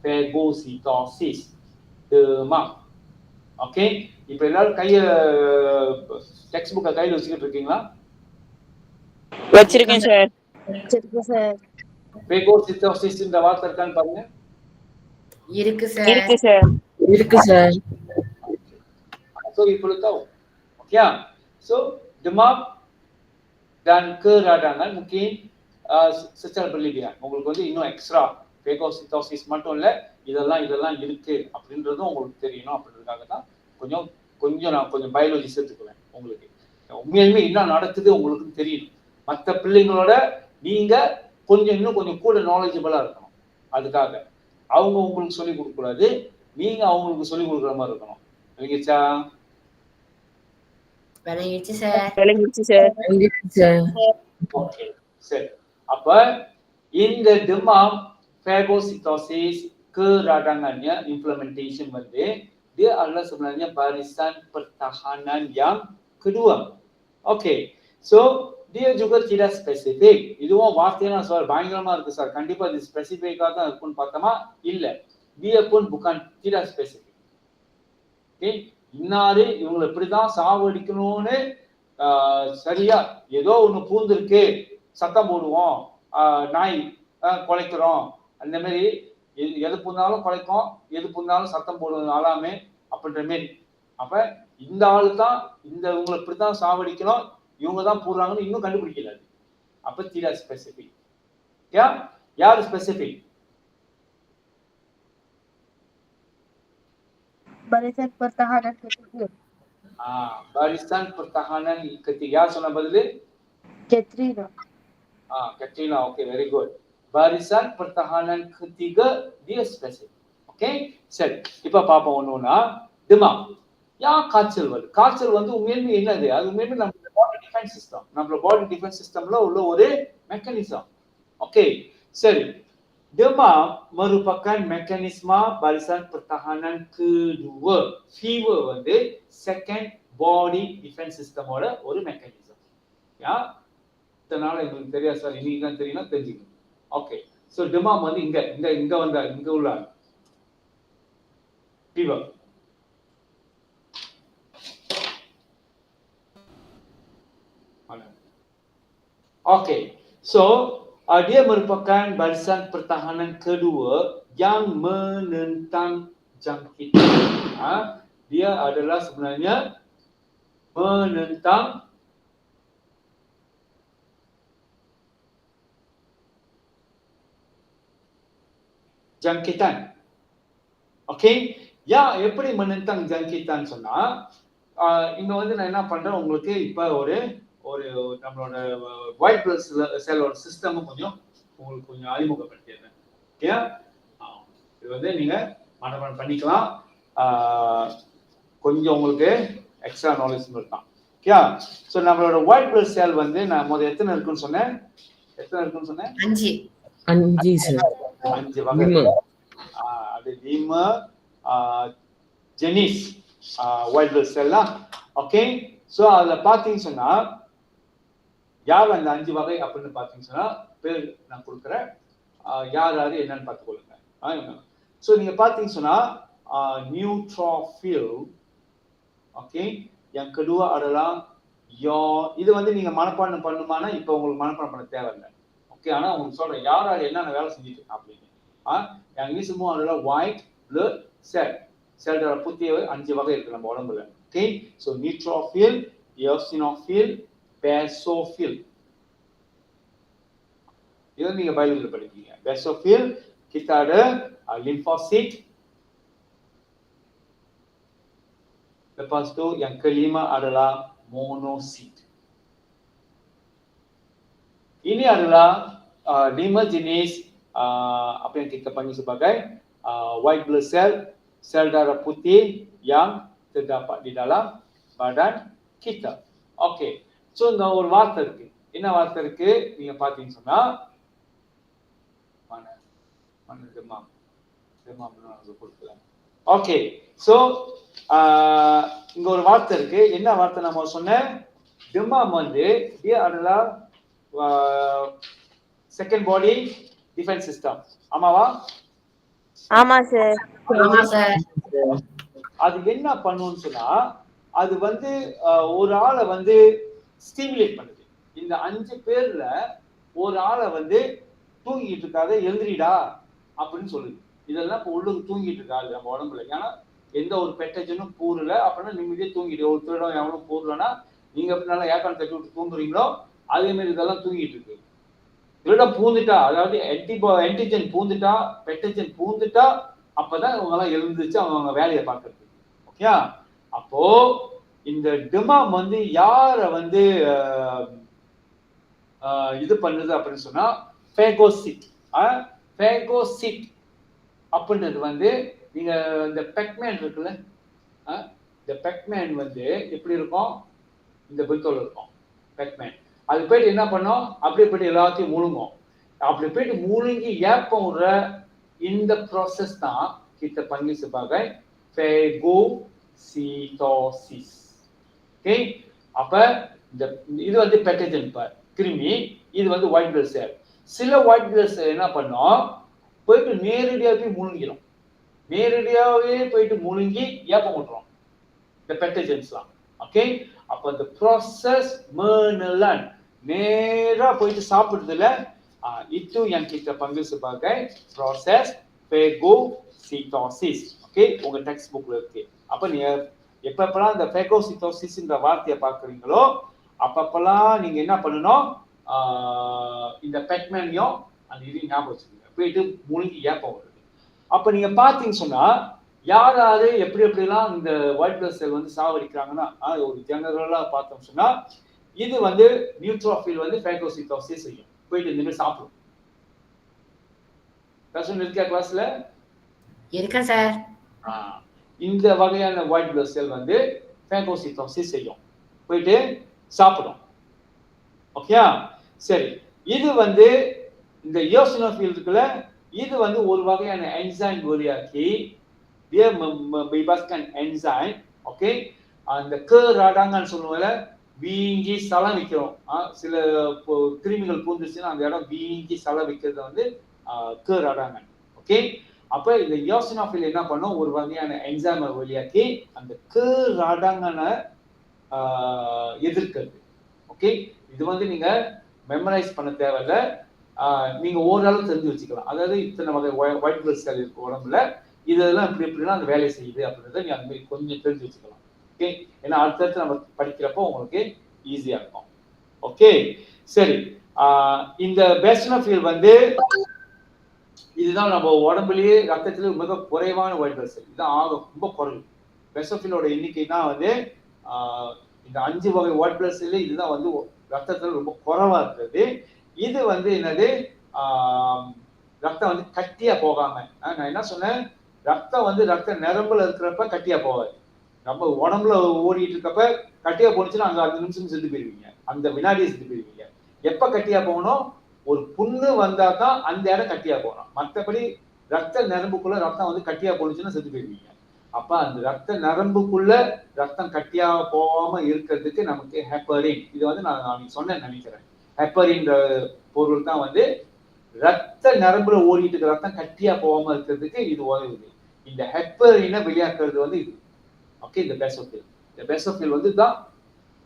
phagocytosis, demam. Okay, இப்போ எல்லாரும் கைய text புக்கை கையில வச்சுக்கிட்டு இருக்கீங்களா?
வச்சிருக்கேன் sir.
பேகோசிட்டோசிஸ் இந்த வார்த்தை இருக்கான்னு பாருங்க.
இருக்கு சார்.
இருக்கு சார்.
இருக்கு சார்.
So இப்படி tahu. Okey. So demam dan keradangan mungkin secara berlebihan. உங்களுக்கு வந்து இன்னும் எக்ஸ்ட்ரா பேகோசிட்டோசிஸ் மட்டும் இல்ல, இதெல்லாம் இருக்கு அப்படின்றதும் உங்களுக்கு தெரியணும். அப்படின்றதுக்காக தான் கொஞ்சம் நான் கொஞ்சம் பயாலஜி சேர்த்துக்குவேன். உங்களுக்கு உண்மையிலுமே என்ன நடக்குது உங்களுக்கு தெரியணும். மற்ற பிள்ளைங்களோட நீங்க இன்னும் கொஞ்சம் கூட நாலேஜபிளா இருக்கணும். அதுக்காக அவங்க உங்களுக்கு சொல்லிக் கொடுக்க கூடாது, நீங்க அவங்களுக்கு சொல்லிக் கொடுக்குற மாதிரி இருக்கணும். இல்லைங்கச்சா?
விளங்கிடுச்சு சார்.
ஓகே, சரி. அப்ப இந்த demam, phagocytosis, keradangannya, inflammation வந்து dia adalah sebenarnya barisan pertahanan yang kedua. Oke, so dia juga tidak spesifik. இதுவும் வார்த்தையா சார் பயங்கரமா இருக்கு சார், கண்டிப்பா இது ஸ்பெசிஃபிக்கா தான் இருக்குன்னு பார்த்தோமா? இல்ல, dia pun bukan tidak spesifik. Okay, இன்னாரு இவங்களை இப்படிதான் சாவடிக்கணும்னு சரியா ஏதோ ஒண்ணு பூந்திருக்கு, சத்தம் போடுவோம், நாய் குலைக்கிறோம், அந்த மாதிரி எது பூந்தாலும் குலைக்கும், எது பூந்தாலும் சத்தம் போடுவோம் ஆளாமே அப்படின்ற மாரி. அப்ப இந்த ஆளு தான் இவங்களை இப்படித்தான் சாவடிக்கணும், இவங்க தான் போடுறாங்கன்னு இன்னும் கண்டுபிடிக்கல. அப்ப தீரா ஸ்பெசிபிக். யாரு specific?
Barisan pertahanan ketiga.
Barisan pertahanan ketiga. யார் சொன்ன பதிலு?
Katrina.
Katrina, okay, very good. Barisan pertahanan ketiga dia spesifik. Okay, சரி. இப்ப பாப்போம் ஒண்ணுனா demam. காய்ச்சல் வருது. காய்ச்சல் வந்து உண்மையிலுமே என்னது? அது உண்மையிலுமே நம்ம பாடி டிஃபென்ஸ் சிஸ்டம். நம்மளோட பாடி டிஃபென்ஸ் சிஸ்டம்ல உள்ள ஒரு மெக்கானிசம். ஓகே, சரி. Demam merupakan mekanisme barisan pertahanan kedua. Fever வந்து second body defense system ஓட ஒரு மெக்கானிசம். யா, இதனால உங்களுக்கு தெரியாது சார், இன்னைக்கு தான் தெரியும்னா தெரிஞ்சுக்கணும். ஓகே, சோ demam வந்து இங்க வந்தா இங்க உள்ள fever. Okey, so dia merupakan barisan pertahanan kedua yang menentang jangkitan. Dia adalah sebenarnya menentang jangkitan. Okey, ya எப்படி menentang jangkitan சொன்னா இங்க வந்து நான் என்ன பண்றேன் உங்களுக்கு இப்ப ஒரு நம்மளோட ஒயிட் பிளட் செல்லோட சிஸ்டம் உங்களுக்கு கொஞ்சம் அறிமுகப்படுத்திடுறேன். ஓகே, இது வந்து நீங்க மனப்பாடம் பண்ணிக்கலாம். கொஞ்சம் உங்களுக்கு எக்ஸ்ட்ரா நாலேஜ் இருக்கான். ஓகே, சோ நம்மளோட ஒயிட் பிளட் செல் வந்து நான் முதல்ல எத்தனை இருக்குன்னு சொன்னேன்?
5 சார்.
5 வகை. அது லீமா ஜெனிஸ் ஒயிட் பிளட் செல்லா. ஓகே, சோ அதுல பாத்தீங்கன்னு சொன்னா யார் அந்த 5 வகை அப்படின்னு பாத்தீங்கன்னு சொன்னா பேர் நான் கொடுக்குறேன். யார் என்னன்னு பார்த்துக்கொள்ளுங்க. சோ நீங்க பாத்தீங்கன்னு சொன்னா neutrophil. Okay, yang kedua adalah இது வந்து நீங்க மனப்பாடம் பண்ணுமானா இப்ப உங்களுக்கு மனப்பாடம் பண்ண தேவையில்லை. ஓகே, ஆனா உங்களுக்கு சொல்றேன் யார் என்னென்ன வேலை செஞ்சுட்டு இருக்கா அப்படின்னு. ini semua adalah white blood cell. செல் darah putih 5 வகை இருக்கு நம்ம உடம்புல. Okay, so neutrophil, eosinophil, basophil. Itu நீங்க பயாலஜில படிப்பீங்க. basophil, kita ada lymphocyte. Lepas tu yang kelima adalah monocyte. Ini adalah 5 jenis apa yang kita panggil sebagai white blood cell, sel darah putih yang terdapat di dalam badan kita. Okey, so இந்த ஒரு வார்த்தை இருக்கு. என்ன வார்த்தை இருக்கு நீங்க பாத்தீங்கன்னு சொன்னா ஓகே, சோ இங்க ஒரு வார்த்தை இருக்கு. என்ன வார்த்தை நம்ம சொன்னேன்? demam வந்து dia adalah second body defense system. ஆமாவா?
ஆமா சார்.
ஆமா சார்.
அது என்ன பண்ணுன்னு சொன்னா அது வந்து ஒரு ஆளை வந்து ஸ்டிமுலேட் பண்ணுது. இந்த 5 பேர்ல ஒரு ஆளை வந்து தூங்கிட்டு இருக்காத எழுந்திரிடா அப்படின்னு சொல்லுது. இதெல்லாம் இப்போ உள்ளுக்கு தூங்கிட்டு இருக்காது நம்ம உடம்புல. ஏன்னா எந்த ஒரு பெட்டஜனும் பூரல அப்படின்னா நிம்மதியே தூங்கிட்டு, ஒரு திருடம் எவனும் பூரலன்னா நீங்க எப்படி நல்லா ஏக்கான் தட்டி விட்டு தூங்குறீங்களோ அதே மாதிரி இதெல்லாம் தூங்கிட்டு இருக்கு. திருடம் பூந்துட்டா, அதாவது ஆன்டிஜன் பூந்துட்டா, பெட்டஜன் பூந்துட்டா அப்பதான் இவங்க எல்லாம் எழுந்துச்சு அவங்க வேலையை பார்க்கறது. ஓகே, அப்போ இந்த demam வந்து யார வந்து இது பண்ணுது அப்படின்னு சொன்னா phagocyte. phagocyte அப்படின்றது வந்து நீங்க இந்த பெக்மேன் இருக்குல்ல, இந்த பெக்மேன் வந்து எப்படி இருக்கும்? இந்த பித்தோல இருக்கும் பெக்மேன். அது போயிட்டு என்ன பண்ணும்? அப்படியே போயிட்டு எல்லாத்தையும் முழுங்கும். அப்படி போயிட்டு முழுங்கி ஏப்பம் விடுற இந்த ப்ராசஸ் தான் kita panggil sebagai phagocytosis. Okay, அப்ப இது வந்து பெட்டஜன் கிருமி, இது வந்து ஒயிட் பிளட் செல். சில ஒயிட் பிளட் செல் என்ன பண்ணும்? போயிட்டு நேரடியாவே முழுங்கிடும். நேரடியாவே போயிட்டு முழுங்கி ஏப்பம் விட்டுரும் இந்த பெட்டஜன்ஸ்லாம். ஓகே, அப்ப இந்த ப்ராசஸ் menelan நேரா போயிட்டு சாப்பிடுறதுல itu yang kita panggil sebagai proses phagocytosis. Okay, உங்க டெக்ஸ்ட் புக்ல இருக்கு. அப்ப நீங்க எப்பப்பெல்லாம் இந்த phagocytosisன்ற வார்த்தையை பார்க்குறீங்களோ அப்பப்பெல்லாம் நீங்க என்ன பண்ணணும்? இந்த பெக்மேனையும் அந்த இதையும் ஞாபகம் வச்சுக்கோங்க. போயிட்டு முழுங்கி ஏப்பம் வருது. அப்ப நீங்க பாத்தீங்கன்னு சொன்னா யாராரு எப்படி எப்படிலாம் இந்த ஒயிட் பிளட் செல் வந்து சாவடிக்கிறாங்கன்னா ஒரு ஜெனரலா பார்த்தோம் சொன்னா இது வந்து நியூட்ரோஃபில் வந்து phagocytosis செய்யும். போயிட்டு இந்த மாதிரி சாப்பிடும். கஷ்டம் இருக்கா கிளாஸ்ல?
இருக்கா சார்.
இந்த வகையான ஒயிட் பிளட் செல் வந்து phagocytosis செய்யும். போயிட்டு சாப்பிடும். ஓகே, சரி. இது வந்து இந்த யோசினோஃபில் இருக்குல்ல, இது வந்து ஒரு வகையான என்சைம் வெளியாக்கி dia membebaskan enzim, ஓகே. அந்த ராடாங்கன்னு சொல்லுவோம்ல, வீங்கி சலம் வைக்கிறோம். சில கிருமிகள் பூந்துச்சுன்னா அந்த இடம் வீங்கி சலம் வைக்கிறது வந்து ராடாங்க. ஓகே, அப்ப இந்த யோசினோஃபில் என்ன பண்ணும், ஒரு வகையான என்சைமை வெளியாக்கி அந்த ராடாங்கனை எதிர்க்கிறது. ஓகே, இது வந்து நீங்க மெமரைஸ் பண்ண தேவையில்ல, நீங்க ஓரளவு தெரிஞ்சு வச்சுக்கலாம். அதாவது இத்தனை வகை ஒயிட் பிளட் செல் இருக்கு உடம்புல, இதெல்லாம் இப்படிலாம் அந்த வேலையை செய்யுது அப்படின்றத நீங்க அந்த மாதிரி கொஞ்சம் தெரிஞ்சு வச்சுக்கலாம். ஓகே, ஏன்னா அடுத்தடுத்து நம்ம படிக்கிறப்போ உங்களுக்கு ஈஸியா இருக்கும். ஓகே, சரி. இந்த பேசினோஃபில் வந்து இதுதான் நம்ம உடம்புலயே ரத்தத்திலே மிக குறைவான ஒயிட் பிளட் செல். இதுதான் ரொம்ப குறைவு. பேசினோஃபிலோட எண்ணிக்கை தான் வந்து இந்த 5 வகை ஒயிட் பிளட் செல் இதுதான் வந்து ரத்தத்தில் ரொம்ப குறைவா இருக்கிறது. இது வந்து என்னது, ரத்தம் வந்து கட்டியா போகாம, நான் என்ன சொன்னேன், ரத்தம் வந்து ரத்த நரம்புல இருக்கிறப்ப கட்டியா போகாது. நம்ம உடம்புல ஓடிட்டு இருக்கப்ப கட்டியா போனுச்சுன்னா அங்க 5 நிமிஷம் செத்து போயிருவீங்க, அந்த வினாடியை செத்து போயிருவீங்க. எப்ப கட்டியா போகணும், ஒரு புண்ணு வந்தா தான் அந்த இடம் கட்டியா போகணும். மற்றபடி ரத்த நரம்புக்குள்ள ரத்தம் வந்து கட்டியா போனுச்சுன்னா செத்து போயிருவீங்க. அப்ப அந்த ரத்த நரம்புக்குள்ள ரத்தம் கட்டியா போகாம இருக்கிறதுக்கு நமக்கு ஹெப்பரின், இது வந்து நான் சொன்னேன் நினைக்கிறேன். ஹெப்பரின்ற பொருள் தான் வந்து ரத்த நரம்புல ஓடிட்டு இருக்க ரத்தம் கட்டியா போகாம இருக்கிறதுக்கு இது உதவுது. இந்த ஹெப்பரினை வெளியாக்குறது வந்து இது. ஓகே, இந்த பேசோஃபில் வந்து தான்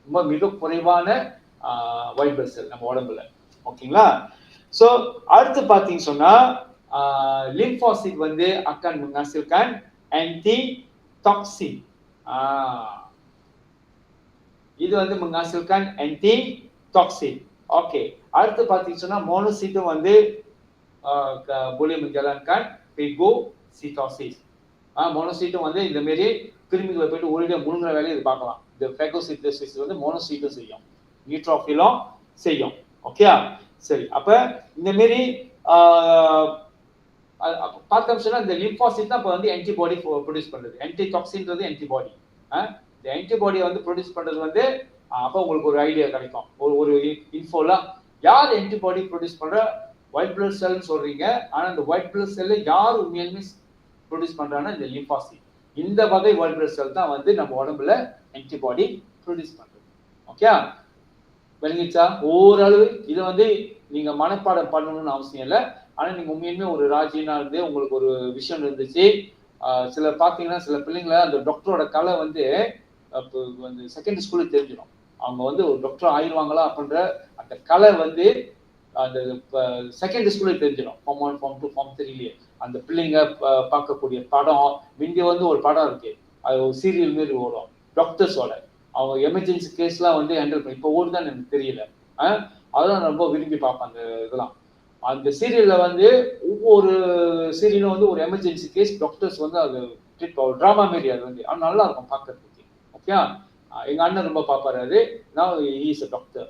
ரொம்ப மிக குறைவான ஒயிட் பிளட் செல் நம்ம உடம்புல. ஓகேங்களா? சோ அடுத்து பாத்தீங்க சொன்னா லிம்போசிட் வந்து akan menghasilkan antitoxin. இது வந்து menghasilkan antitoxin. ஓகே, அடுத்து பாத்தீங்க சொன்னா மோனோசைட்டும் வந்து boleh menjalankan phagocytosis. மோனோசைட்டும் வந்து இந்த மாதிரி கிருமிகளை போயிட்டு ஒரே முழுங்குற வேலையை இது பார்க்கலாம். இந்த phagocytosis வந்து மோனோசைட்டும் செய்யும், நியூட்ரோஃபிலும் செய்யும். ஓகே, சரி. அப்ப இந்த மாதிரி பார்த்தோம் சொன்னா இந்த லிம்போசைட் தான் இப்ப வந்து ஆன்டிபாடி ப்ரொடியூஸ் பண்றது. ஆன்டிடாக்சின்றது ஆன்டிபாடி. இந்த ஆன்டிபாடியை வந்து ப்ரொடியூஸ் பண்றது வந்து அப்ப உங்களுக்கு ஒரு ஐடியா கிடைக்கும், ஒரு இன்ஃபோல யார் ஆன்டிபாடி ப்ரொடியூஸ் பண்ற, ஒயிட் பிளட் செல்னு சொல்றீங்க, ஆனா இந்த ஒயிட் பிளட் செல்ல யார் உண்மையாலுமே ப்ரொடியூஸ் பண்றாங்கன்னா இந்த லிம்போசைட். இந்த வகை ஒயிட் பிளட் செல் தான் வந்து நம்ம உடம்புல ஆன்டிபாடி ப்ரொடியூஸ் பண்றது. ஓகே, விளங்கிச்சா? ஓரளவு இதை வந்து நீங்க மனப்பாடம் பண்ணணும்னு அவசியம் இல்லை. ஆனா நீங்க உண்மையுமே ஒரு ராஜினா இருந்து உங்களுக்கு ஒரு விஷயம் இருந்துச்சு. சில பாத்தீங்கன்னா சில பிள்ளைங்கள அந்த டாக்டரோட கலை வந்து செகண்டரி ஸ்கூல்ல தெரிஞ்சிடும். அவங்க வந்து ஒரு டாக்டர் ஆயிடுவாங்களா அப்படின்ற அந்த கலை வந்து அந்த செகண்டரி ஸ்கூல்ல தெரிஞ்சிடும். ஃபார்ம் 1, ஃபார்ம் 2, ஃபார்ம் 3லயே அந்த பிள்ளைங்க பார்க்கக்கூடிய படம். இங்க வந்து ஒரு படம் இருக்கு, அது ஒரு சீரியல் மாரி ஓடும், டாக்டர்ஸோட அவங்க எமர்ஜென்சி கேஸ்லாம் வந்து ஹேண்டில் பண்ணி இப்போ ஓடுதான் எனக்கு தெரியல. அதெல்லாம் ரொம்ப விரும்பி பார்ப்பேன் அந்த இதெல்லாம். அந்த சீரியல்ல வந்து ஒவ்வொரு சீரியலும் வந்து ஒரு எமர்ஜென்சி கேஸ், டாக்டர்ஸ் வந்து அது டிராமா மாரி அது வந்து நல்லா இருக்கும் பார்க்கறதுக்கு. ஓகே, எங்க அண்ணன் ரொம்ப பார்ப்பாரு அது. நான் இஸ் அ டாக்டர்.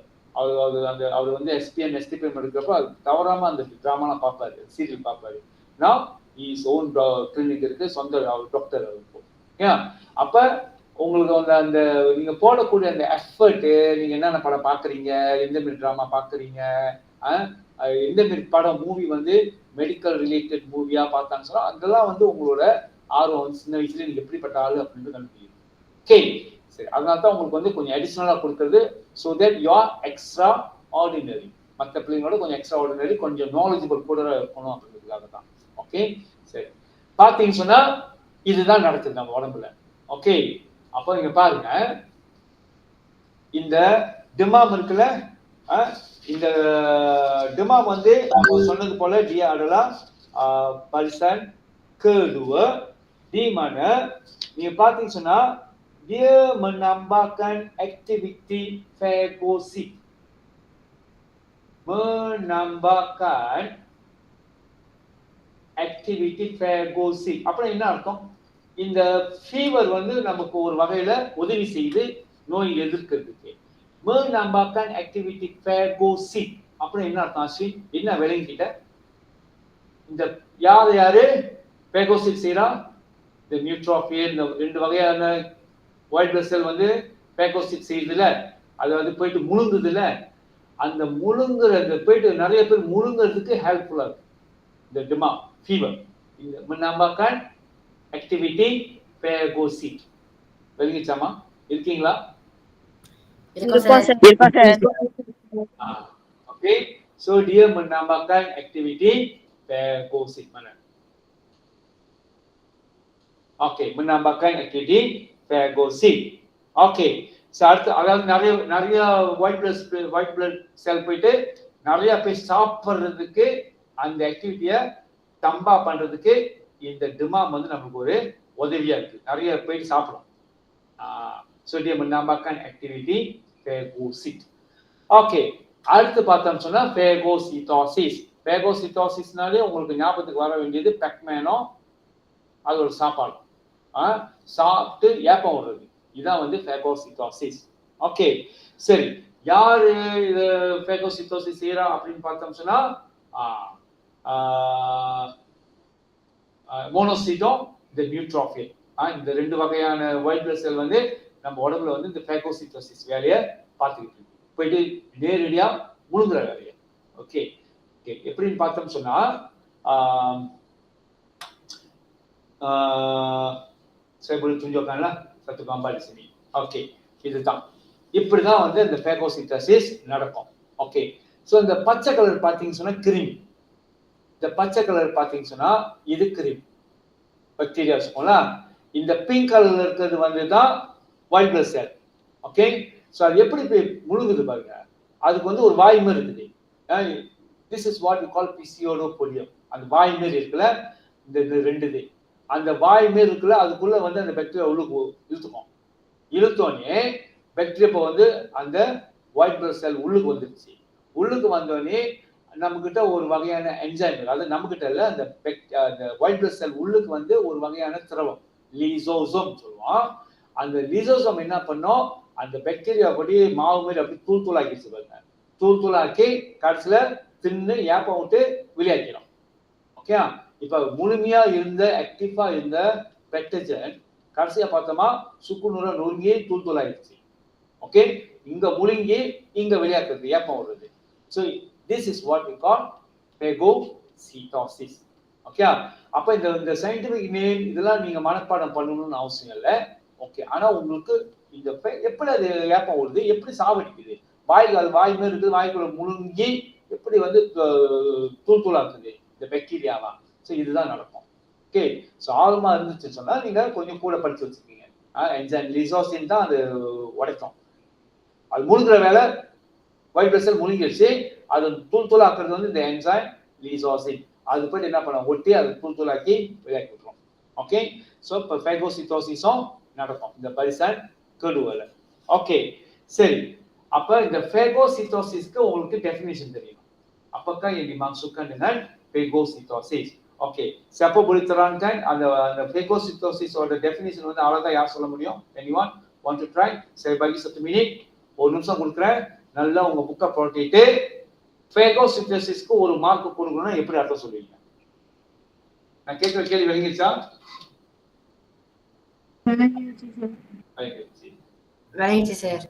அவர் வந்து எஸ்பிஎன் எஸ்டிபிஎம் எடுக்கிறப்ப அது தவறாம அந்த டிராமாலாம் பார்ப்பாரு, சீரியல் பார்ப்பாரு. நான் இஸ் ஓன் கிளினிக் இருக்கு, சொந்த டாக்டர் இருக்கும். ஓகே, அப்ப உங்களுக்கு அந்த நீங்க போடக்கூடிய அந்த எஃபர்ட், நீங்க என்னென்ன படம் பாக்குறீங்க, எந்த மாதிரி டிராமா பாக்குறீங்க, எந்த மாதிரி படம் மூவி வந்து மெடிக்கல் ரிலேட்டட் மூவியா பார்த்தான்னு சொன்னா அதெல்லாம் வந்து உங்களோட ஆர்வம் வந்து சின்ன வயசுல நீங்க எப்படிப்பட்ட ஆளு அப்படின்னு கண்டுபிடிக்கும். ஓகே, சரி. அதனால்தான் உங்களுக்கு வந்து கொஞ்சம் அடிஷனலா கொடுக்கறது, so that you are extra ordinary. மற்ற பிள்ளைங்களோட கொஞ்சம் எக்ஸ்ட்ரா ஆர்டினரி, கொஞ்சம் நாலேஜபிள் கூட இருக்கணும் அப்படின்றதுக்காக தான். ஓகே, சரி. பார்த்தீங்கன்னு சொன்னா இதுதான் நடக்குது நம்ம உடம்புல. ஓகே, அப்போ நீங்க பாருங்க, இந்த டிமாம் இருக்குல்ல, இந்த டிமாம் வந்து சொன்னது போல dia adalah barisan kedua di mana நீங்க பாத்தீங்கன்னு சொன்னா dia menambahkan aktiviti fagosit. menambahkan activity phagocytic அப்புறம் என்ன அர்த்தம்? இந்த ஃபீவர் வந்து நமக்கு ஒரு வகையில உதவி செய்து நோய் எதிர்க்கிறதுக்கு. menambahkan activity phagocytic அப்புறம் என்ன அர்த்தம் ஆச்சு? என்ன விளங்கிட்ட? இந்த யாரு phagocytic செய்யறா? இந்த நியூட்ரோஃபில், இந்த 2 வகையான ஒயிட் பிளட் செல் வந்து phagocytic செய்யுதுல, அது வந்து போயிட்டு முழுங்குதுல, அந்த முழுங்குறது போயிட்டு நிறைய பேர் முழுங்குறதுக்கு ஹெல்ப்ஃபுல்லா இருக்கு இந்த டிமா ஃபீவர். இந்த menambahkan activity phagocyte. விளங்கிச்சாமா? இருக்கீங்களா?
இருக்கும்
Irkon
sir.
sir. Irkon sir.
Okey. So dia menambahkan aktiviti phagocyte mana? Okey, menambahkan aktiviti phagocyte. Okey. So அடுத்து அதாவது நிறைய ஒயிட் பிளட் செல் போயிட்டு நிறைய போய் சாப்பிட்றதுக்கு அந்த ஆக்டிவிட்டியை தம்பா பண்றதுக்கு இந்த டிமாம் வந்து நமக்கு ஒரு உதவியா இருக்கு. நிறைய போயிட்டு சாப்பிடும். So dia menambahkan aktiviti phagocyte. Okay, அடுத்து பார்த்தோம்னு சொன்னா ஃபேகோசிட்டோசிஸ். ஃபேகோசிட்டோசிஸ்னாலே உங்களுக்கு ஞாபகத்துக்கு வர வேண்டியது பெக்மேனோ, அது ஒரு சாப்பாடு. சாப்பிட்டு ஏப்பம் விடுறது, இதான் வந்து ஃபேகோசிட்டோசிஸ். ஓகே, சரி, யாரு இது ஃபேகோசிட்டோசிஸ் செய்யறா அப்படின்னு பார்த்தோம் சொன்னா மோனோசைட்டோம், இந்த நியூட்ரோஃபில். இந்த ரெண்டு வகையான ஒயிட் பிளட் செல் வந்து நம்ம உடம்புல வந்து இந்த ஃபேகோசிட்டோசிஸ் வேலையை பார்த்துக்கிட்டு இருக்கு. போயிட்டு நேரடியா முழுங்குற வேலையை. ஓகே, எப்படின்னு பார்த்தோம் சொன்னா saya boleh tunjukkanlah satu gambar di sini. Okay, இதுதான், இப்படிதான் வந்து இந்த ஃபேகோசிட்டோசிஸ் நடக்கும். ஓகே, ஸோ இந்த பச்சை கலர் பார்த்தீங்கன்னு சொன்னா கிருமி. இந்த பச்சை கலர் பார்த்தீங்கன்னு சொன்னா இது கிருமி பாக்டீரியா வச்சுக்கோங்களா. இந்த பிங்க் கலர்ல இருக்கிறது வந்து தான் white blood cell. Okay, so அது எப்படி போய் முழுகுது பாருங்க. அதுக்கு வந்து ஒரு வாய் மாதிரி இருக்குது. This is what we call pseudopodium. அந்த வாய் மாதிரி இருக்குல்ல, இந்த ரெண்டு இது, அந்த வாய் மாதிரி இருக்குல்ல, அதுக்குள்ள வந்து அந்த பாக்டீரியா உள்ளுக்கு இழுத்துக்கும். இழுத்தோடனே பாக்டீரியா இப்போ வந்து அந்த ஒயிட் பிளட் செல் உள்ளுக்கு வந்துருச்சு. உள்ளுக்கு வந்தோடனே நம்ம கிட்ட ஒரு வகையான என்சைம், அதாவது நம்ம கிட்ட இல்ல, அந்த ஒயிட் பிளட் செல் உள்ளுக்கு வந்து ஒரு வகையான திரவம், லிசோசோம் சொல்லுவோம். அந்த லிசோசோம் என்ன பண்ணோம், அந்த பாக்டீரியா படி மாவு மாதிரி அப்படி தூள் தூளாக்கிடுச்சு பாருங்க. தூள் தூளாக்கி கடைசியில தின்னு ஏப்பம் விட்டு வெளியாக்கிறோம். ஓகே, இப்ப முழுமையா இருந்த ஆக்டிவா இருந்த பெக்டஜன் கடைசியா பார்த்தோமா சுக்குநூற நொறுங்கி தூள் தூள் ஆயிடுச்சு. ஓகே, இங்க முழுங்கி இங்க வெளியாக்குறது, ஏப்பம் வருது. So this is what we call phagocytosis. Okay, அப்ப இந்த சயின்டிபிக் நேம் இதெல்லாம் நீங்க மனப்பாடம் பண்ணணும்னு அவசியம் இல்லை. ஓகே, ஆனா உங்களுக்கு இந்த எப்படி அது ஏப்பம் வருது, எப்படி சாவடிக்குது, வாயில் அது வாய் மாதிரி இருக்குது, வாய்க்குள்ள முழுங்கி எப்படி வந்து தூள் தூளாக்குது இந்த பாக்டீரியாவா. ஸோ இதுதான் நடக்கும். ஓகே, ஸோ ஆழமா இருந்துச்சுன்னு சொன்னா நீங்க கொஞ்சம் கூட படிச்சு வச்சுருக்கீங்க. என்சைம் லிசோசின் தான் அது உடைக்கும். அது முழுங்குற வேலை ஒயிட் பிளட் செல் முழுங்கிடுச்சு, அது தூள் தூளாக்குறது வந்து இந்த என்சைம் லிசோசின். அது போயிட்டு என்ன பண்ண ஒட்டி அது தூள் தூளாக்கி விளையாக்கி விட்டுரும். ஓகே, ஸோ இப்போ ஃபேகோசிட்டோசிஸும் நடக்கும் இந்த பரிசன் கெடுவல. ஓகே, சரி, அப்ப இந்த ஃபேகோசிட்டோசிஸ்க்கு உங்களுக்கு டெஃபினிஷன் தெரியும். Apakah yang dimaksudkan dengan phagocytosis? Okey, siapa boleh terangkan அந்த phagocytosis ஓட டெஃபினிஷன் வந்து அழகா யார் சொல்ல முடியும்? Anyone want to try? saya bagi 1 minit, ஒரு நிமிஷம் கொடுக்குறேன். நல்லா உங்க புக்கை புரட்டிட்டு phagocytosisக்கு ஒரு மார்க் கொடுக்கணும்னா எப்படி அர்த்தம் சொல்லுவீங்க? நான் கேட்கிற கேள்வி விளங்கிடுச்சா?
விளங்கிச்சு சார்.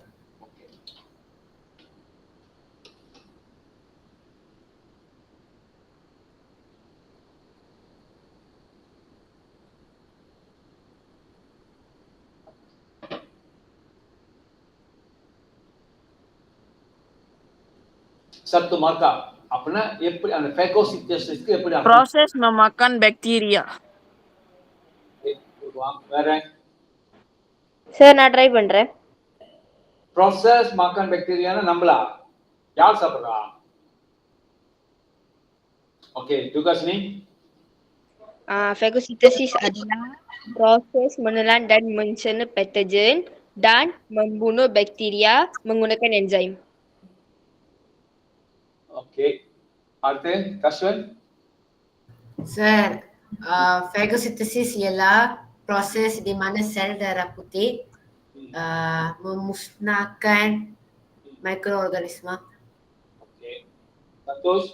சத்து மார்க்கா அப்படின்னா எப்படி அந்த ஃபேகோசிட்டோசிஸ்க்கு எப்படி
Proses memakan bakteria.
வேற
சார் நான் ட்ரை பண்றேன்.
ப்ராசஸ் makan பாக்டீரியானா நம்மளா யார் சாப்பிடுறா? Okay, tugas ni
Fagositosis adalah proses menelan dan mencerna patogen dan membunuh bakteria menggunakan enzim.
Okay, அடுத்து கஷ்வன்.
Sir, phagocytosis ialah proses di mana sel darah putih memusnahkan mikroorganisma.
Okay, Santhosh.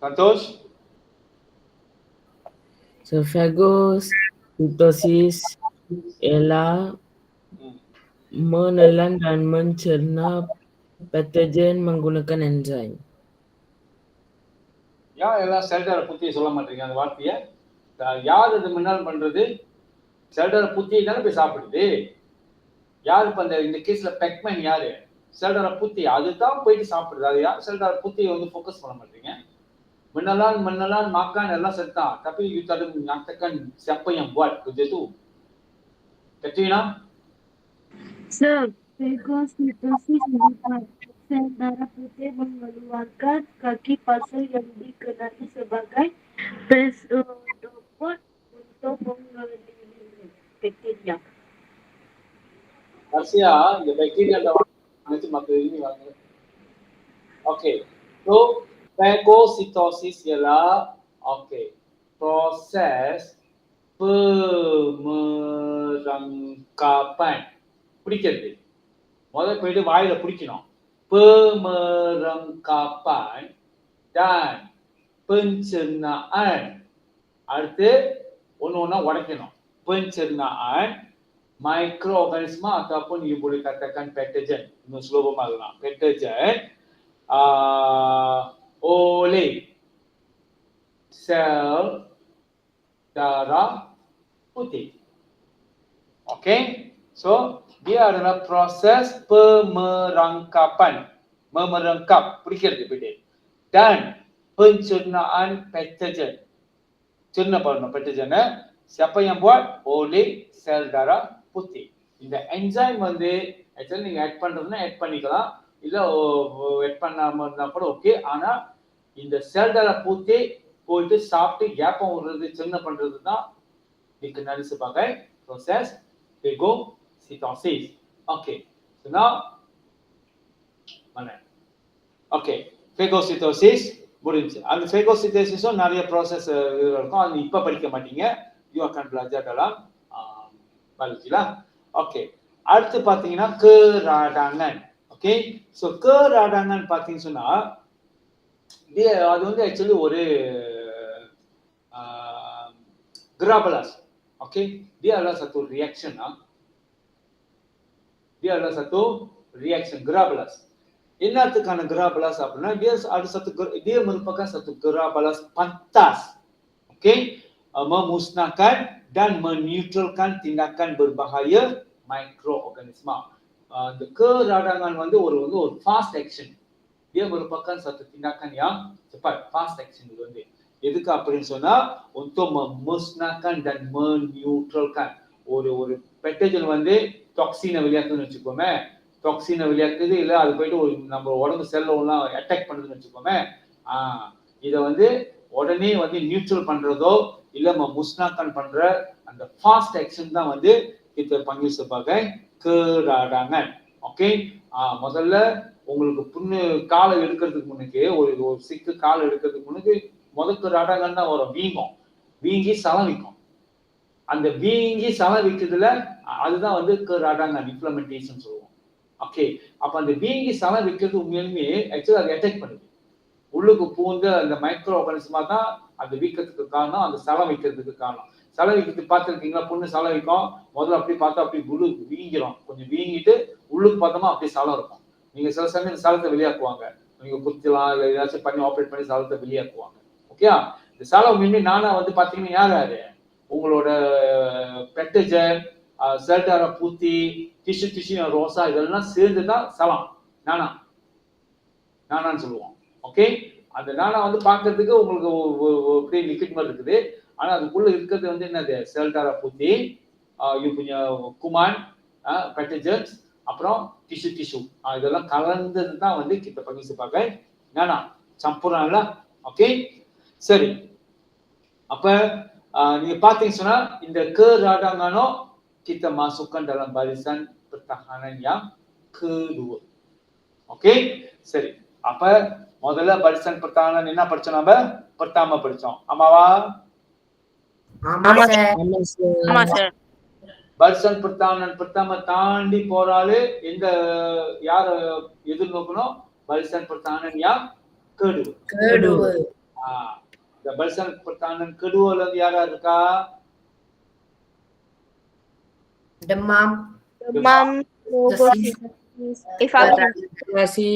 Santhosh,
So phagocytosis ialah
Hmm.
menelan dan mencerna patogen menggunakan enzim.
ஏன் எல்லாம் செல்டார புத்தியை சொல்ல மாட்டீங்க அந்த வார்த்தையை? யார் அது முன்னால் பண்றது? செல்டார புத்தியை தானே போய் சாப்பிடுது. யாரு இப்ப இந்த கேஸ்ல பெக்மேன் யாரு? செல்டார புத்தி அதுதான் போயிட்டு சாப்பிடுது. அது யார் செல்டார புத்தியை வந்து ஃபோக்கஸ் பண்ண மாட்டீங்க? Menelan makan adalah serta, tapi you tak ada menyatakan siapa yang buat kerja tu. Katrina?
Sir, fagositosis merupakan sel darah putih mengeluarkan kaki palsu yang dikenali sebagai pseudopods untuk mengelindungi bakteria.
Rasanya இந்த bacteria nanti maka ini வாங்க. Okay. So phagocytosis ialah proses pemerangkapan. பிடிக்கிறது. முதல்ல போயிட்டு வாயில பிடிக்கணும். Pemerangkapan dan pencernaan. அடுத்து ஒண்ணா உடைக்கணும். Pencernaan, mikroorganisma ataupun you boleh katakan patogen. Ini selobama lah. Patogen oleh sel darah putih. Okay? So, dia adalah proses pemerangkapan. Memerangkap, பிடிக்கிறது போயிட்டு. Dan pencernaan patogen. Cerna பண்ணணும் patogen. Siapa yang buat? Oleh sel darah putih. இந்த enzyme வந்து actually நீங்க add பண்றதுன்னா add பண்ணிக்கலாம். இல்ல add பண்ணாம இருந்தா கூட ஓகே. ஆனா இந்த செல் darah putih போயிட்டு சாப்பிட்டு ஏப்பம் விடுறது சின்ன பண்றது தான் dikenali sebagai proses phagocytosis. Okay. So now mana? Okay. Phagocytosis முடிஞ்சு. அந்த phagocytosisம் நிறைய ப்ராசஸ் இருக்கும். அது இப்ப படிக்க மாட்டீங்க. You akan belajar dalam biology lah. Okay. அடுத்து பாத்தீங்கன்னா keradangan. Okay. So keradangan பாத்தீங்கன்னா சொன்னா அது வந்து ஆக்சுவலி ஒரு grabulas. Okay. Dia adalah satu reaction. Dia adalah satu reaction grabulas. என்னத்துக்கான grabulas அப்படின்னா dia merupakan satu grabulas pantas. Okay. Memusnahkan dan meneutralkan tindakan berbahaya mikroorganisma. Keradangan வந்து ஒரு fast action. Dia merupakan satu tindakan yang cepat, fast action itu வந்து. எதுக்கு அப்படின்னு சொன்னா untuk memusnahkan dan meneutralkan. ஒரு patogen வந்து டாக்ஸினை வெளியாக்குதுன்னு வச்சுக்கோமே. டாக்ஸினை வெளியாக்குது இல்ல அது போயிட்டு ஒரு நம்ம உடம்பு செல்ல எல்லாம் அட்டாக் பண்ணுதுன்னு வச்சுக்கோமே. இதை வந்து உடனே வந்து நியூட்ரல் பண்றதோ இல்ல musnahkan பண்ற அந்த ஃபாஸ்ட் ஆக்ஷன் தான் வந்து kita panggil sebagai keradangan. Okay. முதல்ல உங்களுக்கு புண்ணு காலை எடுக்கிறதுக்கு முன்னுக்கு ஒரு சிக்கு காலை எடுக்கிறதுக்கு முன்னுக்கு முதக்கு ராடாங்கன் தான் வரும். வீங்கி சலவிக்கும். அந்த வீங்கி சலவிக்கிறதுல அதுதான் வந்து ராடாங்கன் இன்ஃப்ளமெண்டேஷன் சொல்லுவோம். ஓகே. அப்ப அந்த வீங்கி சலவிக்கிறது உண்மையிலுமே ஆக்சுவலி அது அட்டாக் பண்ணுது. உள்ளுக்கு பூந்த அந்த மைக்ரோ ஆர்கானிசமா தான் அந்த வீக்கத்துக்கு காரணம், அந்த சலம் வைக்கிறதுக்கு காரணம். சலம் வைக்கிறது பார்த்துருக்கீங்களா? புண்ணு சலம் வைக்கும். முதல்ல அப்படி பார்த்தா அப்படி வீங்கிரும். கொஞ்சம் வீங்கிட்டு உள்ளுக்கு பார்த்தோமா அப்படி சலம் இருக்கும். நீங்க சில சமயம் சலத்தை வெளியாக்குவாங்க. நீங்க குத்திலாம் இல்லை ஏதாச்சும் பண்ணி ஆப்ரேட் பண்ணி சலத்தை வெளியாக்குவாங்க. ஓகே. இந்த சலம் மீன்மே நானா வந்து பாத்தீங்கன்னா யாரு உங்களோட பெட்டஜன், செல் darah putih, டிஷ்யூ ரோசா இதெல்லாம் சேர்ந்துதான் சலம். நானான்னு சொல்லுவோம். ஓகே. அந்த நானா வந்து பாக்குறதுக்கு உங்களுக்கு அப்படியே லிக்விட் மாதிரி இருக்குது. ஆனா அதுக்குள்ள இருக்கிறது வந்து என்னது? செல் darah putih, you punya kuman, patogens, அப்புறம் டிஷ்யூ இதெல்லாம் கலந்தது தான் வந்து kita panggil sebagai நானா. சம்பூர்ணம்ல. ஓகே. சரி. அப்ப நீங்க பாத்தீங்கன்னா சொன்னா இந்த keradangan kita masukkan dalam barisan pertahanan yang kedua. Okay. சரி. அப்ப முதல்ல பரிசன் pertahanan என்ன படிச்சோம்? நம்ம pertama படிச்சோம். ஆமாவா?
ஆமா சார்.
பரிசன் pertahanan pertama தாண்டி போறாலே எந்த யார எதிர்நோக்கணும்? பரிசன் pertahanan yang kedua. இந்த பரிசன் pertahanan keduaல யாரா இருக்கா?
demam,
demam, leukocytosis,
Evakuasi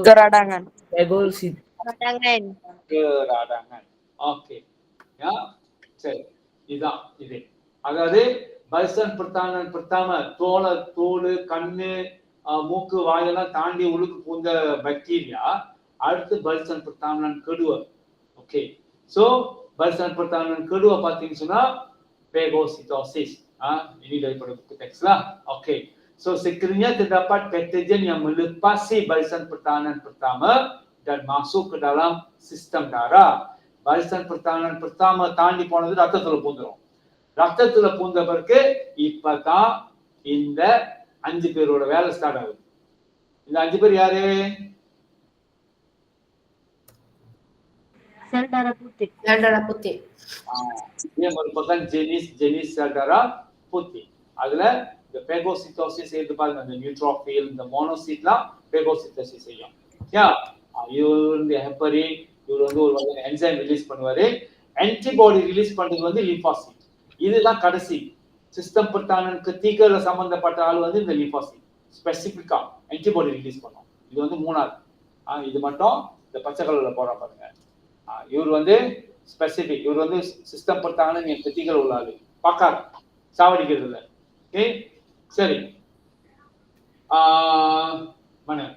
Keradangan.
fagosit
peradangan.
கராடாங்க. ஓகே. யா சரி. இதுதான் இது. அதாவது பல்சன் பிரதானன் பிரதாம தோல், கண்ணு, மூக்கு, வாயெல்லாம் தாண்டி உள்ளுக்கு பூந்த பாக்டீரியா அடுத்து பல்சன் பிரதானன் கெடுவ. ஓகே. சோ பல்சன் பிரதானன் கெடுவ பாத்தீங்கன்னு சொன்னா phagocytosis. Ini daripada buku teks lah. Okey. So sekiranya terdapat patogen yang melepasi barisan pertahanan pertama dan masuk ke dalam sistem darah. Barisan pertahanan pertama தாண்டி போனது ரத்தத்துல பூந்துரும். ரத்தத்துல பூந்த பிறகு இப்பதான் இந்த 5 பேரோட வேலை ஸ்டார்ட் ஆகுது. இந்த 5 பேர் யாரு?
sel darah putih.
sel darah putih.
Dia merupakan jenis sel darah putih. அதுல இந்த phagocytosis செய்து பாருங்க, இந்த neutrophil, இந்த monocyteலாம் phagocytosis செய்யும். யா இவர் இந்த ஹெப்பரின் இவர் வந்து ஒரு வகையான என்சைம் ரிலீஸ் பண்ணுவாரு. ஆன்டிபாடி ரிலீஸ் பண்றது வந்து லிம்போசைட். இதுதான் கடைசி சிஸ்டம் பிரதானனுக்கு தீக்கல சம்பந்தப்பட்ட ஆள் வந்து இந்த லிம்போசைட் ஸ்பெசிபிக்கா ஆன்டிபாடி ரிலீஸ் பண்ணும். இது வந்து மூணாவது. இது மட்டும் இந்த பச்சை கலர்ல போறா பாருங்க. இவர் வந்து ஸ்பெசிபிக், இவர் வந்து சிஸ்டம் பிரதானன் என் தீக்கல உள்ள ஆளு பாக்கார் சாவடிக்கிறது இல்லை. ஓகே சரி. mana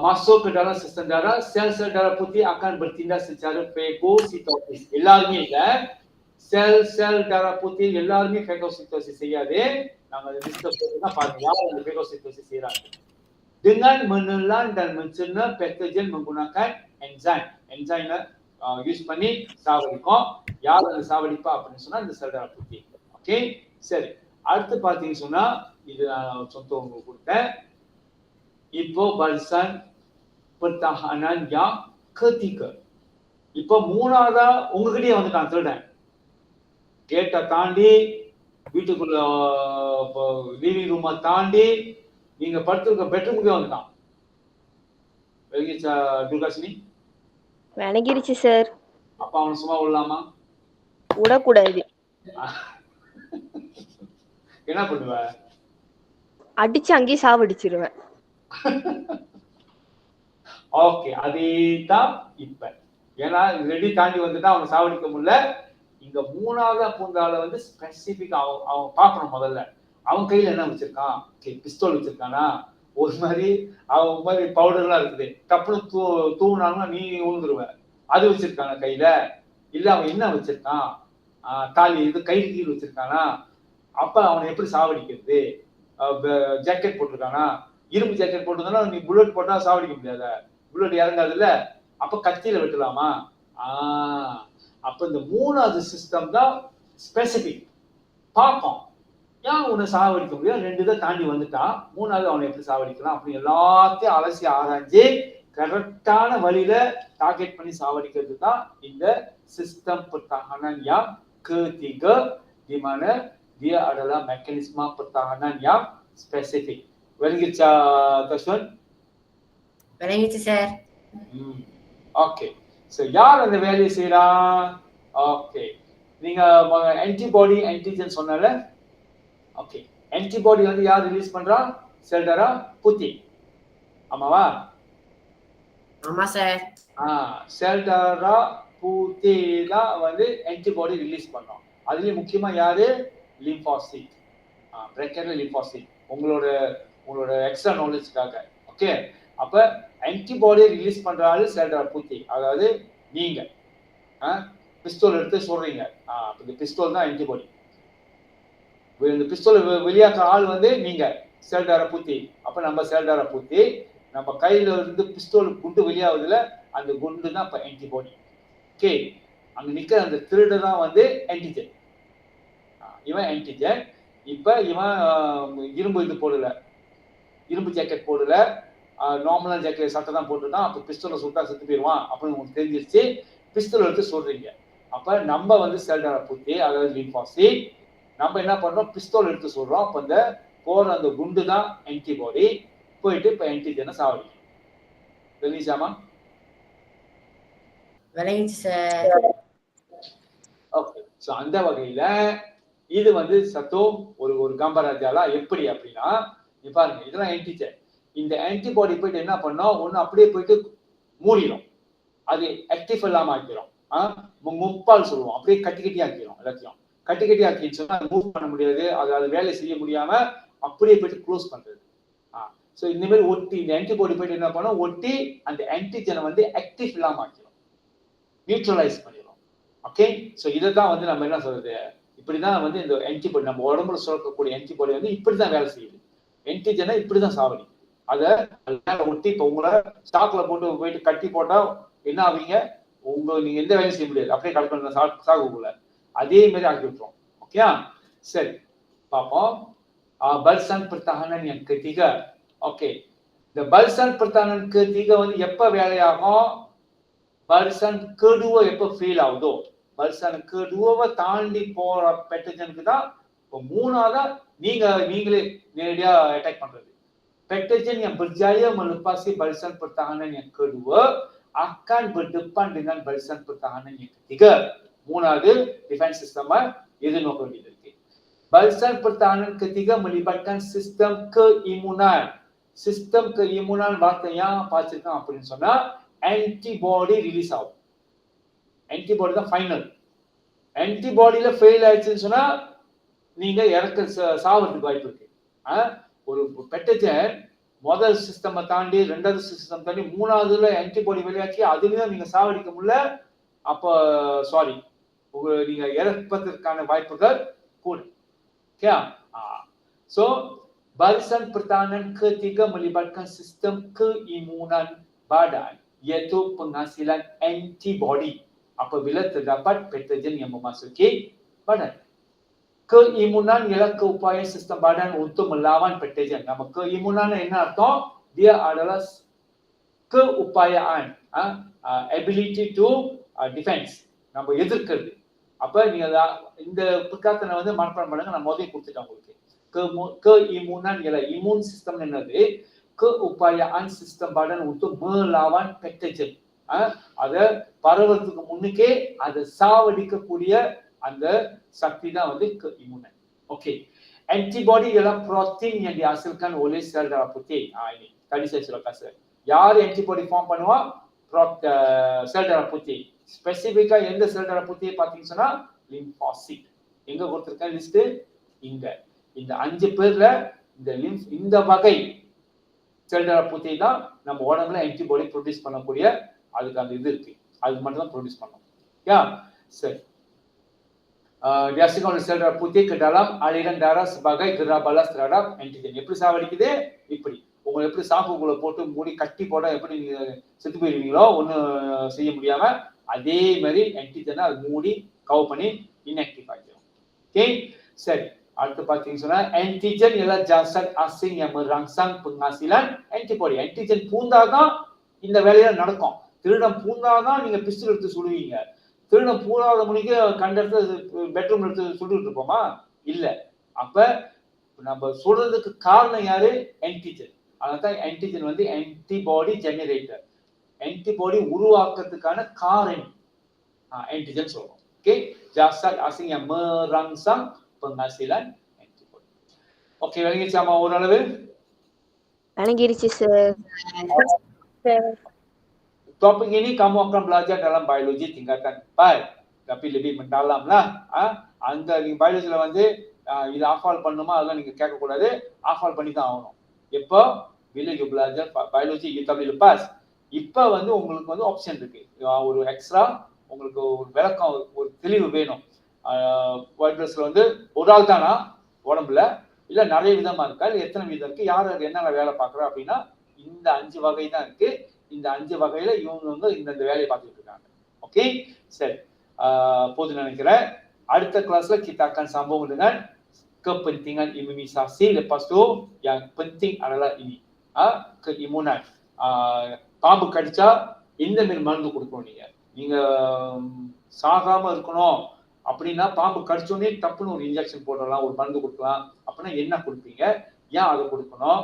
masuk ke dalam sistem darah, sel-sel darah putih akan bertindak secara phagocytosis. எல்லாருமே இல்ல, sel-sel darah putih எல்லாருமே phagocytosis செய்யாது. நாங்க அதை டிஸ்கஸ் பண்ணா பாருங்க யார் அந்த phagocytosis செய்றாங்க. Dengan menelan dan mencerna patogen menggunakan enzim. Enzimல யூஸ் பண்ணி சாவடிக்கும். யார் அந்த சாவடிப்பா அப்படின்னு சொன்னா இந்த செல் darah putih. ஓகே சரி. அடுத்து பாத்தீங்கன்னு சொன்னா இது நான் சொந்த உங்களுக்கு கொடுத்தேன். இப்போ barisan pertahanan yang ketiga. இப்போ மூணாவதா உங்ககிட்டயே வந்துட்டான் திருடன். கேட்டை தாண்டி வீட்டுக்குள்ள லிவிங் ரூமை தாண்டி நீங்க படுத்திருக்க பெட்ரூமுக்கே வந்துட்டான். வெங்கிச்சா துர்காசினி?
விளங்கிடுச்சு சார்.
அப்ப அவனை சும்மா விடலாமா?
விடக்கூடாது.
என்ன பண்ணுவ?
அடிச்சு அங்கேயே சாவடிச்சிருவேன்.
ஓகே அதுதான் இப்ப. ஏன்னா ரெடி தாண்டி வந்துட்டா அவனை சாவடிக்க முடியல. இங்க மூணாவது பூந்தால வந்து ஸ்பெசிபிக் அவன் பார்க்கணும். முதல்ல அவன் கையில என்ன வச்சிருக்கான்? பிஸ்டோல் வச்சிருக்கானா? ஒரு மாதிரி அவன் மாதிரி பவுடர்லாம் இருக்குது, டப்புனு தூவினாலும் நீ விழுந்துருவ. அது வச்சிருக்காங்க கையில? இல்ல அவன் என்ன வச்சிருக்கான்? தாலி இது கைது கீழ் வச்சிருக்கானா? அப்ப அவனை எப்படி சாவடிக்கிறது? ஜாக்கெட் போட்டிருக்கானா? இரும்பு ஜாக்கெட் போட்டிருந்தானா நீ புல்லட் போட்டா சாவடிக்க முடியாத, புல்லட் இறங்காது இல்ல. அப்ப கத்தியில வெட்டலாமா? அப்ப இந்த மூணாவது சிஸ்டம் தான் ஸ்பெசிபிக். பார்ப்போம் ஏன் உன்னை சாவடிக்க முடியும். ரெண்டு இதை தாண்டி வந்துட்டான், மூணாவது அவனை எப்படி சாவடிக்கலாம் அப்படி எல்லாத்தையும் அலசி ஆராய்ஞ்சு கரெக்டான வழியில டார்கெட் பண்ணி சாவடிக்கிறது தான் இந்த sistem pertahanan yang ketiga, di mana dia adalah mekanisme pertahanan yang spesifik. விளங்கிச்சா தஷ்வன்?
விளங்கிச்சு சார்.
ஓகே சோ யார் அந்த வேலையை செய்யறா? ஓகே நீங்க ஆன்டிபாடி ஆன்டிஜன் சொன்னால. ஓகே ஆன்டிபாடி வந்து யார் ரிலீஸ் பண்றா? செல் darah putih. ஆமாவா?
ஆமா சார்.
செல் darah putih தான் வந்து ஆன்டிபாடி ரிலீஸ் பண்றோம். அதுலயும் முக்கியமா யாரு? லிம்போசைட். பிராக்கெட்ல லிம்போசைட். உங்களோட எக்ஸ்ட்ரா நாலேஜ்க்காக. ஓகே அப்ப ஆன்டிபாடி ரிலீஸ் பண்றாரு செல் darah putih. அதாவது நீங்க பிஸ்டோல் எடுத்து சொல்றீங்க, இந்த பிஸ்டோல் தான் ஆன்டிபாடி. இந்த பிஸ்டோல் வெளியாக்குற ஆள் வந்து நீங்க செல் darah putih. அப்ப நம்ம செல் darah putih நம்ம கையில இருந்து பிஸ்டோல் குண்டு வெளியாகுதுல, அந்த குண்டு தான் இப்ப ஆன்டிபாடி. ஓகே அங்க நிக்கிற அந்த திருடு தான் வந்து ஆன்டிஜன். இவன் ஆன்டிஜன். இப்ப இவன் இரும்பு இது போடல, இரும்பு ஜாக்கெட் போடல, நார்மலா ஜாக்கெட் சட்டை தான் போட்டுட்டான். அப்ப பிஸ்டோலை சுட்டா செத்து போயிடுவான் அப்படின்னு உங்களுக்கு தெரிஞ்சிருச்சு. பிஸ்டோல் எடுத்து சொல்றீங்க. அப்ப நம்ம வந்து செல் darah putih அதாவது லிம்போசைட். நம்ம என்ன பண்றோம்? பிஸ்டோல் எடுத்து சொல்றோம். அப்ப அந்த போற அந்த குண்டு தான் ஆன்டிபாடி. போயிட்டு இப்ப ஆன்டிஜனை சாவடிக்கும். தெரிஞ்சாமா?
விளங்கிச்சு சார்.
ஓகே சோ அந்த வகையில இது வந்து சத்தோ ஒரு கம்பராஜாலா எப்படி அப்படின்னா பாருங்க, இதெல்லாம் ஆன்டிஜன். இந்த ஆன்டிபாடி போயிட்டு என்ன பண்ணோம், ஒண்ணு அப்படியே போயிட்டு மூடிடும், அது ஆக்டிவ் இல்லாம ஆக்கிடும். முப்பால் சொல்லுவோம், அப்படியே கட்டி ஆக்கிடும். எல்லாத்தையும் கட்டி ஆக்கின்னு சொன்னா மூவ் பண்ண முடியாது, அது வேலை செய்ய முடியாம அப்படியே போயிட்டு க்ளோஸ் பண்றது. ஸோ இந்த மாதிரி ஒட்டி இந்த ஆன்டிபாடி போயிட்டு என்ன பண்ணோம், ஒட்டி அந்த ஆன்டிஜனை வந்து ஆக்டிவ் இல்லாம ஆக்கிடும், நியூட்ரலைஸ் பண்ணிடும். ஓகே, ஸோ இதை தான் வந்து நம்ம என்ன சொல்றது, இப்படிதான் வந்து இந்த ஆன்டிபாடி நம்ம உடம்புல சுரக்கக்கூடிய ஆன்டிபாடி வந்து இப்படிதான் வேலை செய்யுது. ஆன்டிஜனை இப்படிதான் சாவடி, அதை ஒட்டி இப்போ உங்களை ஸ்டாக்ல போயிட்டு கட்டி போட்டா என்ன ஆவீங்க, நீங்க எந்த வேலையும் செய்ய முடியாது, அப்படியே கலக்கணும் சாகுக்குள்ள, அதே மாதிரி ஆக்கி விட்டுரும். ஓகே, சரி பார்ப்போம். Paulson pertahanan yang ketiga. Okay, இந்த பல்சன் pertahanan ketiga வந்து எப்ப வேலையாகும், பல்சன் kedua எப்ப ஃபெயில் ஆகுதோ, பல்சன் kedua தாண்டி போற பெட்டஜனுக்கு தான் இப்போ மூணாவதா நீங்களே நேரடியா அட்டாக் பண்றது. Petogen yang berjaya melepasi barisan pertahanan yang kedua akan berdepan dengan barisan pertahanan yang ketiga. மூணாவது டிஃபென்ஸ் சிஸ்டமா எதிர்நோக்க வேண்டியது இருக்கு. Barisan pertahanan ketiga melibatkan sistem keimunan. Sistem keimunan வார்த்தை ஏன் பார்த்திருக்கோம் அப்படின்னு சொன்னா ஆன்டிபாடி ரிலீஸ் ஆகும். ஆன்டிபாடி தான் ஃபைனல். ஆன்டிபாடியில ஃபெயில் ஆயிடுச்சுன்னு சொன்னா நீங்க சாவறதுக்கு வாய்ப்பு இருக்கு. ஒரு பெட்டஜன் முதல் சிஸ்டம் தாண்டி ரெண்டாவது சிஸ்டம் தாண்டி மூணாவதுல ஆன்டிபாடி வெளியாக்கி அதுலயும் நீங்க சாவடிக்க முடியல, அப்போ சாரி, நீங்க இறப்பதற்கான வாய்ப்புகள் கூட. So barisan pertahanan ketiga melibatkan sistem keimunan badan iaitu penghasilan antibody apabila terdapat patogen yang memasuki badan. Keimunan ialah keupayaan sistem badan untuk melawan patogen. Nama keimunan என்ன அர்த்தம், dia adalah keupayaan, ability to defense, நம்ம எதிர்க்கிறது. அப்ப நீங்க இந்த புத்தகத்தை வந்து மனப்பாடம் பண்ணுங்க, நான் முதல்ல கொடுத்துட்டேன் உங்களுக்கு. Keimunan ialah imun sistem என்னது, keupayaan sistem badan untuk melawan patogen. அத பரவறதுக்கு முன்னுக்கே அதை சாவடிக்கக்கூடிய அந்த சக்தி தான் வந்து keimunan. Okay, antibody ialah protein yang dihasilkan oleh sel darah putih. Ini tadi saya sudah kasih. யார் antibody ஃபார்ம் பண்ணுவா, செல் darah putih. ஸ்பெசிபிக்கா எந்த செல் darah putih பாத்தீங்கன்னா லிம்போசிட். எங்க கொடுத்திருக்கேன் லிஸ்ட், இங்க இந்த 5 பேர்ல இந்த வகை செல் darah putih தான் நம்ம உடம்புல ஆன்டிபாடி ப்ரொடியூஸ் பண்ணக்கூடிய, அதுக்கு அந்த இது இருக்கு, அது மட்டும் தான் ப்ரொடியூஸ் பண்ணணும். சரி, dihasilkan oleh sel darah putih ke dalam aliran darah sebagai gerak balas terhadap antigen. எப்படி சாவடிக்குது, இப்படி உங்களை எப்படி சாக்குக்குள்ள போட்டு மூடி கட்டி போட்டா எப்படி நீங்க செத்து போயிருவீங்களோ ஒன்றும் செய்ய முடியாம, அதே மாதிரி ஆன்டிஜனை அது மூடி கவர் பண்ணி இன்ஆக்டிவ் ஆகிடும். ஓகே, சரி, அடுத்து பார்த்தீங்கன்னு சொன்னா antigen ialah jasad asing yang merangsang penghasilan antibody. Antigen பூந்தாதான் இந்த வேலையில நடக்கும். திருடம் பூந்தாதான் நீங்க பிஸ்டல் எடுத்து சுடுவீங்க. திருடம் பூராத மணிக்கு கண்ட இடத்துல பெட்ரூம் எடுத்து சுட்டுட்டு இருப்போமா, இல்ல. அப்ப நம்ம சுடுறதுக்கு காரணம் யாரு, ஆன்டிஜன். அதான் ஆன்டிஜன் வந்து ஆன்டிபாடி ஜெனரேட்டர், ஆன்டிபாடி உருவாக்குறதுக்கான காரணம் ஆன்டிஜன் சொல்றோம். Okay, jasad asing yang merangsang penghasilan antibody. Okay, விளங்கிச்சாமா ஓரளவு?
விளங்கிருச்சு sir.
Topik ini kamu akan belajar dalam biologi tingkatan 4, tapi lebih mendalam lah. அந்த நீங்க பயாலஜில வந்து இது ஆஃபால் பண்ணுமா அதெல்லாம் நீங்க கேட்க கூடாது, ஆஃபால் பண்ணி தான் ஆகணும். எப்போ bila you belajar biologi UTB lepas, இப்போ வந்து உங்களுக்கு வந்து ஆப்ஷன் இருக்கு, ஒரு எக்ஸ்ட்ரா உங்களுக்கு ஒரு விளக்கம், ஒரு தெளிவு வேணும். ஒயிட் ட்ரெஸ்ல வந்து ஒரு ஆள் தானா உடம்புல, இல்ல நிறைய விதமா இருக்கா, இல்ல எத்தனை விதம் இருக்கு, யார் என்னென்ன வேலை பார்க்குறா அப்படின்னா இந்த 5 வகை தான் இருக்கு. இந்த 5 வகையில இவங்க வந்து இந்த வேலையை பார்த்துட்டு இருக்காங்க. ஓகே, சரி, போது நினைக்கிறேன். அடுத்த கிளாஸ்ல kita akan sambung dengan kepentingan imunisasi. Lepas tu yang penting adalah ini, keimunan. பாம்பு கடிச்சா இந்த மாதிரி மருந்து கொடுக்கணும். நீங்க சாகாம இருக்கணும் அப்படின்னா பாம்பு கடிச்சோடனே டப்புன்னு ஒரு இன்ஜெக்ஷன் போடலாம், ஒரு மருந்து கொடுக்கலாம். அப்படின்னா என்ன கொடுப்பீங்க, ஏன் அதை கொடுக்கணும்,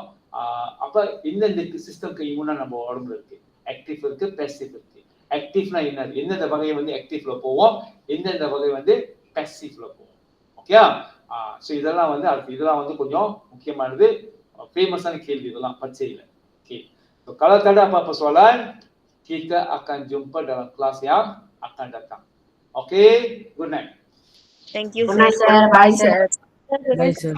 அப்ப எந்தெந்த சிஸ்டம்க்கு இம்யூனா நம்ம உடம்புல இருக்கு, ஆக்டிவ் இருக்கு, பேசிவ் இருக்கு. ஆக்டிவ்னா என்ன, எந்தெந்த வகை வந்து ஆக்டிவ்ல போவோம், எந்தெந்த வகை வந்து பேசிவ்ல போவோம். ஓகே, ஸோ இதெல்லாம் வந்து அடுத்து இதெல்லாம் வந்து கொஞ்சம் முக்கியமானது, ஃபேமஸான கேள்வி இதெல்லாம் பரீட்சையில். Okay, so, kalau tak ada apa-apa soalan, kita akan jumpa dalam kelas yang akan datang. Okay, good night.
Thank you,
Good night,
sir.
sir. Bye, sir.
Bye, sir.